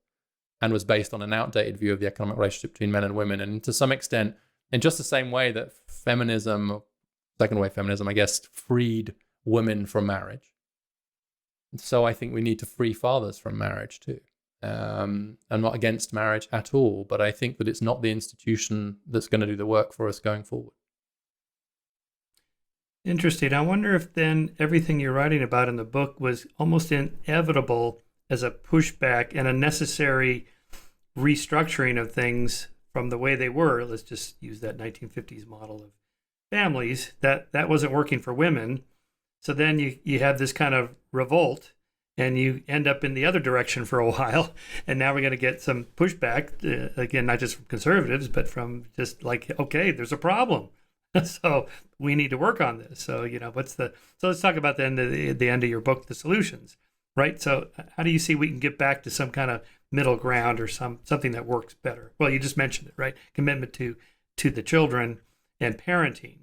and was based on an outdated view of the economic relationship between men and women. And to some extent, in just the same way that feminism, second wave feminism, I guess, freed women from marriage. So I think we need to free fathers from marriage too. I'm not against marriage at all, but I think that it's not the institution that's going to do the work for us going forward. Interesting. I wonder if then everything you're writing about in the book was almost inevitable as a pushback and a necessary restructuring of things from the way they were. Let's just use that 1950s model of families. That wasn't working for women. So then you have this kind of revolt, and you end up in the other direction for a while. And now we're going to get some pushback, again, not just from conservatives, but from just like, okay, there's a problem. So we need to work on this. So, so let's talk about then the end of your book, the solutions, right? So how do you see we can get back to some kind of middle ground or something that works better? Well, you just mentioned it, right? Commitment to the children and parenting.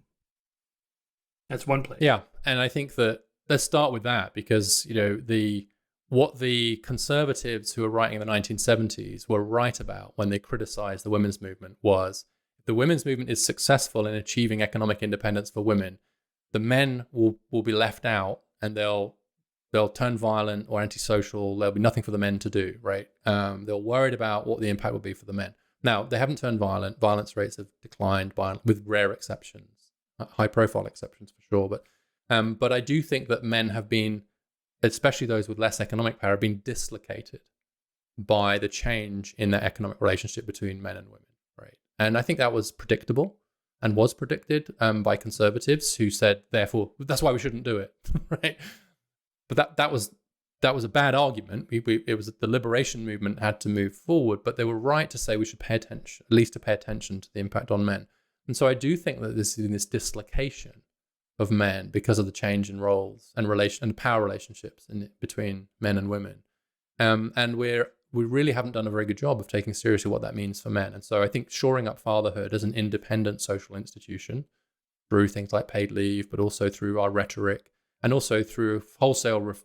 That's one place. Yeah. And I think that let's start with that because, what the conservatives who were writing in the 1970s were right about when they criticized the women's movement was if the women's movement is successful in achieving economic independence for women, the men will be left out and they'll turn violent or antisocial. There'll be nothing for the men to do, right? They're worried about what the impact will be for the men. Now, they haven't turned violent. Violence rates have declined with rare exceptions, high-profile exceptions for sure. But I do think that men have been, especially those with less economic power, have been dislocated by the change in their economic relationship between men and women, right? And I think that was predictable and was predicted by conservatives who said, therefore, that's why we shouldn't do it, right? But that was a bad argument. It was the liberation movement had to move forward, but they were right to say we should pay attention, at least to pay attention to the impact on men. And so I do think that this dislocation of men because of the change in roles and power relationships between men and women. And we really haven't done a very good job of taking seriously what that means for men. And so I think shoring up fatherhood as an independent social institution through things like paid leave, but also through our rhetoric, and also through wholesale,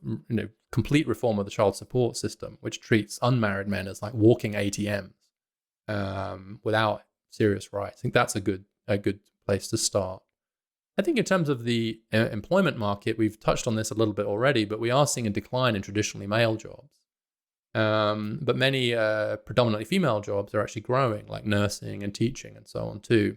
complete reform of the child support system, which treats unmarried men as like walking ATMs without serious rights. I think that's a good place to start. I think in terms of the employment market, we've touched on this a little bit already, but we are seeing a decline in traditionally male jobs. But many predominantly female jobs are actually growing, like nursing and teaching and so on too.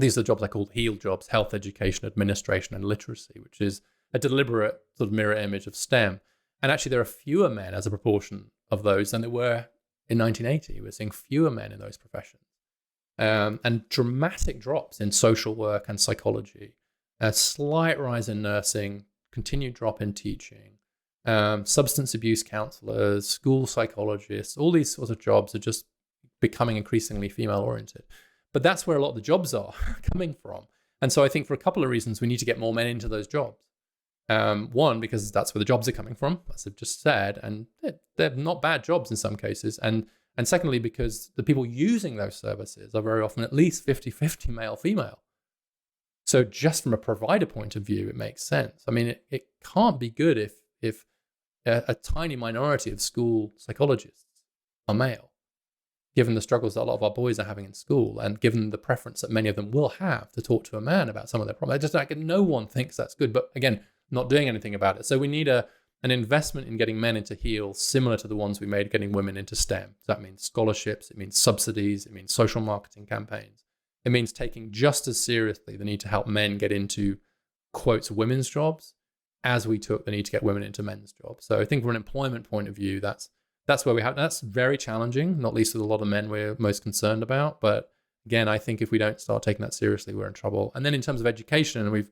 These are the jobs I call HEAL jobs: health, education, administration, and literacy, which is a deliberate sort of mirror image of STEM. And actually there are fewer men as a proportion of those than there were in 1980. We're seeing fewer men in those professions. And dramatic drops in social work and psychology. A slight rise in nursing, continued drop in teaching, substance abuse counselors, school psychologists, all these sorts of jobs are just becoming increasingly female-oriented. But that's where a lot of the jobs are coming from. And so I think for a couple of reasons, we need to get more men into those jobs. One, because that's where the jobs are coming from, as I've just said, and they're not bad jobs in some cases. And secondly, because the people using those services are very often at least 50-50 male-female. So just from a provider point of view, it makes sense. I mean, it can't be good if a tiny minority of school psychologists are male, given the struggles that a lot of our boys are having in school, and given the preference that many of them will have to talk to a man about some of their problems. Just like no one thinks that's good, but again, not doing anything about it. So we need an investment in getting men into HEAL similar to the ones we made getting women into STEM. So that means scholarships, it means subsidies, it means social marketing campaigns. It means taking just as seriously the need to help men get into, quotes, women's jobs as we took the need to get women into men's jobs. So I think from an employment point of view, that's where we have, that's very challenging, not least with a lot of men we're most concerned about. But again, I think if we don't start taking that seriously, we're in trouble. And then in terms of education, and we've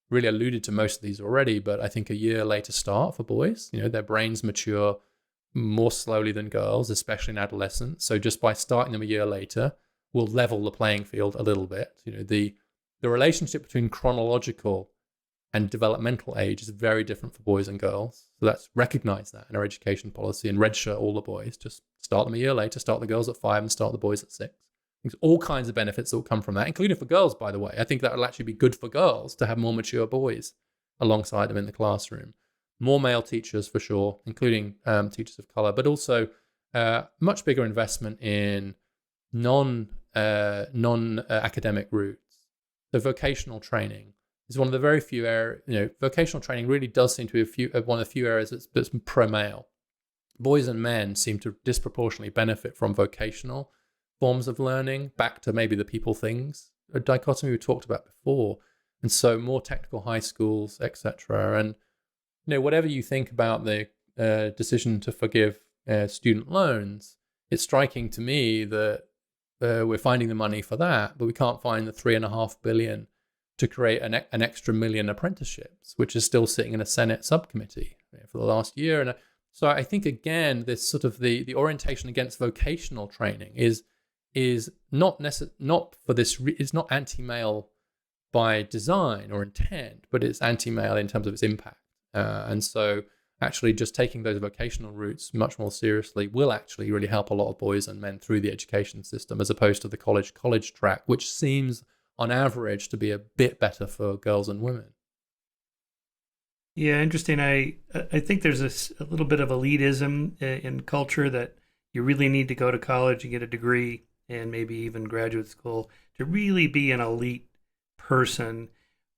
really alluded to most of these already, but I think a year later start for boys, their brains mature more slowly than girls, especially in adolescence. So just by starting them a year later, will level the playing field a little bit. The relationship between chronological and developmental age is very different for boys and girls. So let's recognize that in our education policy and redshirt all the boys. Just start them a year later, start the girls at 5 and start the boys at 6. There's all kinds of benefits that will come from that, including for girls, by the way. I think that will actually be good for girls to have more mature boys alongside them in the classroom. More male teachers for sure, including teachers of color, but also much bigger investment in non-academic routes. So vocational training is one of the very few areas. Vocational training really does seem to be one of the few areas that's pro-male. Boys and men seem to disproportionately benefit from vocational forms of learning, back to maybe the people things, a dichotomy we talked about before. And so more technical high schools, etc. And whatever you think about the decision to forgive student loans, it's striking to me that we're finding the money for that, but we can't find the $3.5 billion to create an extra million apprenticeships, which is still sitting in a Senate subcommittee for the last year. And so I think, again, this sort of the orientation against vocational training is not for this. It's not anti-male by design or intent, but it's anti-male in terms of its impact. And so actually just taking those vocational routes much more seriously will actually really help a lot of boys and men through the education system, as opposed to the college track, which seems on average to be a bit better for girls and women. Yeah, interesting. I think there's a little bit of elitism in culture that you really need to go to college and get a degree and maybe even graduate school to really be an elite person.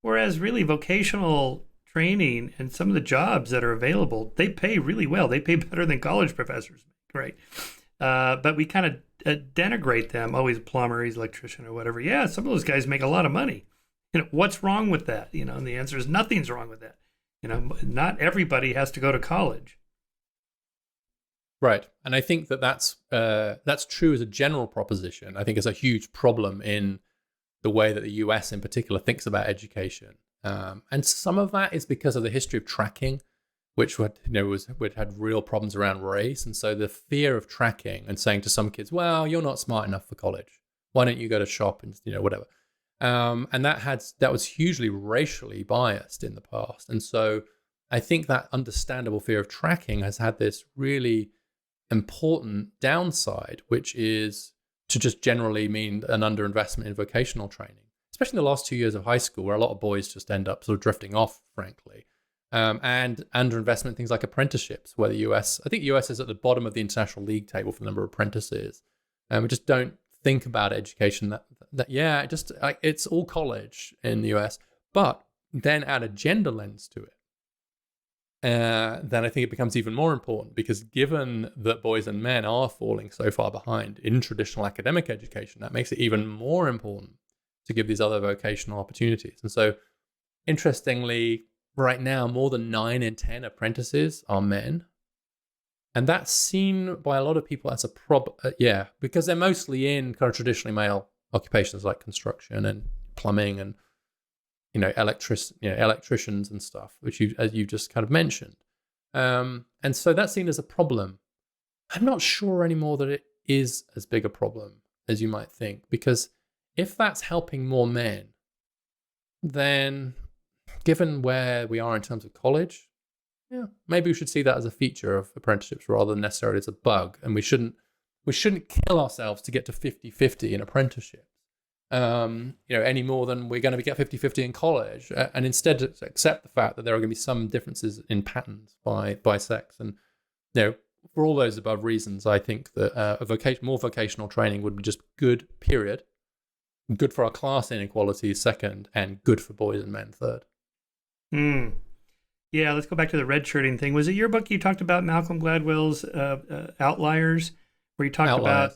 Whereas really vocational training and some of the jobs that are available, they pay really well. They pay better than college professors make, right? But we kind of denigrate them. Oh, he's a plumber, he's an electrician or whatever. Yeah, some of those guys make a lot of money. What's wrong with that? And the answer is nothing's wrong with that. Not everybody has to go to college. Right. And I think that's true as a general proposition. I think it's a huge problem in the way that the US in particular thinks about education. And some of that is because of the history of tracking, which had real problems around race. And so the fear of tracking and saying to some kids, well, you're not smart enough for college. Why don't you go to shop and, whatever. And that was hugely racially biased in the past. And so I think that understandable fear of tracking has had this really important downside, which is to just generally mean an underinvestment in vocational training, especially in the last 2 years of high school, where a lot of boys just end up sort of drifting off, frankly. And underinvestment in things like apprenticeships, where I think the US is at the bottom of the international league table for the number of apprentices. We just don't think about education it's all college in the US, but then add a gender lens to it. Then I think it becomes even more important, because given that boys and men are falling so far behind in traditional academic education, that makes it even more important to give these other vocational opportunities. And so, interestingly, right now, more than 9 in 10 apprentices are men. And that's seen by a lot of people as a problem. Because they're mostly in kind of traditionally male occupations like construction and plumbing and electricians and stuff, as you just kind of mentioned. And so that's seen as a problem. I'm not sure anymore that it is as big a problem as you might think, because if that's helping more men, then given where we are in terms of college, maybe we should see that as a feature of apprenticeships rather than necessarily as a bug. And we shouldn't kill ourselves to get to 50-50 in apprenticeships. Any more than we're going to get 50-50 in college, and instead accept the fact that there are going to be some differences in patterns by sex. And for all those above reasons, I think that more vocational training would be just good, period. Good for our class inequality, second, and good for boys and men, third. Yeah, let's go back to the redshirting thing. Was it your book you talked about Malcolm Gladwell's Outliers? Where you talked about,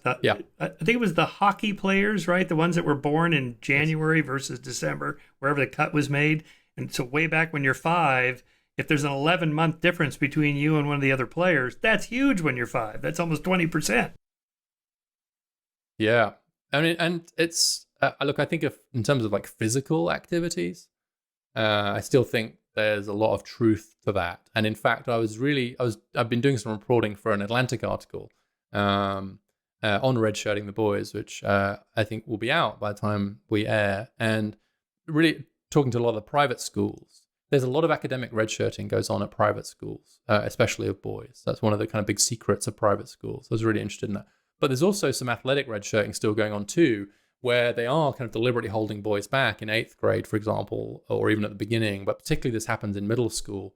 I think it was the hockey players, right? The ones that were born in January versus December, wherever the cut was made. And so way back when you're 5, if there's an 11-month difference between you and one of the other players, that's huge when you're 5. That's almost 20%. Yeah. I mean, and it's, look, I think in terms of like physical activities, I still think there's a lot of truth to that. And in fact, I've been doing some reporting for an Atlantic article on redshirting the boys, which I think will be out by the time we air, and really talking to a lot of the private schools. There's a lot of academic redshirting goes on at private schools, especially of boys. That's one of the kind of big secrets of private schools. I was really interested in that. But there's also some athletic redshirting still going on too, where they are kind of deliberately holding boys back in 8th grade, for example, or even at the beginning. But particularly this happens in middle school,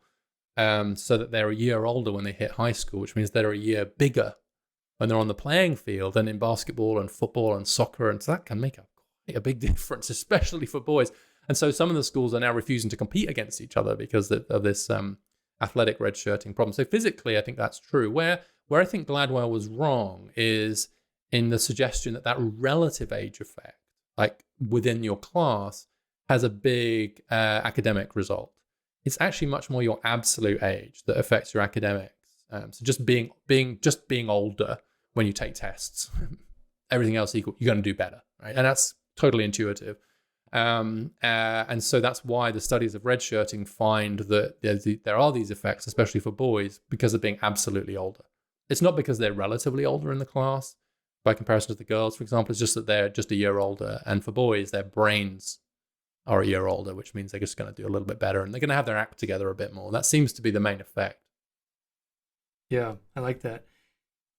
so that they're a year older when they hit high school, which means they're a year bigger when they're on the playing field than in basketball and football and soccer. And so that can make quite a big difference, especially for boys. And so some of the schools are now refusing to compete against each other because of this athletic redshirting problem. So physically, I think that's true. Where I think Gladwell was wrong is in the suggestion that relative age effect, like within your class, has a big academic result. It's actually much more your absolute age that affects your academics. So just being older when you take tests, everything else equal, you're going to do better, right? And that's totally intuitive. And so that's why the studies of redshirting find that there are these effects, especially for boys, because of being absolutely older. It's not because they're relatively older in the class by comparison to the girls, for example. It's just that they're just a year older. And for boys, their brains are a year older, which means they're just going to do a little bit better and they're going to have their act together a bit more. That seems to be the main effect. Yeah, I like that.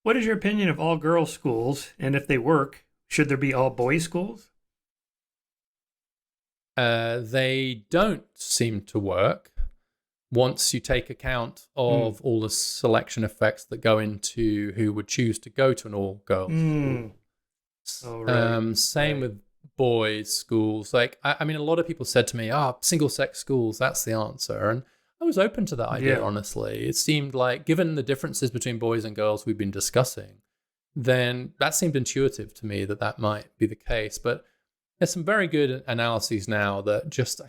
What is your opinion of all girls' schools? And if they work, should there be all boys' schools? They don't seem to work once you take account of all the selection effects that go into who would choose to go to an all-girls school. Same with boys' schools. Like, I mean, a lot of people said to me, single-sex schools, that's the answer. And I was open to that idea, honestly. It seemed like, given the differences between boys and girls we've been discussing, then that seemed intuitive to me that might be the case. But there's some very good analyses now that just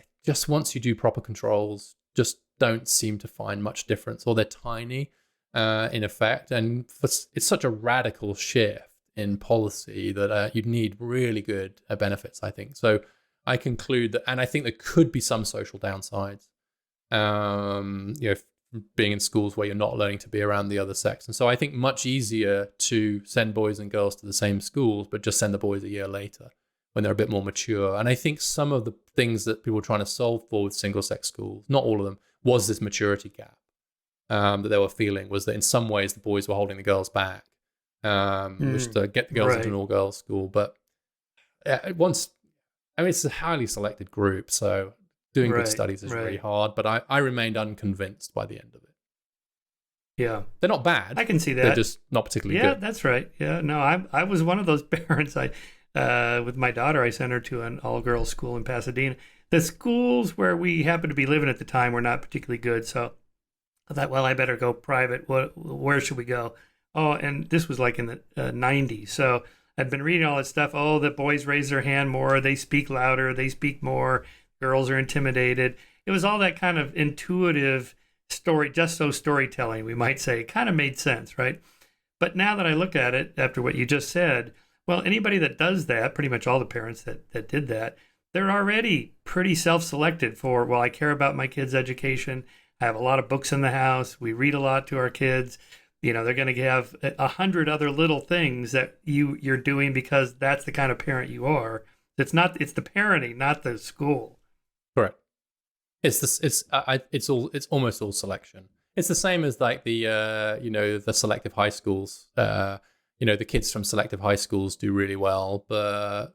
once you do proper controls, just don't seem to find much difference, or they're tiny in effect. And it's such a radical shift in policy that you'd need really good benefits, I think. So I conclude that, and I think there could be some social downsides. Being in schools where you're not learning to be around the other sex. And so I think much easier to send boys and girls to the same schools, but just send the boys a year later. when they're a bit more mature. And I think some of the things that people were trying to solve for with single-sex schools, not all of them, was this maturity gap that they were feeling, was that in some ways the boys were holding the girls back, which to get the girls into an all-girls school. But it's a highly selected group, so doing good studies is really hard. But I remained unconvinced by the end of it. Yeah. They're not bad. I can see that. They're just not particularly good. Yeah, that's right. Yeah, no, I was one of those parents. With my daughter, I sent her to an all-girls school in Pasadena. The schools where we happened to be living at the time were not particularly good, so I thought, well, I better go private. Where should we go? Oh, and this was like in the 90s, so I'd been reading all that stuff. Oh, the boys raise their hand more, they speak louder, they speak more, girls are intimidated. It was all that kind of intuitive storytelling, we might say. It kind of made sense, right? But now that I look at it, after what you just said, well, anybody that does that, pretty much all the parents that did that, they're already pretty self-selected for, well, I care about my kids' education. I have a lot of books in the house. We read a lot to our kids. You know, they're going to have 100 other little things that you're doing because that's the kind of parent you are. It's the parenting, not the school. Correct. It's almost all selection. It's the same as like the selective high schools. The kids from selective high schools do really well, but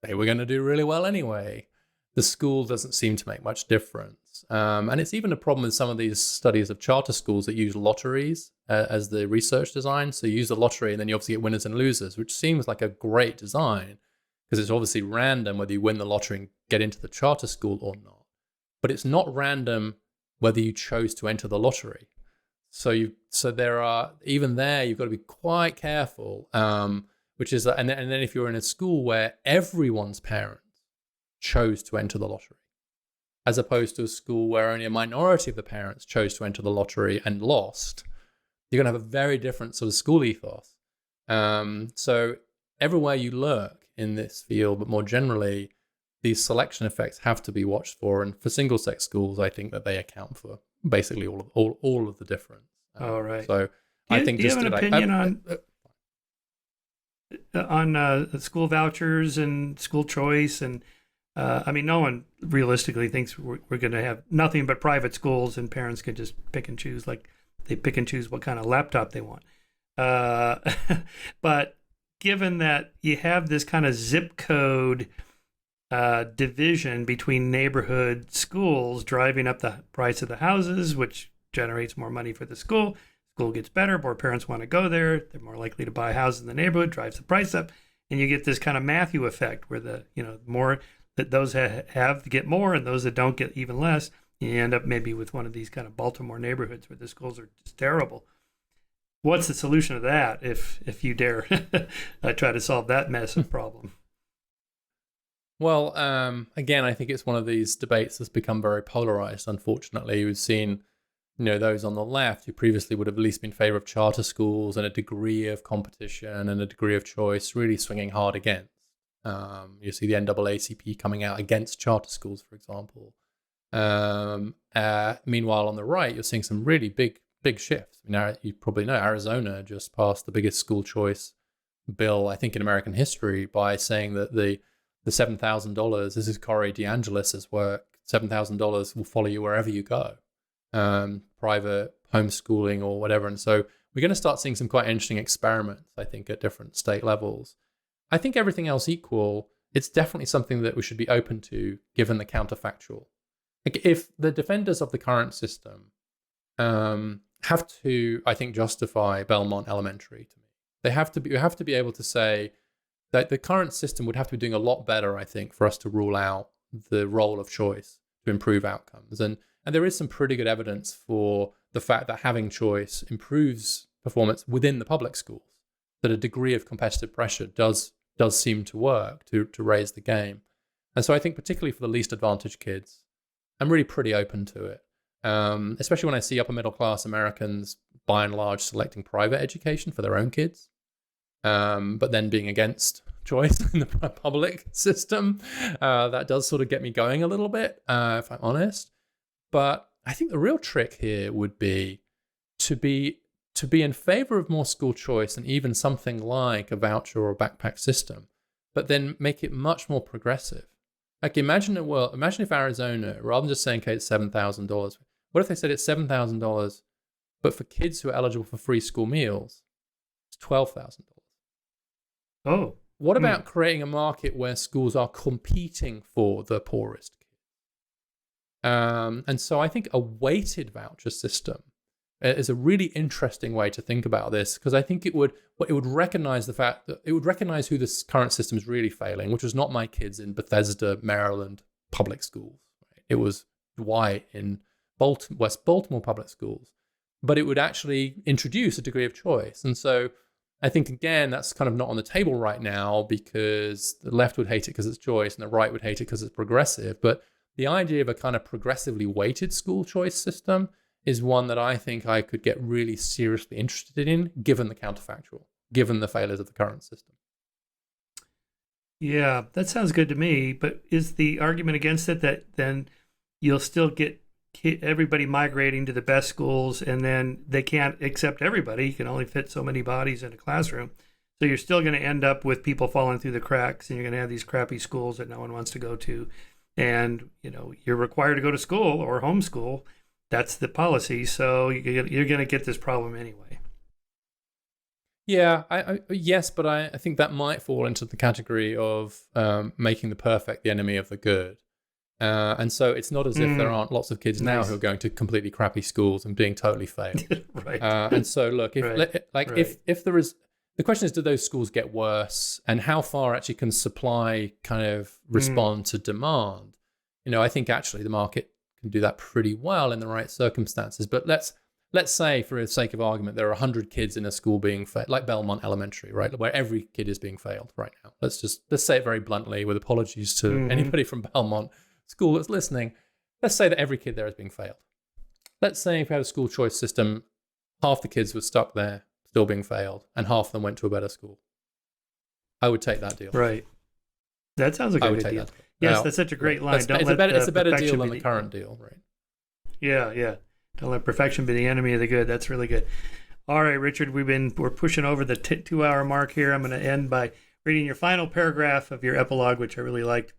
they were going to do really well anyway. The school doesn't seem to make much difference. And it's even a problem with some of these studies of charter schools that use lotteries as the research design. So you use the lottery and then you obviously get winners and losers, which seems like a great design because it's obviously random whether you win the lottery and get into the charter school or not. But it's not random whether you chose to enter the lottery. So there are, even there, you've got to be quite careful, which is, and then if you're in a school where everyone's parents chose to enter the lottery, as opposed to a school where only a minority of the parents chose to enter the lottery and lost, you're going to have a very different sort of school ethos. So everywhere you lurk in this field, but more generally, these selection effects have to be watched for. And for single-sex schools, I think that they account for basically all of the difference. All right. So do you have an opinion on school vouchers and school choice? And no one realistically thinks we're going to have nothing but private schools and parents can just pick and choose, like they pick and choose what kind of laptop they want. But given that you have this kind of zip code division between neighborhood schools driving up the price of the houses, which generates more money for the school. School gets better, more parents want to go there. They're more likely to buy houses in the neighborhood, drives the price up. And you get this kind of Matthew effect where the more that those have get more and those that don't get even less. You end up maybe with one of these kind of Baltimore neighborhoods where the schools are just terrible. What's the solution to that if you dare try to solve that massive problem? Well, again, I think it's one of these debates that's become very polarized, unfortunately. We've seen, those on the left who previously would have at least been in favor of charter schools and a degree of competition and a degree of choice really swinging hard against. You see the NAACP coming out against charter schools, for example. Meanwhile, on the right, you're seeing some really big shifts. Now, you probably know Arizona just passed the biggest school choice bill, I think, in American history by saying that the $7,000, this is Corey DeAngelis' work, $7,000 will follow you wherever you go, private, homeschooling or whatever. And so we're going to start seeing some quite interesting experiments, I think, at different state levels. I think everything else equal, it's definitely something that we should be open to, given the counterfactual. Like if the defenders of the current system have to, I think, justify Belmont Elementary to me, you have to be able to say that the current system would have to be doing a lot better, I think, for us to rule out the role of choice to improve outcomes. And there is some pretty good evidence for the fact that having choice improves performance within the public schools, that a degree of competitive pressure does seem to work to raise the game. And so I think particularly for the least advantaged kids, I'm really pretty open to it, especially when I see upper middle class Americans, by and large, selecting private education for their own kids. But then being against choice in the public system, that does sort of get me going a little bit, if I'm honest. But I think the real trick here would be to be in favor of more school choice and even something like a voucher or a backpack system, but then make it much more progressive. Like imagine if Arizona, rather than just saying, okay, it's $7,000, what if they said it's $7,000, but for kids who are eligible for free school meals, it's $12,000. Oh. What about creating a market where schools are competing for the poorest kids? And so I think a weighted voucher system is a really interesting way to think about this, because I think it would recognize the fact that it would recognize who this current system is really failing, which was not my kids in Bethesda, Maryland public schools. Right? It was Dwight in West Baltimore public schools. But it would actually introduce a degree of choice. And so I think, again, that's kind of not on the table right now, because the left would hate it because it's choice and the right would hate it because it's progressive. But the idea of a kind of progressively weighted school choice system is one that I think I could get really seriously interested in, given the counterfactual, given the failures of the current system. Yeah, that sounds good to me. But is the argument against it that then you'll still get everybody migrating to the best schools, and then they can't accept everybody? You can only fit so many bodies in a classroom. So you're still going to end up with people falling through the cracks, and you're going to have these crappy schools that no one wants to go to. And, you're required to go to school or homeschool. That's the policy. So you're going to get this problem anyway. Yeah, yes, but I think that might fall into the category of making the perfect the enemy of the good. And so it's not as if there aren't lots of kids now who are going to completely crappy schools and being totally failed. Right. And so look, if there is, the question is, do those schools get worse, and how far actually can supply kind of respond to demand? I think actually the market can do that pretty well in the right circumstances. But let's say, for the sake of argument, there are 100 kids in a school being failed, like Belmont Elementary, right, where every kid is being failed right now. Let's say it very bluntly, with apologies to anybody from Belmont school that's listening. Let's say that every kid there is being failed. Let's say if we had a school choice system, half the kids were stuck there, still being failed, and half of them went to a better school. I would take that deal. Right. That sounds like a good deal. Yes, now, that's such a great line. It's a better deal than the current deal, right? Yeah. Don't let perfection be the enemy of the good. That's really good. All right, Richard, we're pushing over the 2-hour mark here. I'm going to end by reading your final paragraph of your epilogue, which I really liked.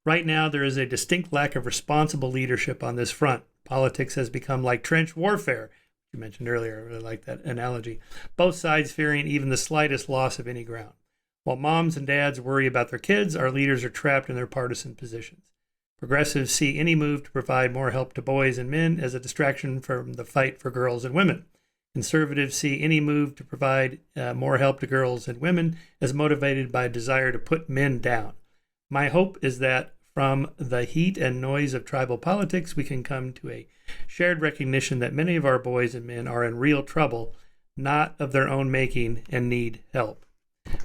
Right now, there is a distinct lack of responsible leadership on this front. Politics has become like trench warfare. You mentioned earlier, I really like that analogy. Both sides fearing even the slightest loss of any ground. While moms and dads worry about their kids, our leaders are trapped in their partisan positions. Progressives see any move to provide more help to boys and men as a distraction from the fight for girls and women. Conservatives see any move to provide more help to girls and women as motivated by a desire to put men down. My hope is that from the heat and noise of tribal politics, we can come to a shared recognition that many of our boys and men are in real trouble, not of their own making, and need help.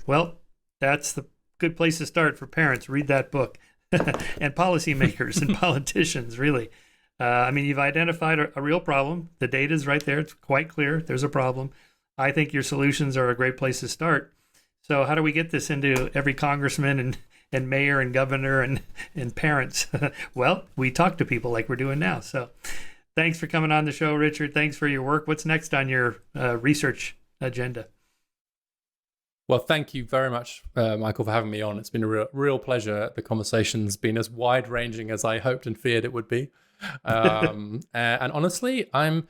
Well, that's the good place to start for parents. Read that book. And policymakers and politicians, really. You've identified a real problem. The data is right there. It's quite clear. There's a problem. I think your solutions are a great place to start. So how do we get this into every congressman and mayor and governor and parents? Well, we talk to people like we're doing now. So thanks for coming on the show, Richard. Thanks for your work. What's next on your research agenda? Well, thank you very much, Michael, for having me on. It's been a real pleasure. The conversation's been as wide-ranging as I hoped and feared it would be. And honestly, I'm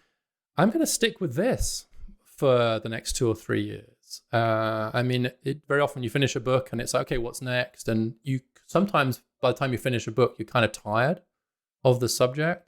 going to stick with this for the next 2 or 3 years. Very often you finish a book and it's like, okay, what's next? And you sometimes, by the time you finish a book, you're kind of tired of the subject.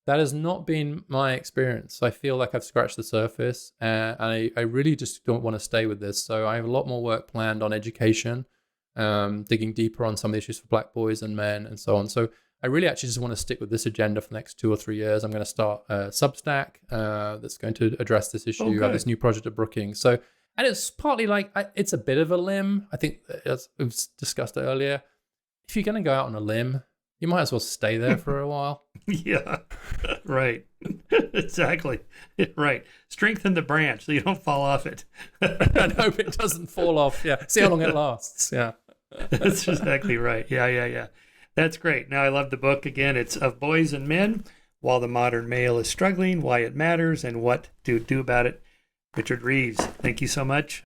That has not been my experience. I feel like I've scratched the surface, and I really just don't want to stay with this. So I have a lot more work planned on education, digging deeper on some of the issues for Black boys and men and so on. So I really actually just want to stick with this agenda for the next 2 or 3 years. I'm going to start a Substack that's going to address this issue. I have this new project at Brookings. So, and it's partly like, it's a bit of a limb. I think, as we've discussed earlier, if you're going to go out on a limb, you might as well stay there for a while. Yeah, right. Exactly. Right. Strengthen the branch so you don't fall off it. And hope it doesn't fall off. Yeah. See how long it lasts. Yeah. That's exactly right. Yeah. That's great. Now, I love the book. Again, it's Of Boys and Men, While the Modern Male is Struggling, Why It Matters, and What to Do About It. Richard Reeves, thank you so much.